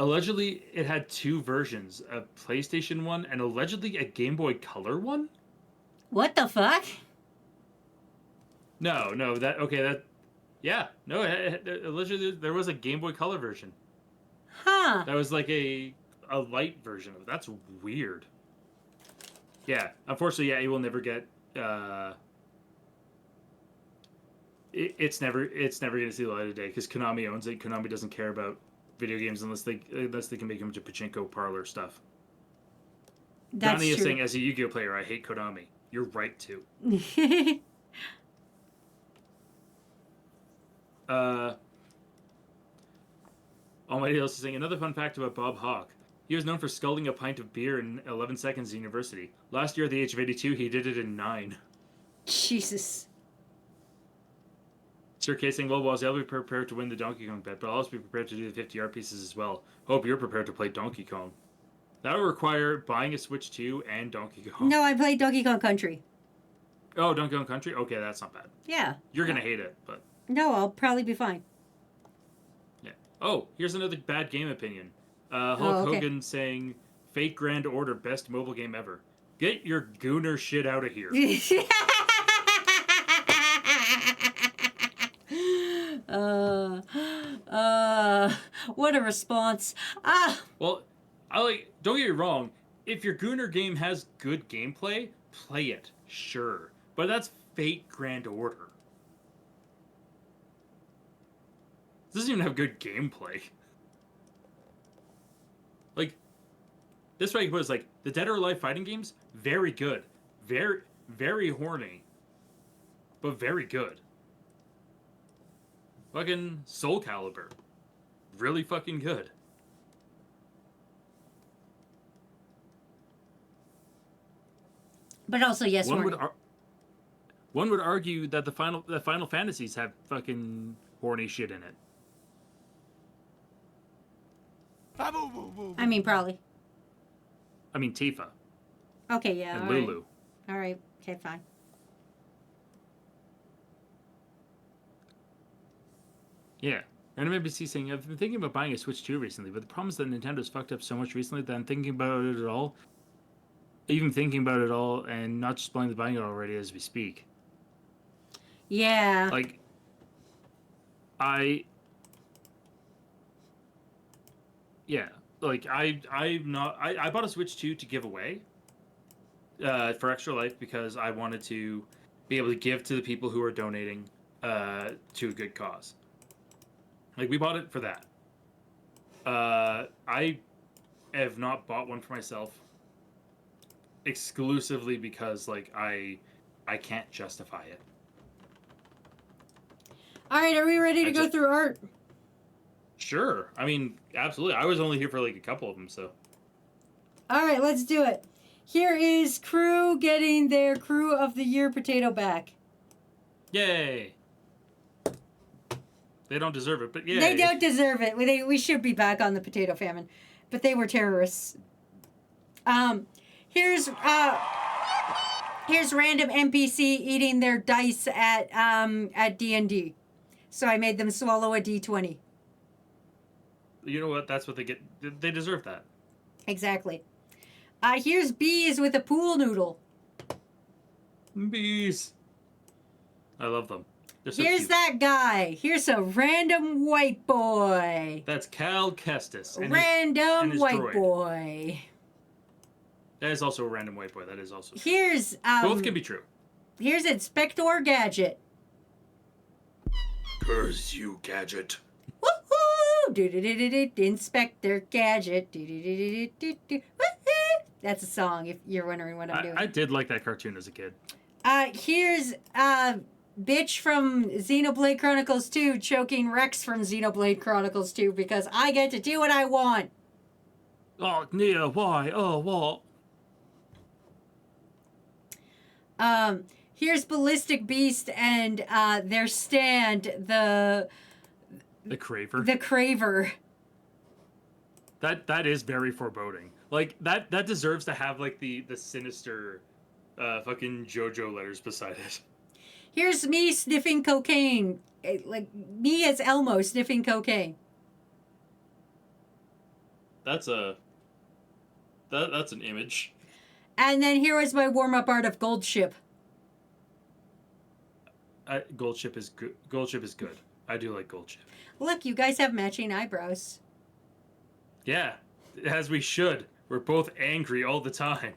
Allegedly, it had two versions, a PlayStation one and allegedly a Game Boy Color one? What the fuck? No, allegedly there was a Game Boy Color version. Huh. That was like a light version of it. That's weird. Yeah, unfortunately, yeah, it will never get. It's never going to see the light of day because Konami owns it. Konami doesn't care about video games unless they can make them to pachinko parlor stuff. That's Donnie is true. saying, as a Yu-Gi-Oh player, I hate Konami. You're right too. Almighty Else is saying, another fun fact about Bob Hawke. He was known for sculding a pint of beer in 11 seconds at university. Last year at the age of 82, he did it in 9. Jesus. Sir K saying, well, I'll be prepared to win the Donkey Kong bet, but I'll also be prepared to do the 50 art pieces as well. Hope you're prepared to play Donkey Kong. That would require buying a Switch 2 and Donkey Kong. No, I played Donkey Kong Country. Oh, Donkey Kong Country? Okay, that's not bad. Yeah. You're going to hate it, but... No, I'll probably be fine. Yeah. Oh, here's another bad game opinion. Hulk okay. Hogan saying, Fate Grand Order, best mobile game ever. Get your gooner shit out of here. What a response. Well, don't get me wrong. If your Gooner game has good gameplay, play it, sure. But that's Fate Grand Order. It doesn't even have good gameplay. Like, this way was like, the Dead or Alive fighting games, very good. Very, very horny. But very good. Fucking Soul Calibur. Really fucking good. But also, yes, One horny. one would argue that the Final Fantasies have fucking horny shit in it. I mean, probably. I mean, Tifa Okay, yeah. and all right. Lulu. All right. Okay, fine. Yeah. And NBC saying, I've been thinking about buying a Switch 2 recently, but the problem is that Nintendo's fucked up so much recently that I'm thinking about it at all. Even thinking about it all and not just planning to buying it already as we speak. Yeah. Like, I bought a Switch 2 to give away for Extra Life because I wanted to be able to give to the people who are donating to a good cause. Like, we bought it for that. I have not bought one for myself exclusively because, like, I can't justify it. All right, are we ready to I go just- through art? Sure. I mean, absolutely. I was only here for, like, a couple of them, so. All right, let's do it. Here is Crew getting their Crew of the Year potato back. Yay! They don't deserve it, but yay. They don't deserve it. We should be back on the potato famine, but they were terrorists. Here's random NPC eating their dice at D&D. So I made them swallow a D20. You know what? That's what they get. They deserve that. Exactly. Here's Bees with a pool noodle. Bees. I love them. They're so Here's cute. that guy. Here's a random white boy. That's Cal Kestis. and Random his white droid. boy. That is also a random white boy. That is also true. Here's Both can be true. here's Inspector Gadget. Curse you, Gadget. Woohoo! Do-do-do-do-do. Inspector Gadget. Do-do-do-do-do-do. Woohoo! That's a song if you're wondering what I'm doing. I did like that cartoon as a kid. Here's bitch from Xenoblade Chronicles 2 choking Rex from Xenoblade Chronicles 2 because I get to do what I want. Oh, Nia, why? Oh, what? Here's Ballistic Beast and their stand, the Craver. the Craver. That is very foreboding. Like that deserves to have like the sinister fucking JoJo letters beside it. Here's me sniffing cocaine. Like me as Elmo sniffing cocaine. That's an image. And then here is my warm-up art of Gold Ship. Gold Ship is good. Gold Ship is good. I do like Gold Ship. Look, you guys have matching eyebrows. Yeah, as we should. We're both angry all the time.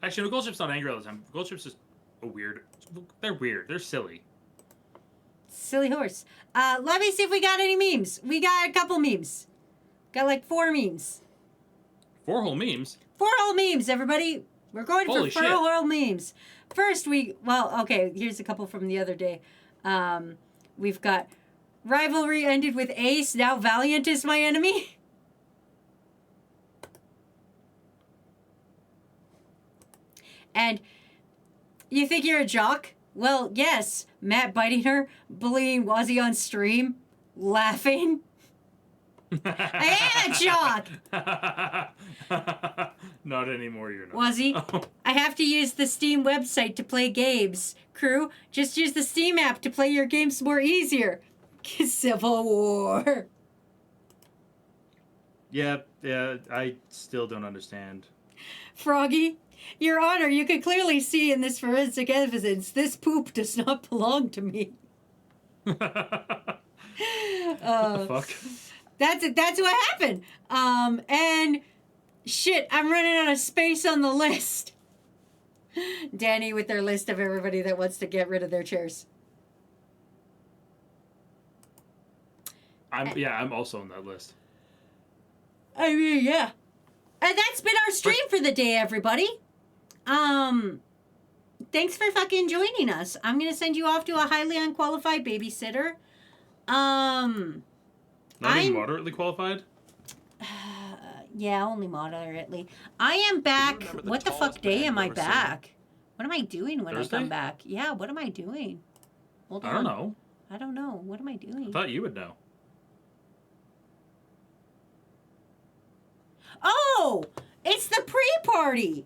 Actually, no, Gold Ship's not angry all the time. Gold Ship's just a weird. They're weird. They're silly. Silly horse. Let me see if we got any memes. We got a couple memes. Got like 4 memes. 4 whole memes. 4 whole memes, everybody. We're going Holy for 4 shit. whole memes. First, okay, here's a couple from the other day. We've got rivalry ended with Ace. Now Valiant is my enemy. And you think you're a jock? Well, yes. Matt biting her, bullying Wazzy on stream, laughing. I am a jock. Not anymore, you're not. Wazzy, I have to use the Steam website to play games. Crew, just use the Steam app to play your games more easier. Civil War. Yeah, I still don't understand. Froggy, Your Honor, you can clearly see in this forensic evidence this poop does not belong to me. What the fuck? That's what happened. And shit, I'm running out of space on the list. Danny with their list of everybody that wants to get rid of their chairs. I'm also on that list. I mean, yeah. And that's been our stream for the day, everybody. Thanks for fucking joining us. I'm gonna send you off to a highly unqualified babysitter. Not even moderately qualified? Yeah, only moderately. I am back. remember the What the tallest fuck day man am you've I ever seen? back? What am I doing when I Thursday? come back? Yeah, what am I doing? Hold on. I don't know. I don't know. What am I doing? I thought you would know. Oh, it's the pre-party.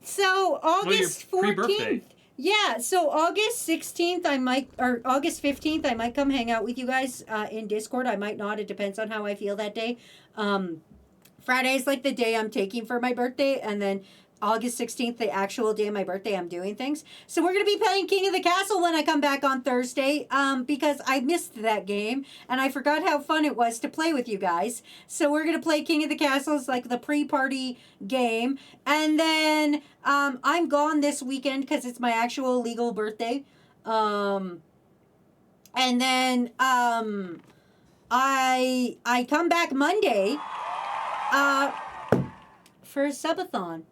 So August your pre-birthday. 14th. Yeah, so August 16th or August 15th I might come hang out with you guys in Discord. I might not. It depends on how I feel that day. Friday's like the day I'm taking for my birthday, and then August 16th, the actual day of my birthday, I'm doing things. So we're going to be playing King of the Castle when I come back on Thursday, because I missed that game, and I forgot how fun it was to play with you guys. So we're going to play King of the Castle. It's like the pre-party game. And then I'm gone this weekend because it's my actual legal birthday. And then I come back Monday for a subathon.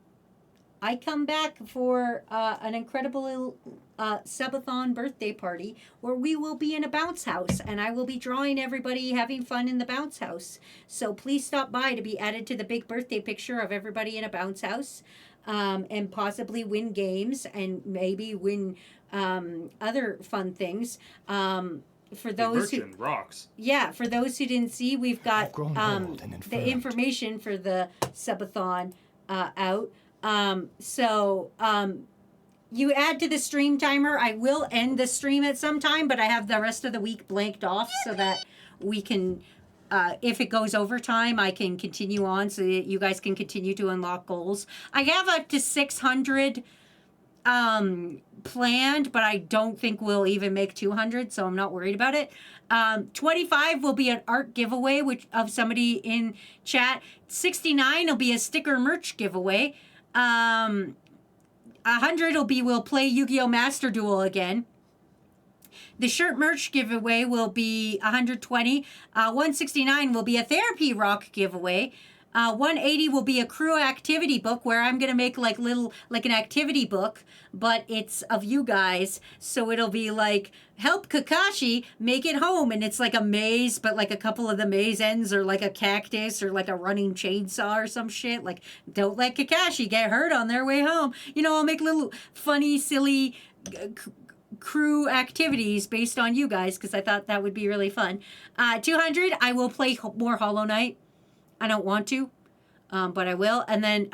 I come back for an incredible subathon birthday party where we will be in a bounce house and I will be drawing everybody having fun in the bounce house. So please stop by to be added to the big birthday picture of everybody in a bounce house, and possibly win games and maybe win other fun things. For those who rocks. Yeah, for those who didn't see, we've got grown old and the infirmed. information for the subathon out. You add to the stream timer. I will end the stream at some time, but I have the rest of the week blanked off so that we can, if it goes overtime, I can continue on so that you guys can continue to unlock goals. I have up to 600 planned, but I don't think we'll even make 200, so I'm not worried about it. 25 will be an art giveaway of somebody in chat. 69 will be a sticker merch giveaway. 100 will be we'll play Yu-Gi-Oh! Master Duel again. The shirt merch giveaway will be 120. 169 will be a therapy rock giveaway. 180 will be a crew activity book where I'm gonna make like an activity book, but it's of you guys. So it'll be like help Kakashi make it home, and it's like a maze, but like a couple of the maze ends are like a cactus or like a running chainsaw or some shit. Like don't let Kakashi get hurt on their way home. You know, I'll make little funny, silly crew activities based on you guys because I thought that would be really fun. 200, I will play more Hollow Knight. I don't want to, but I will. And then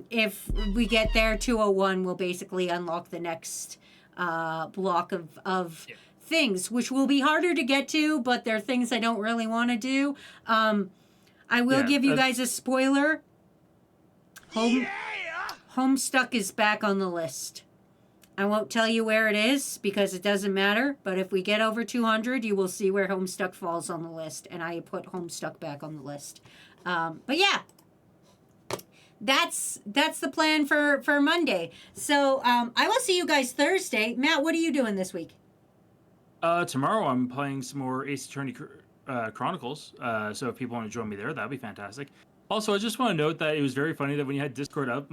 if we get there, 201 will basically unlock the next block of things, which will be harder to get to, but they're things I don't really want to do. I will give you guys a spoiler. Homestuck is back on the list. I won't tell you where it is because it doesn't matter, but if we get over 200, you will see where Homestuck falls on the list, and I put Homestuck back on the list. But yeah, that's the plan for Monday. So I will see you guys Thursday. Matt, what are you doing this week? Tomorrow I'm playing some more Ace Attorney Chronicles. So if people want to join me there, that'd be fantastic. Also, I just want to note that it was very funny that when you had Discord up,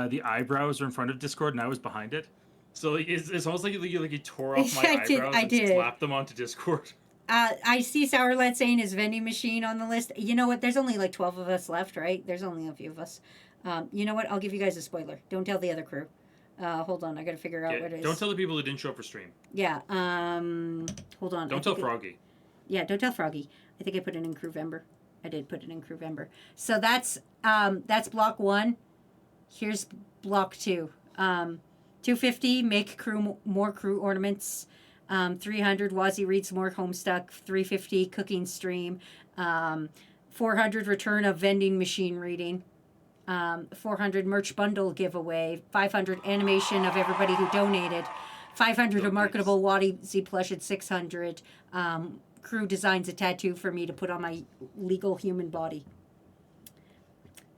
the eyebrows were in front of Discord and I was behind it. So like, it's almost like you tore off my eyebrows and slapped them onto Discord. I see Sourlet saying his vending machine on the list. You know what? There's only like 12 of us left, right? There's only a few of us. You know what? I'll give you guys a spoiler. Don't tell the other crew. Hold on. I got to figure out what it is. Don't tell the people who didn't show up for stream. Yeah. Hold on. Don't tell Froggy. Yeah, don't tell Froggy. I think I put it in Crewvember. I did put it in Crewvember. So that's block 1. Here's block 2. 250, make more crew ornaments. 300, Wazzy reads more Homestuck. 350, cooking stream. 400, return of vending machine reading. 400, merch bundle giveaway. 500, animation of everybody who donated. 500, a marketable Wazzy plush at 600. Crew designs a tattoo for me to put on my legal human body.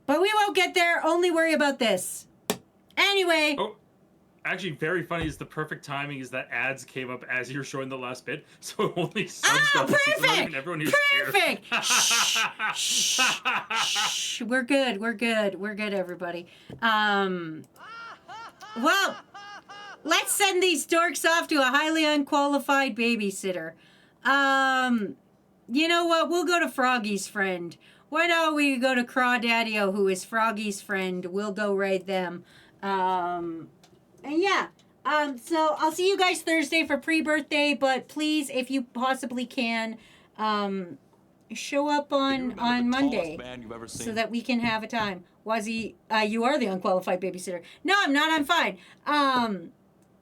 But we won't get there. Only worry about this. Anyway. Oh. Actually, very funny is the perfect timing is that ads came up as you were showing the last bit, so only some stuff. Perfect! Everyone who's Perfect! Shh, shh. We're good, everybody. Well, let's send these dorks off to a highly unqualified babysitter. You know what? We'll go to Froggy's friend. Why don't we go to Crawdaddy-O, who is Froggy's friend? We'll go raid them. And yeah, so I'll see you guys Thursday for pre-birthday, but please, if you possibly can, show up on Monday so that we can have a time. Wazzy, you are the unqualified babysitter. No, I'm not. I'm fine.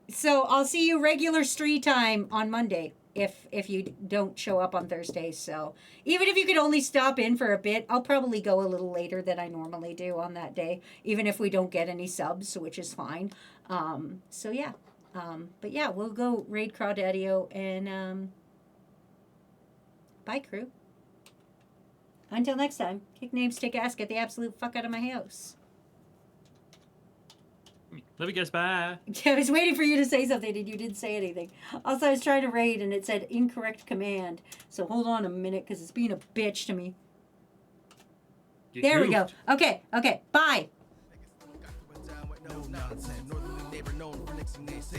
So I'll see you regular street time on Monday if you don't show up on Thursday. So even if you could only stop in for a bit, I'll probably go a little later than I normally do on that day, even if we don't get any subs, which is fine. So yeah. But yeah, we'll go raid Crawdaddy-O and bye, crew. Until next time, kick names, take ass, get the absolute fuck out of my house. Love you guys. Bye. I was waiting for you to say something and you didn't say anything. Also, I was trying to raid and it said incorrect command. So hold on a minute because it's being a bitch to me. You There we go. goofed. Okay, okay. Bye. No nonsense. Northerly neighbor known for nixing naysayers.